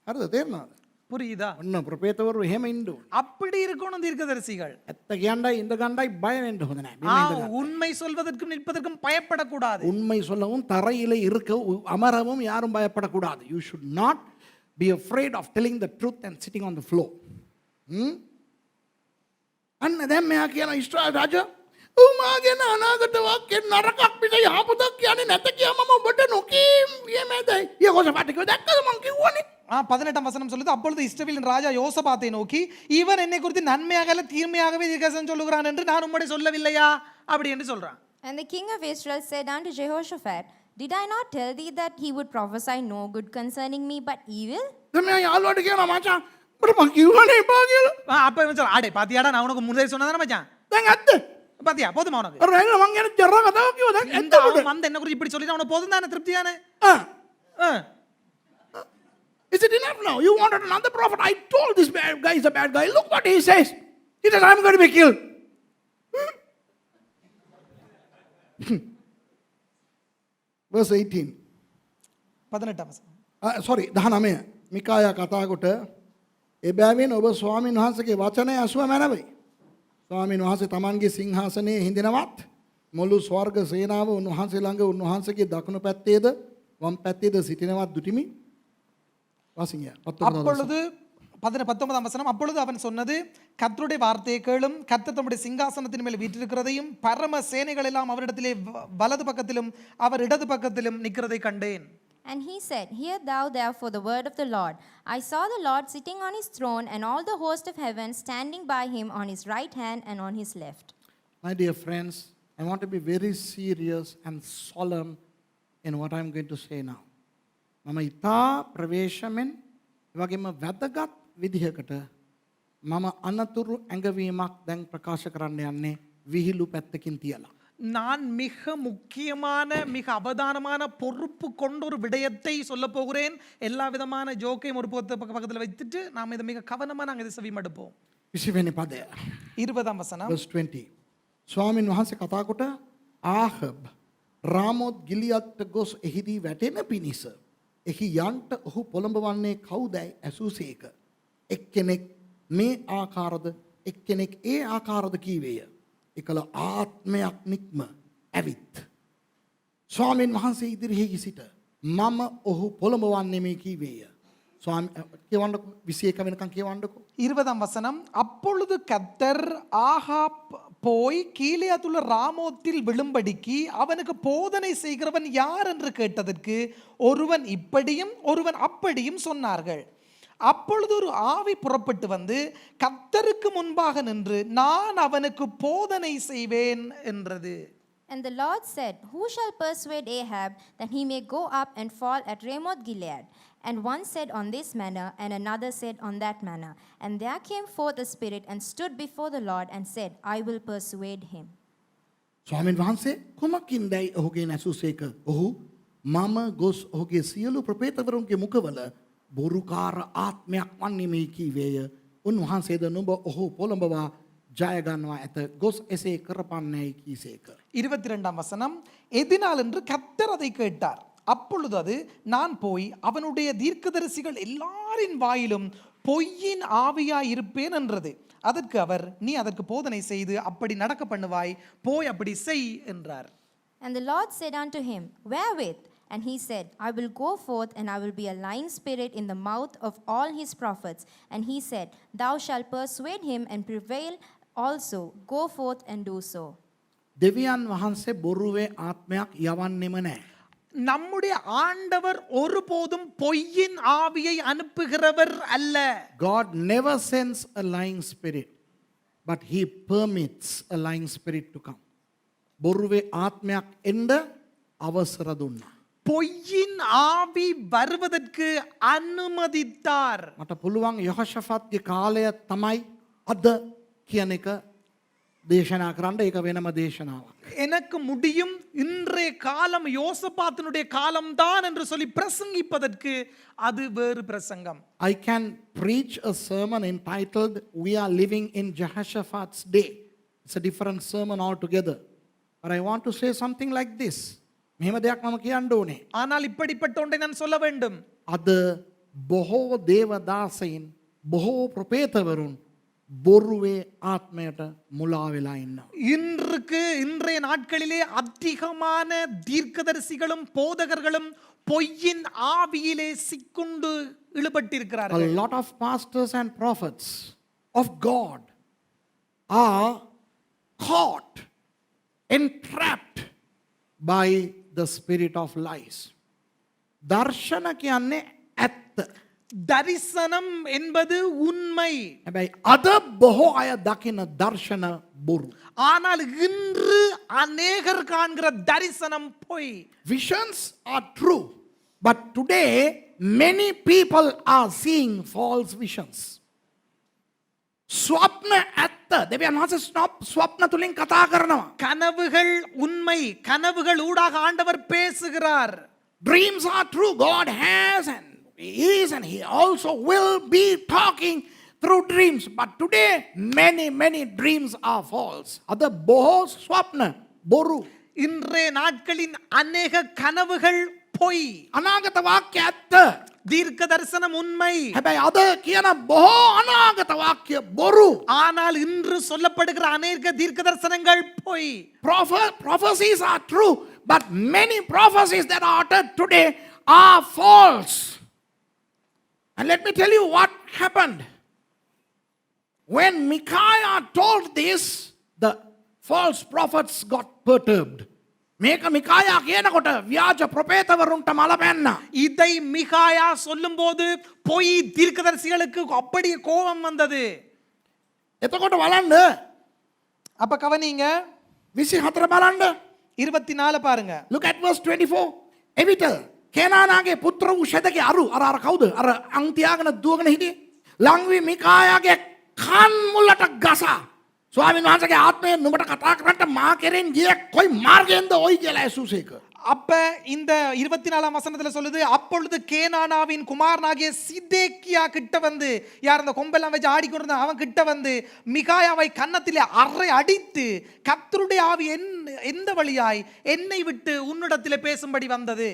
Speaker 1: හරිද තේරෙනවද?
Speaker 2: புரியுதா?
Speaker 1: ඔන්න ප්‍රපේතවරු එහෙම ඉන්න ඕන.
Speaker 2: அப்படி இருக்கணும் தீர்க்கதரிசிகள்.
Speaker 1: ඇත්ත කියන්නයි ඉඳ ගන්නයි බය වෙන්න හොඳ නැහැ. බිම ඉඳ ගන්න.
Speaker 2: உண்மை சொல்வதற்கும் நிற்பதற்கும் பயப்படக்கூடாது.
Speaker 1: உண்மை சொல்லவும் தரையில இருக்க அமரவும் யாரும் பயப்படக்கூடாது. You should not be afraid of telling the truth and sitting on the floor. අන්න දැන් මෙයා කියන ඊශ්‍රායල් රජා උමාගෙන අනාගත වාක්‍ය නරකක් පිට යහපතක් කියන්නේ නැත කියා මම ඔබට නොකීමේදයි. යහෝසාපාත් කිව්වා දැක්කද මං කිව්වනේ.
Speaker 2: 18 வசனம் சொல்லுது, அப்பொழுது இஸ்ரவேலின் ராஜா யோசபாத்தை நோக்கி, இவன் என்னை குறித்து நன்மையாக அல்ல தீமையாகவே தீர்க்கதரிசனம் சொல்லுகிறான் என்று நான் உம்முடைய சொல்லவில்லையா அப்படி என்று சொல்றான்.
Speaker 3: And the king of Israel said unto Jehoshaphat, Did I not tell thee that he would prophesy no good concerning me but evil?
Speaker 1: දැන් මෙයා යාළුවාට කියනවා මචං මට මං කිව්වනේ එපා කියලා.
Speaker 2: அப்ப இவன் சொல்றான், அடே பாத்தியாடா நான் உனக்கு முன்னாடி சொன்னதானே மச்சான்.
Speaker 1: දැන් ඇත්ත.
Speaker 2: பாத்தியா போதுமா உனக்கு?
Speaker 1: අර නේද මං කියන ජරා කතාවක් කිව්වා දැන්
Speaker 2: இந்த
Speaker 1: ඇත්ත.
Speaker 2: அவன் வந்து என்ன குறித்து இப்படி சொல்லிட்டு அவனுக்கு போதும் தானே திருப்தியானே?
Speaker 1: Is it enough now? You wanted another prophet. I told this bad guy is a bad guy. Look what he says. He says, I'm going to be killed. Verse 18.
Speaker 2: 18 வசனம்.
Speaker 1: Sorry, 19. මිකායා කතා කොට එබැවින් ඔබ ස්වාමීන් වහන්සේගේ වචනය අසුව මැනවයි. ස්වාමීන් වහන්සේ තමන්ගේ සිංහාසනයේ හිඳිනවත් මුළු ස්වර්ග සේනාව උන්වහන්සේ ළඟ උන්වහන්සේගේ දකුණු පැත්තේද වම් පැත්තේද සිටිනවත් දුටිමි.
Speaker 2: அப்பொழுது 19 வசனம், அப்பொழுது அவன் சொன்னது, கர்த்தருடைய வார்த்தையை கேளும், கர்த்தர் தம்முடைய சிங்காசனத்தின் மேல் வீற்றிருக்கிறதையும் பரம சேனைகள் எல்லாம் அவரிடத்திலே வலது பக்கத்திலும் அவர் இடது பக்கத்திலும் நிற்கிறதை கண்டேன்.
Speaker 3: And he said, Hear thou therefore the word of the Lord. I saw the Lord sitting on his throne, and all the host of heaven standing by him on his right hand and on his left.
Speaker 1: My dear friends, I want to be very serious and solemn in what I'm going to say now. මම ඉතා ප්‍රවේශමෙන් වගේම වැදගත් විදිහකට මම අනතුරු ඇඟවීමක් දැන් ප්‍රකාශ කරන්න යන්නේ විහිළු පැත්තකින් තියලා.
Speaker 2: நான் மிக முக்கியமான மிக அவதானமான பொறுப்பு கொண்ட ஒரு விடயத்தை சொல்ல போகிறேன். எல்லா விதமான ஜோக்கையும் ஒரு பக்கத்தில் வைத்துட்டு நாம் இதை மிக கவனமாக நாங்கள் இதை செவிமடுப்போம்.
Speaker 1: 20 පදය.
Speaker 2: 20 வசனம்.
Speaker 1: Verse 20. ස්වාමීන් වහන්සේ කතා කොට ආහබ් රාමෝත් ගිලියද්ට ගොස් එහිදී වැටෙන පිණිස එහි යන්ට ඔහු පොළඹවන්නේ කවුදැයි ඇසූසේක. එක්කෙනෙක් මේ ආකාරද එක්කෙනෙක් ඒ ආකාරද කීවේය. එකල ආත්මයක් නික්ම ඇවිත්. ස්වාමීන් වහන්සේ ඉදිරියෙහි සිට මම ඔහු පොළඹවන්නේ මේ කීවේය. කියවන්නකො 21 වෙනකන් කියවන්නකො.
Speaker 2: 20 வசனம், அப்பொழுது கர்த்தர் ஆகாப் போய் கீலேயாத்துள்ள ராமோத்தில் விழும்படிக்கு அவனுக்கு போதனை செய்கிறவன் யார் என்று கேட்டதற்கு ஒருவன் இப்படியும் ஒருவன் அப்படியும் சொன்னார்கள். அப்பொழுது ஒரு ஆவி புறப்பட்டு வந்து கர்த்தருக்கு முன்பாக நின்று நான் அவனுக்கு போதனை செய்வேன் என்றது.
Speaker 3: And the Lord said, Who shall persuade Ahab that he may go up and fall at Ramoth Gilead? And one said on this manner, and another said on that manner. And there came forth a spirit and stood before the Lord and said, I will persuade him.
Speaker 1: ස්වාමීන් වහන්සේ කුමකින්දැයි ඔහුගේ නැසුසේක. ඔහු මම ගොස් ඔහුගේ සියලු ප්‍රපේතවරුන්ගේ මුඛවල බොරුකාර ආත්මයක් වන්නේ මේ කීවේය. උන්වහන්සේද නුඹ ඔහු පොළඹවා ජයගන්නවා ඇත. ගොස් එසේ කරපන්නේයි කීසේක.
Speaker 2: 22 வசனம், எதினால் என்று கர்த்தர் அதை கேட்டார். அப்பொழுது அது, நான் போய் அவனுடைய தீர்க்கதரிசிகள் எல்லாரின் வாயிலும் பொய்யின் ஆவியாய் இருப்பேன் என்றது. அதற்கு அவர், நீ அதற்கு போதனை செய்து அப்படி நடக்க பண்ணுவாய், போய் அப்படி செய் என்றார்.
Speaker 3: And the Lord said unto him, Wherewith? And he said, I will go forth, and I will be a lying spirit in the mouth of all his prophets. And he said, Thou shalt persuade him and prevail also. Go forth and do so.
Speaker 1: දෙවියන් වහන්සේ බොරුවේ ආත්මයක් යවන්නෙම නැහැ.
Speaker 2: நம்முடைய ஆண்டவர் ஒருபோதும் பொய்யின் ஆவியை அனுப்புகிறவர் அல்ல.
Speaker 1: God never sends a lying spirit. but he permits a lying spirit to come. බොරුවේ ආත්මයක් එන්න අවසර දුන්නා.
Speaker 2: பொய்யின் ஆவி வருவதற்கு அனுமதித்தார்.
Speaker 1: මට පුළුවන් යහෝෂාෆාත්ගේ කාලය තමයි අද කියන එක දේශනා කරන්න. ඒක වෙනම දේශනාවක්.
Speaker 2: எனக்கு முடியும் இன்றைய காலம் யோசபாத்தினுடைய காலம்தான் என்று சொல்லி பிரசங்கிப்பதற்கு அது வேறு பிரசங்கம்.
Speaker 1: I can preach a sermon entitled We Are Living in Jehoshaphat's Day. It's a different sermon altogether. But I want to say something like this. මෙහෙම දෙයක් මම කියන්න ඕනේ.
Speaker 2: ஆனால் இப்படிப்பட்ட ஒன்றை நான் சொல்ல வேண்டும்.
Speaker 1: අද බොහෝ දේවදාසයින් බොහෝ ප්‍රපේතවරුන් බොරුවේ ආත්මයට මුලා වෙලා ඉන්නවා.
Speaker 2: இன்றைய நாட்களிலே அதிகமான தீர்க்கதரிசிகளும் போதகர்களும் பொய்யின் ஆவியிலே சிக்குண்டு
Speaker 1: A
Speaker 2: இழுபட்டிருக்கிறார்கள்.
Speaker 1: lot of pastors and prophets of God are caught, entrapped by the spirit of lies. දර්ශන කියන්නේ ඇත්ත.
Speaker 2: தரிசனம் என்பது உண்மை.
Speaker 1: හැබැයි අද බොහෝ අය දකින දර්ශන බොරු.
Speaker 2: ஆனால் இன்று அநேகர் காண்கிற தரிசனம் பொய்.
Speaker 1: Visions are true, but today many people are seeing false visions. ස්වප්න ඇත්ත. දෙවියන් වහන්සේ ස්වප්න තුලින් කතා කරනවා.
Speaker 2: கனவுகள் உண்மை. கனவுகள் ஊடாக ஆண்டவர் பேசுகிறார்.
Speaker 1: Dreams are true. God has and He is and He also will be talking through dreams. But today many dreams are false. අද බොහෝ ස්වප්න බොරු.
Speaker 2: இன்றைய நாட்களின் அநேக கனவுகள் பொய்.
Speaker 1: අනාගත වාක්‍ය ඇත්ත.
Speaker 2: தீர்க்க தரிசனம் உண்மை.
Speaker 1: හැබැයි අද කියන බොහෝ අනාගත වාක්‍ය බොරු.
Speaker 2: ஆனால் இன்று சொல்லப்படுகிற அநேக தீர்க்க தரிசனங்கள் பொய்.
Speaker 1: Prophecies are true, but many prophecies that are uttered today are false. And let me tell you what happened. When Micaiah told this, the false prophets got perturbed. මේක මිකායා කියනකොට ව්‍යාජ ප්‍රපේතවරුන්ට මල පැන්නා.
Speaker 2: இதை மிகாயா சொல்லும்போது பொய் தீர்க்கதரிசிகளுக்கு அப்படியே கோபம் வந்தது.
Speaker 1: එතකොට බලන්න
Speaker 2: அப்ப கவனிங்க
Speaker 1: 24 බලන්න.
Speaker 2: 24 பாருங்க.
Speaker 1: Look at verse 24. එවිට කේනානාගේ පුත්‍ර වූ ෂෙදගේ අර කවුද? අර අං තියාගෙන දුවගෙන හිටියේ. ලංවි මිකායාගේ කන් මුලට ගසා. ස්වාමීන් වහන්සේගේ ආත්මය නුඹට කතා කරන්න මා කෙරෙන් ගියේ කොයි මාර්ගයෙන්ද ඔයි කියලා ඇසුස එක.
Speaker 2: அப்ப இந்த 24ஆம் வசனத்துல சொல்லுது, அப்பொழுது கேனானாவின் குமாரனாகிய சிதேக்கியா கிட்ட வந்து, யார் அந்த கொம்பெல்லாம் வச்சு ஆடிக்கொண்டிருந்த அவன் கிட்ட வந்து மிகாயாவை கன்னத்திலே அறை அடித்து, கர்த்தருடைய ஆவி எந்த வழியாய் என்னை விட்டு உன்னிடத்திலே பேசும்படி வந்தது.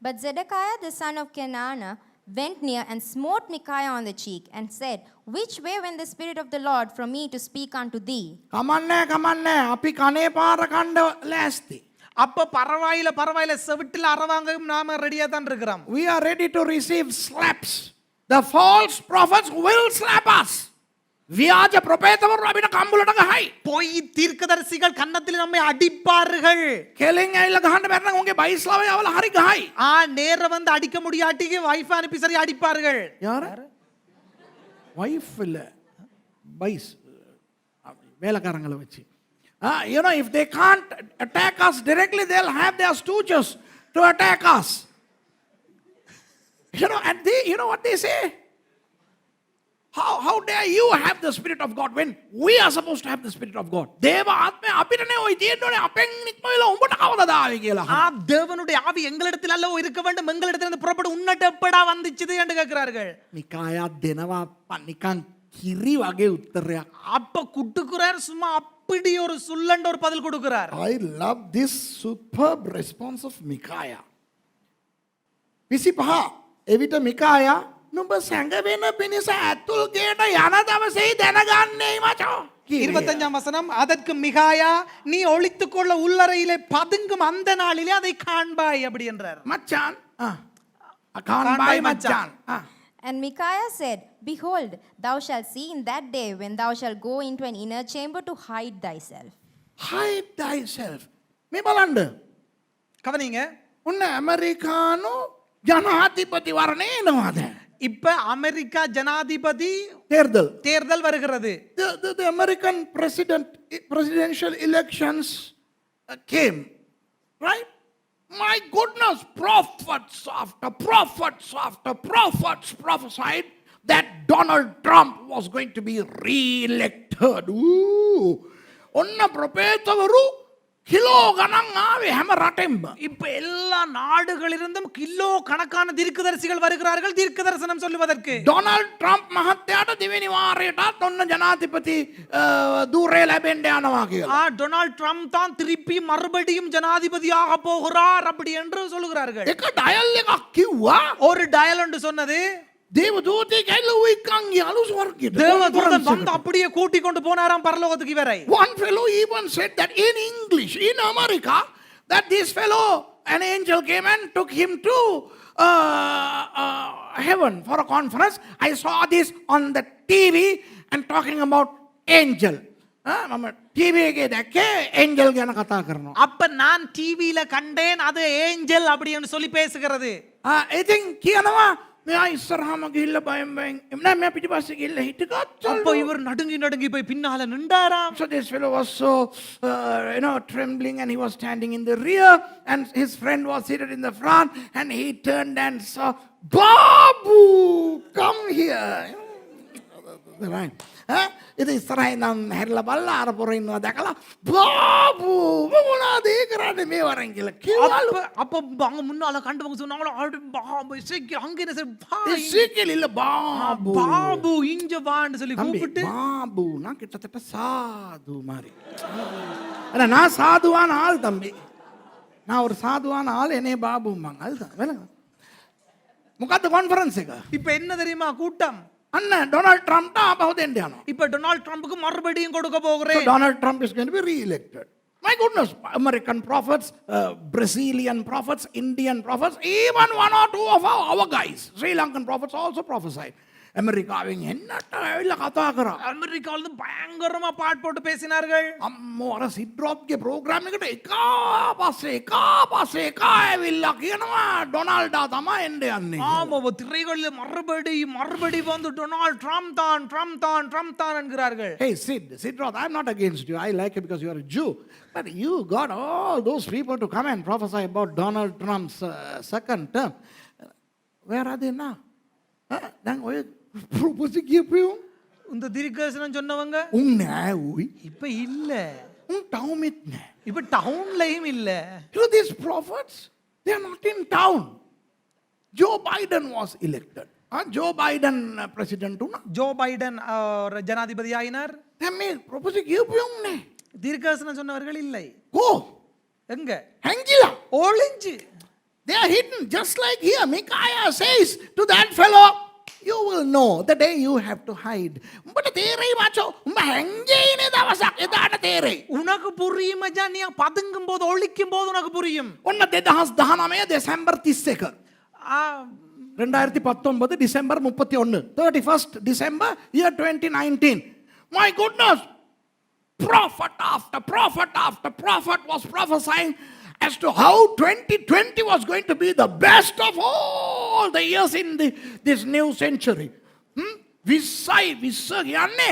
Speaker 3: But Zedekiah the son of Kenana went near and smote Micaiah on the cheek and said, Which way went the Spirit of the Lord from me to speak unto thee?
Speaker 1: කමන්නේ අපි කනේ පාර කණ්ඩ ලෑස්ති.
Speaker 2: அப்ப பரவாயில்ல செவிட்டில் அரவாங்க நாம ரெடியா தான் இருக்கிறோம்.
Speaker 1: We are ready to receive slaps. The false prophets will slap us. ව්‍යාජ ප්‍රපේතවරු අපිට කම්බුලට ගහයි.
Speaker 2: பொய் தீர்க்கதரிசிகள் கன்னத்தில் நம்மை அடிப்பார்கள்.
Speaker 1: කෙලින් ඇවිල්ලා ගහන්න බැරි නම් උන්ගේ බයිස්ලාවේ යවලා හරි ගහයි.
Speaker 2: நேர வந்து அடிக்க முடியாட்டிக்கு வைஃப் அனுப்பி சரி அடிப்பார்கள்.
Speaker 1: யார்? வைஃப் இல்ல. பைஸ் வேலைக்காரங்களை வச்சு. You know, if they can't attack us directly, they'll have their stooges to attack us. You know what they say? How dare you have the Spirit of God when we are supposed to have the Spirit of God? දේව ආත්මය අපිටනේ ඔය තියෙන්නේ අපෙන් නික්මවිලා උඹට කවදාද ආවේ කියලා.
Speaker 2: தேவனுடைய ஆவி எங்களிடத்தில் அல்ல இருக்க வேண்டும், எங்களிடத்தில் புறப்பட உன்னட்ட எப்படா வந்துச்சுது என்று கேட்கிறார்கள்.
Speaker 1: මිකායා දෙනවා නිකන් කිරි වගේ උත්තරයක්.
Speaker 2: அப்ப குட்டுக்குறார், சும்மா அப்படி ஒரு சுள்ளண்ட ஒரு பதில் கொடுக்கிறார்.
Speaker 1: I love this superb response of Micaiah. 25 එවිට මිකායා නුඹ සැඟවෙන පිණිස ඇතුල් ගේට යන දවසේ දැනගන්නේ මචෝ.
Speaker 2: 25ஆம் வசனம், அதற்கு மிகாயா, நீ ஒளித்துக்கொள்ள உள்ளறையிலே பதுங்கும் அந்த நாளிலே அதை காண்பாய் அப்படி என்றார்.
Speaker 1: මච්චාන් කාන්බායි මච්චාන්.
Speaker 3: And Micaiah said, Behold, thou shalt see in that day when thou shalt go into an inner chamber to hide thyself.
Speaker 1: Hide thyself. මේ බලන්න.
Speaker 2: கவனிங்க,
Speaker 1: ඔන්න ඇමරිකානු ජනාධිපතිවරණය එනවාද?
Speaker 2: இப்ப அமெரிக்கா ஜனாதிபதி
Speaker 1: தேர்தல்.
Speaker 2: தேர்தல் வருகிறது.
Speaker 1: The American presidential elections came, right? My goodness, prophets after prophets after prophets prophesied that Donald Trump was going to be re-elected. Ooh. Onna propetavaru kilo ganang aave hama ratem.
Speaker 2: இப்ப எல்லா நாடுகளிலிருந்தும் kilo கணக்கான தீர்க்கதரிசிகள் வருகிறார்கள் தீர்க்க தரிசனம் சொல்லுவதற்கு.
Speaker 1: Donald Trump mahathayata දෙවෙනි වාරයටත් ඔන්න ජනාධිපති ධූරය ලැබෙන්න යනවා කියලා.
Speaker 2: டொனால்ட் ட்ரம்ப் தான் திருப்பி மறுபடியும் ஜனாதிபதியாக போகிறார் அப்படி என்று சொல்லுகிறார்கள்.
Speaker 1: එක ඩයල් එකක් කිව්වා.
Speaker 2: ஒரு டயல் என்று சொன்னது
Speaker 1: දේවදූතයෙක් ඇවිල්ලා ඌ එක්කන් ගියාලු ස්වර්ගයට.
Speaker 2: தேவதூதன் வந்து அப்படியே கூட்டி கொண்டு போனாராம் பரலோகத்துக்கு இவரை.
Speaker 1: One fellow even said that in English, in America, that this fellow, an angel came and took him to heaven for a conference. I saw this on the TV and talking about angel. මම TV එකේ දැක්කේ angel ගැන කතා කරනවා.
Speaker 2: அப்ப நான் டிவில கண்டேன் அது ஏஞ்சல் அப்படி என்று சொல்லி பேசுகிறது.
Speaker 1: ඉතින් කියනවා මෙයා ඉස්සරහම ගිහිල්ලා බයෙන් නෑ මෙයා පිටිපස්සේ ගිහිල්ලා හිටගත්තා.
Speaker 2: அப்ப இவர் நடுங்கி நடுங்கி போய் பின்னால நின்றாராம்.
Speaker 1: So this fellow was so, trembling, and he was standing in the rear, and his friend was seated in the front, and he turned and saw, Babu, come here. Right. Itu ඉස්සරහින් නම් හැරිලා බලලා අර පොර ඉන්නවා දැකලා බාබු මොනවද ඒ කරන්නේ මේ වරෙන් කියලා කිව්වලු.
Speaker 2: அப்ப அவங்க முன்னால கண்டவங்க சொன்னாங்களோ பாபு சீக்கிரம் அங்க என்ன சார்
Speaker 1: ඉසිකෙල இல்ல பாபு.
Speaker 2: பாபு இங்க வான்னு சொல்லி
Speaker 1: தம்பி
Speaker 2: கூப்பிட்டு
Speaker 1: பாபு நான் கிட்டத்தட்ட சாது மாதிரி. அட நான் சாதுவான ஆள் தம்பி. நான் ஒரு சாதுவான ஆள் என்னைய பாபும்பாங்க. அதுதான் வேலை. මොකද්ද கான்ஃபரன்ஸ் එක?
Speaker 2: இப்ப என்ன தெரியுமா கூட்டம்?
Speaker 1: අන්න ඩොනල්ඩ් ට්‍රම්ප්ට ආපහු දෙන්න යනවා.
Speaker 2: இப்ப டொனால்ட் ட்ரம்புக்கு மறுபடியும் கொடுக்க
Speaker 1: So
Speaker 2: போகிறேன்.
Speaker 1: Donald Trump is going to be re-elected. My goodness, American prophets, Brazilian prophets, Indian prophets, even one or two of our guys, Sri Lankan prophets also prophesied. அமெரிக்காவின் என்னட்ட ඇවිල්ලා කතා කරා.
Speaker 2: அமெரிக்கால இருந்து பயங்கரமா பாட் போட்டு பேசினார்கள்.
Speaker 1: අම්මෝ අර සිඩ්රොප්ගේ ප්‍රෝග්‍රෑම් එකට එකා ඇවිල්ලා කියනවා ඩොනල්ඩා තමයි එන්න යන්නේ.
Speaker 2: ஆமா திரைகளில் மறுபடி வந்து டொனால்ட் ட்ரம்ப் தான் என்கிறார்கள்.
Speaker 1: Hey Sid Roth, I'm not against you. I like you because you are a Jew. But you got all those people to come and prophesy about Donald Trump's second term. Where are they now? දැන් ඔය propose කියපියු
Speaker 2: இந்த தீர்க்கதரிசனம் சொன்னவங்க
Speaker 1: උන් නෑ උයි.
Speaker 2: இப்ப இல்ல.
Speaker 1: උන් ටවුමෙත් නෑ.
Speaker 2: இப்ப டவுன்லயும் இல்ல.
Speaker 1: You know these prophets, they are not in town. Joe Biden was elected. Joe Biden president උනා.
Speaker 2: ஜோ பைடன் ஜனாதிபதி ஆயினார்.
Speaker 1: දැන් මේ ප්‍රොපෝස් කියපියු නෑ.
Speaker 2: தீர்க்கதரிசனம் சொன்னவர்கள் இல்லை.
Speaker 1: Go.
Speaker 2: எங்க?
Speaker 1: හැංගිලා.
Speaker 2: ஒளிஞ்சு.
Speaker 1: They are hidden, just like here. Micaiah says to that fellow, you will know the day you have to hide. But තේරෙයි මචෝ. උඹ හැංගේ ඉන්නේ දවසක් එදාට තේරෙයි.
Speaker 2: உனக்கு புரியும் மச்சான், நீ பதுங்கும் போது ஒளிக்கும் போது உனக்கு புரியும்.
Speaker 1: ඔන්න 2019 December 31. 2019 December 31. 31st December year 2019. My goodness. Prophet after prophet after prophet was prophesying as to how 2020 was going to be the best of all the years in this new century. විස්ස කියන්නේ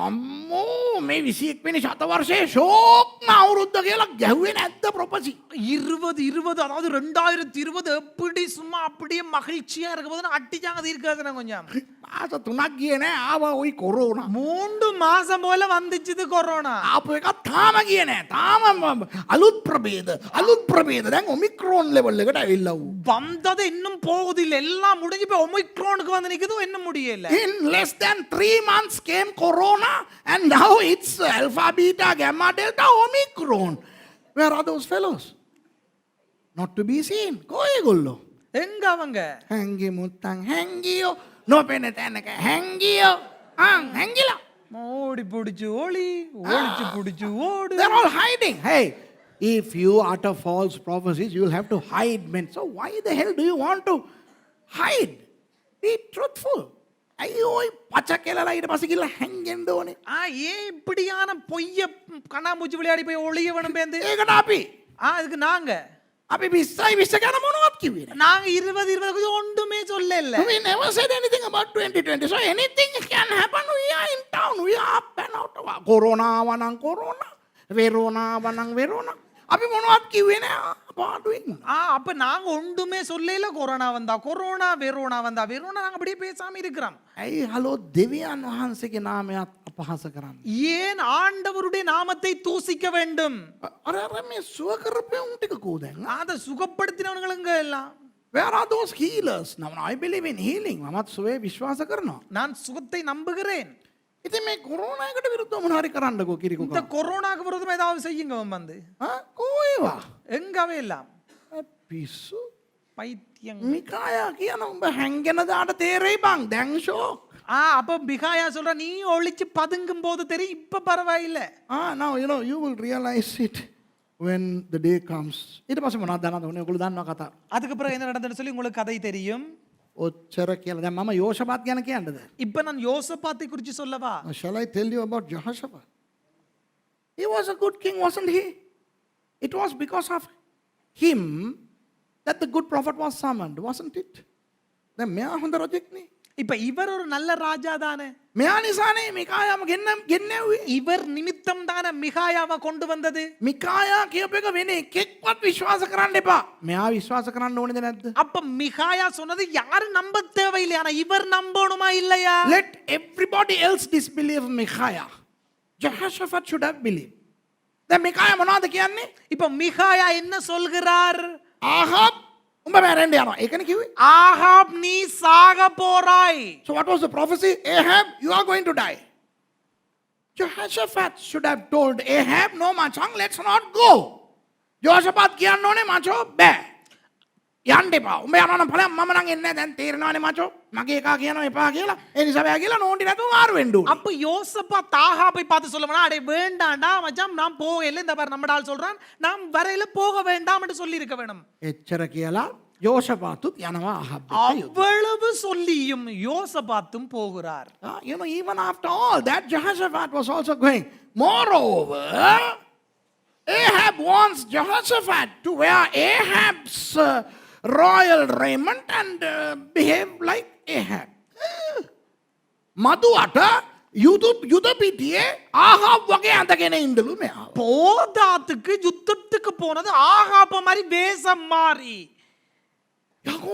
Speaker 1: අම්මෝ මේ 21 වෙනි ශතවර්ෂයේ ෂෝක්ම අවුරුද්ද කියලා ගැහුවේ නැද්ද ප්‍රොපසි?
Speaker 2: 2020 அதாவது 2020 எப்படி சும்மா அப்படியே மகிழ்ச்சியா இருக்க போது அடிச்சாங்க தீர்க்கதரிசனம் கொஞ்சம்.
Speaker 1: මාස 3ක් ගියේ නෑ ආවා ওই කොරෝනා.
Speaker 2: 3 மாசம் போல வந்துச்சுது கொரோனா.
Speaker 1: ආපු එකක් තාම ගියේ නෑ. තාම අලුත් ප්‍රභේද දැන් ඔමික්‍රෝන් ලෙවල් එකට ඇවිල්ලා වූ.
Speaker 2: வந்தது இன்னும் போகுதில்லை. எல்லாம் முடிஞ்சு போய் ஒமிக்ரானுக்கு வந்து நிக்குது, என்ன முடியல.
Speaker 1: In less than 3 months came corona, and now it's alpha, beta, gamma, delta, omicron. Where are those fellows? Not to be seen. කොයිගොල්ලෝ?
Speaker 2: எங்க அவங்க?
Speaker 1: හැංගි මුත්තන් හැංගියෝ. නොපෙනෙ තැනක හැංගියෝ. හැංගිලා.
Speaker 2: ஓடி பிடிச்சு ஒளிச்சு பிடிச்சு ஓடு.
Speaker 1: They're all hiding. Hey, if you utter false prophecies, you'll have to hide men. So why the hell do you want to hide? Be truthful. ஐயோ பச்சை கேளලා ඊට පස්සේ ගිහලා හැංගෙන්න ඕනේ.
Speaker 2: ஏன் இப்படியான பொய்ய கண்ணாமூச்சி விளையாடி போய் ஒளிய வேணும் பேந்து?
Speaker 1: ඒකට අපි
Speaker 2: அதுக்கு நாங்க
Speaker 1: අපි 20 ගැන මොනවත් කිව්වේ නෑ.
Speaker 2: நாங்க 20 ஒன்றுமே சொல்லல.
Speaker 1: We never said anything about 2020. So anything can happen. We are in town. We are up and out. Corona වනං corona. Verona වනං Verona. අපි මොනවත් කිව්වේ නෑ. පාඩුවෙන්.
Speaker 2: அப்ப நாங்க ஒன்றுமே சொல்லல. கொரோனா வந்தா கொரோனா, வெரோனா வந்தா வெரோனா, நாங்க அப்படியே பேசாம இருக்கிறோம்.
Speaker 1: ඇයි හලෝ දෙවියන් වහන්සේගේ නාමයත් අපහාස කරන්න.
Speaker 2: ஏன் ஆண்டவருடைய நாமத்தை தூசிக்க வேண்டும்?
Speaker 1: අර මේ සුව කරපෙවුන් ටික කෝ දැන්.
Speaker 2: அதை சுகப்படுத்தினவங்களுங்க எல்லாம்.
Speaker 1: Where are those healers? Now I believe in healing. මමත් සුවේ විශ්වාස කරනවා.
Speaker 2: நான் சுகத்தை நம்புகிறேன்.
Speaker 1: ඉතින් මේ කොරෝනා එකට විරුද්ධව මොනවා හරි කරන්නකෝ කිරිකෝ.
Speaker 2: இந்த கொரோனாக்கு விரோதமா ஏதாவது செய்யுங்க வந்து.
Speaker 1: කෝ ඒවා?
Speaker 2: எங்கவே எல்லாம்
Speaker 1: පිස්සු.
Speaker 2: பைத்தியம்.
Speaker 1: මිකායා කියන උඹ හැංගෙන දාට තේරෙයි බං. දැන් ෂෝක්.
Speaker 2: அப்ப பிகாயா சொல்ற நீ ஒளிச்சு பதுங்கும் போது தெரியும், இப்ப பரவாயில்ல.
Speaker 1: Now you will realize it when the day comes. ඊට පස්සේ මොනවද දන්නවද? ඔයගොල්ලෝ දන්නවා කතාව.
Speaker 2: அதுக்கு பிறகு என்ன நடந்ததுன்னு சொல்லி உங்களுக்கு கதை தெரியும்.
Speaker 1: ඔච්චර කියලා. දැන් මම යෝෂපාත් ගැන කියන්නද?
Speaker 2: இப்ப நான் யோசபாத்தை குறித்து சொல்லவா?
Speaker 1: Shall I tell you about Jehoshaphat? He was a good king, wasn't he? It was because of him that the good prophet was summoned, wasn't it? දැන් මෙයා හොඳ රජෙක් නේ.
Speaker 2: இப்ப இவர் ஒரு நல்ல ராஜா தானே.
Speaker 1: මෙයා නිසානේ මිකායාම ගෙන්නැව්වේ.
Speaker 2: இவர் நிமித்தம் தானே மிகாயாவை கொண்டு வந்தது.
Speaker 1: මිකායා කියපු එක වෙන එකෙක්වත් විශ්වාස කරන්න එපා. මෙයා විශ්වාස කරන්න ඕනේද නැද්ද?
Speaker 2: அப்ப மிகாயா சொன்னது யாரும் நம்ப தேவையில்லை, ஆனா இவர் நம்பணுமா இல்லையா?
Speaker 1: Let everybody else disbelieve Micaiah. Jehoshaphat should have believed. දැන් මිකායා මොනවද කියන්නේ?
Speaker 2: இப்ப மிகாயா என்ன சொல்கிறார்?
Speaker 1: ආහාබ් උඹ මැරෙන්න යනවා. ඒකනේ කිව්වේ.
Speaker 2: ஆகாப் நீ சாக போறாய்.
Speaker 1: So what was the prophecy? Ahab, you are going to die. Jehoshaphat should have told Ahab, no machang, let's not go. Jehoshaphat කියන්න ඕනේ මචෝ බෑ. යන්න එපා. උඹ යනවා නම් ඵලයන් මම නම් එන්නේ නැහැ. දැන් තේරෙනවනේ මචෝ. මගේ එකා කියනවා එපා කියලා. ඒ නිසා බෑ කියලා නෝන්ටි නැතුව මාරු වෙන්න ඕනේ.
Speaker 2: அப்ப யோசபாத் ஆகாபை பார்த்து சொல்லுவானா, அடே வேண்டாம்டா மச்சான், நான் போகல, இந்த பாரு நம்ம ஆள் சொல்றான், நாம் வரையில போக வேண்டாம் என்று சொல்லி இருக்க வேணும்.
Speaker 1: එච්චර කියලා යෝෂපාතුත් යනවා ආහාබ් එක්ක යුද්ධ.
Speaker 2: அவ்வளவு சொல்லியும் யோசபாத்தும் போகிறார்.
Speaker 1: Even after all that, Jehoshaphat was also going. Moreover, Ahab wants Jehoshaphat to wear Ahab's royal raiment and behave like Ahab. මදුවට යුද පිටියේ ආහාබ් වගේ අඳගෙන ඉඳලු මෙයා.
Speaker 2: போதாத்துக்கு யுத்தத்துக்கு போனது ஆகாப மாதிரி வேஷம் மாறி.
Speaker 1: යකෝ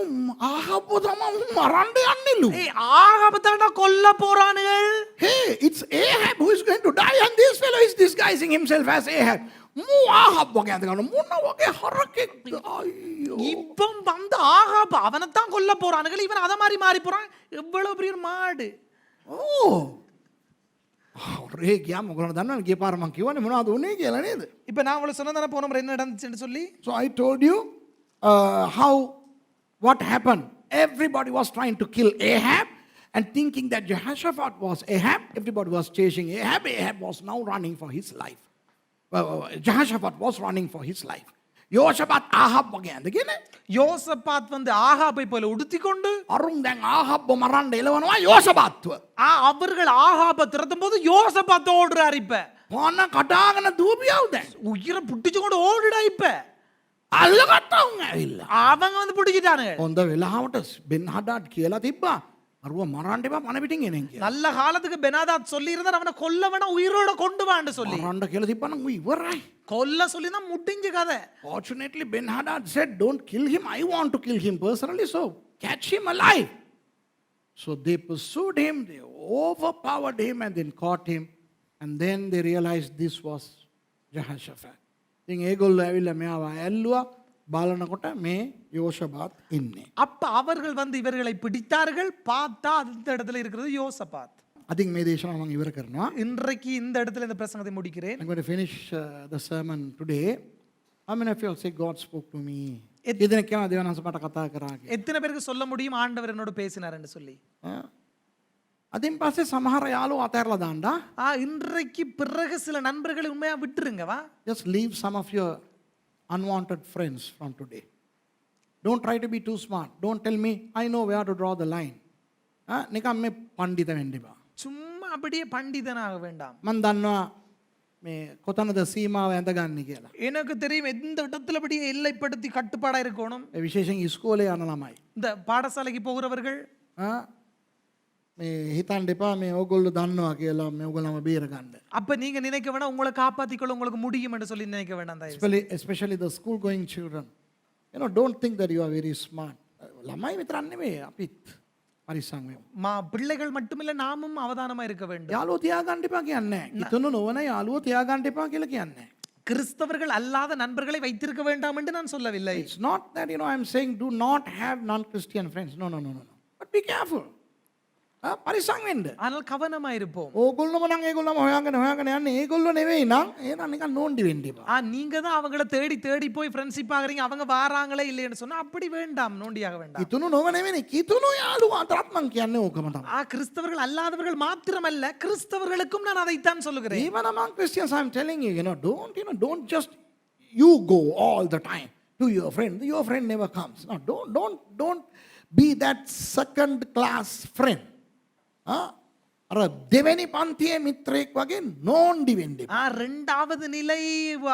Speaker 1: ආහාබ් තමයි මරන්න යන්නේලු.
Speaker 2: ஏய், ஆகாப தான்டா கொல்ல போறானுகள்.
Speaker 1: Hey, it's Ahab who is going to die and this fellow is disguising himself as Ahab. මූ ආහාබ් වගේ අඳගෙන මොන වගේ හරකෙක්ද? අයියෝ.
Speaker 2: இவன் வந்து ஆகாப அவனைத்தான் கொல்ல போறானுகள், இவன் அத மாதிரி மாறி போறான். எவ்வளவு பெரிய மாடு.
Speaker 1: රේ ගියාම ඔයගොල්ලෝ දන්නවනේ ගිය පාර මම කිව්වනේ මොනවද උනේ කියලා නේද?
Speaker 2: இப்ப நான் உங்களுக்கு சொன்னதானே போன முறை என்ன நடந்துச்சுன்னு சொல்லி.
Speaker 1: So I told you what happened. Everybody was trying to kill Ahab and thinking that Jehoshaphat was Ahab. Everybody was chasing Ahab. Ahab was now running for his life. Jehoshaphat was running for his life. Jehoshaphat ආහාබ් වගේ ඇඳගෙන
Speaker 2: யோசபாத் வந்து ஆகாபை போல உடுத்திக்கொண்டு
Speaker 1: අරුන් දැන් ආහාබ්ව මරන්න එළවනවා යෝෂපාත්ව.
Speaker 2: அவர்கள் ஆகாப திறத்தும் போது யோசபாத் ஓடுறாரு. இப்ப
Speaker 1: පොන්න කටාගෙන දුවපියව දැන්.
Speaker 2: உயிரை புடிச்சு கொண்டு ஓடுடா. இப்ப
Speaker 1: අල්ලගත්තා උන් ඇවිල්ලා.
Speaker 2: அவங்க வந்து பிடிச்சிட்டானுங்க.
Speaker 1: හොඳ වෙලාවට බෙන් හඩාඩ් කියලා තිබ්බා. අරුව මරන්න එපා පණ පිටින් එන කියලා.
Speaker 2: நல்ல காலத்துக்கு பெனாதாத் சொல்லி இருந்தார், அவனை கொல்ல வேணாம், உயிரோட கொண்டு வான்னு சொல்லி.
Speaker 1: මරන්න කියලා තිබ්බනම් ඌ ඉවරයි.
Speaker 2: கொல்ல சொல்லி தான் முடிஞ்ச கதை.
Speaker 1: Fortunately, Ben Hadad said, don't kill him. I want to kill him personally, so catch him alive. So they pursued him, they overpowered him and then caught him. And then they realized this was Jehoshaphat. ඉතින් ඒගොල්ලෝ ඇවිල්ලා මෙයාව ඇල්ලුවා. බලනකොට මේ යෝෂපාත් ඉන්නේ.
Speaker 2: அப்ப அவர்கள் வந்து இவர்களை பிடித்தார்கள். பார்த்தா அந்த இடத்துல இருக்கிறது யோசபாத்.
Speaker 1: අදින් මේ දේශනාව මම ඉවර කරනවා.
Speaker 2: இன்றைக்கு இந்த இடத்துல இந்த பிரசங்கத்தை முடிக்கிறேன்.
Speaker 1: I'm going to finish the sermon today. How many of you say God spoke to me? එදින කියනවා දෙවනන්ස මට කතා කරා කියලා.
Speaker 2: எத்தனை பேருக்கு சொல்ல முடியும் ஆண்டவர் என்னோட பேசினார்னு சொல்லி?
Speaker 1: අදින් පස්සේ සමහර යාළුවෝ අතහැරලා දාන්නා.
Speaker 2: இன்றைக்கு பிறகு சில நண்பர்களை உண்மையா விட்டுருங்க வா.
Speaker 1: Just leave some of your unwanted friends from today. Don't try to be too smart. Don't tell me, I know where to draw the line. නිකම් මේ පඬිත වෙන්න එපා.
Speaker 2: சும்மா அப்படியே பண்டிதனாக வேண்டாம்.
Speaker 1: මම දන්නවා මේ කොතනද සීමාව ඇඳගන්නේ කියලා.
Speaker 2: எனக்கு தெரியும் எந்த இடத்துல அப்படியே எல்லைப்படுத்தி கட்டுப்பாடா இருக்கணும்.
Speaker 1: ඒ විශේෂයෙන් ඉස්කෝලේ යන ළමයි.
Speaker 2: இந்த பாடசாலைக்கு போகிறவர்கள்
Speaker 1: මේ හිතන්න එපා මේ ඕගොල්ලෝ දන්නවා කියලා මේ ඕගොල්ලෝම බේරගන්න.
Speaker 2: அப்ப நீங்க நினைக்க வேண்டாம் உங்களை காப்பாத்திக்கொள்ள உங்களுக்கு முடியும் என்று சொல்லி நினைக்க வேண்டாம் தயவு செய்து.
Speaker 1: Especially the school going children. You know, don't think that you are very smart. ළමයි විතරක් නෙමෙයි අපිත් පරිස්සම් වෙමු.
Speaker 2: பிள்ளைகள் மட்டுமில்ல நாமும் அவதானமா இருக்க வேண்டும்.
Speaker 1: යාළුවෝ තියාගන්න එපා කියන්නේ නැහැ. ඉතුණු නොවන යාළුවෝ තියාගන්න එපා කියලා කියන්නේ නැහැ.
Speaker 2: கிறிஸ்தவர்கள் அல்லாத நண்பர்களை வைத்திருக்க வேண்டாம் என்று நான் சொல்லவில்லை.
Speaker 1: It's not that, you know, I'm saying do not have non-Christian friends. No. But be careful. පරිස්සම් වෙන්න.
Speaker 2: ஆனால் கவனமா இருப்போம்.
Speaker 1: ඕගොල්ලෝම නම් ඒගොල්ලෝම හොයාගෙන යන්නේ ඒගොල්ලෝ නෙවෙයි නම් එහෙනම් නිකන් නෝන්ඩි වෙන්න එපා.
Speaker 2: நீங்க தான் அவங்கள தேடி தேடி போய் ஃப்ரெண்ட்ஷிப் ஆகுறீங்க அவங்க வாராங்களே இல்லைன்னு சொன்னா அப்படி வேண்டாம் நோண்டியாக வேண்டாம்.
Speaker 1: ඉතුණු නොව නෙවෙයි කිතුණු යාළුවා අතරත් මං කියන්නේ ඕකම තමයි.
Speaker 2: கிறிஸ்தவர்கள் அல்லாதவர்கள் மாத்திரமல்ல கிறிஸ்தவர்களுக்கும் நான் அதைத்தான் சொல்லுகிறேன்.
Speaker 1: Even among Christians, I'm telling you, don't just you go all the time to your friend. Your friend never comes. No, don't be that second class friend. අර දෙවෙනි පන්තියේ මිත්‍රයෙක් වගේ නෝන්ඩි වෙන්න එපා.
Speaker 2: இரண்டாவது நிலை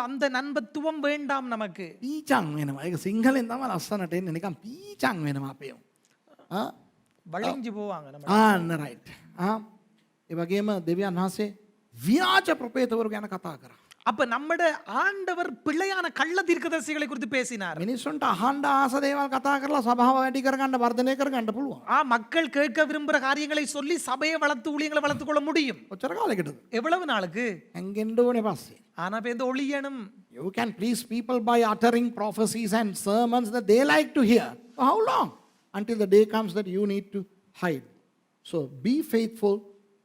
Speaker 2: அந்த நண்பத்துவம் வேண்டாம் நமக்கு.
Speaker 1: පීචං වෙනවා. ඒක සිංහලෙන් තමයි ලස්සනට එන්නේ. නිකන් පීචං වෙනවා අපේ.
Speaker 2: வளைஞ்சு போவாங்க நம்ம.
Speaker 1: ආන්න රයිට්. ඒ වගේම දෙවියන් වහන්සේ ව්‍යාජ ප්‍රපේතවරු ගැන කතා කරා.
Speaker 2: அப்ப நம்மட ஆண்டவர் பிள்ளையான கள்ள தீர்க்கதரிசிகளை குறித்து பேசினார்.
Speaker 1: මිනිස්සුන්ට අහන්න ආස දේවල් කතා කරලා සභාව වැඩි කරගන්න වර්ධනය කරගන්න පුළුවන්.
Speaker 2: மக்கள் கேட்க விரும்புற காரியங்களை சொல்லி சபையை வளர்த்து ஊழியங்களை வளர்த்துக் கொள்ள முடியும்.
Speaker 1: ඔච්චර කාලෙකටද?
Speaker 2: எவ்வளவு நாளுக்கு?
Speaker 1: හැංගෙන්න ඕනේ පස්සේ.
Speaker 2: ஆனா இப்ப இந்த ஒளியனும்.
Speaker 1: You can please people by uttering prophecies and sermons that they like to hear. For how long? Until the day comes that you need to hide. So be faithful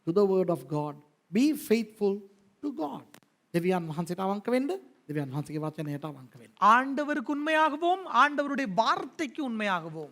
Speaker 1: to the word of God. Be faithful to God. දෙවියන් වහන්සේට අවංක වෙන්න, දෙවියන් වහන්සේගේ වචනයට අවංක වෙන්න.
Speaker 2: ஆண்டவருக்கு உண்மையாகவும் ஆண்டவருடைய வார்த்தைக்கு உண்மையாகவும்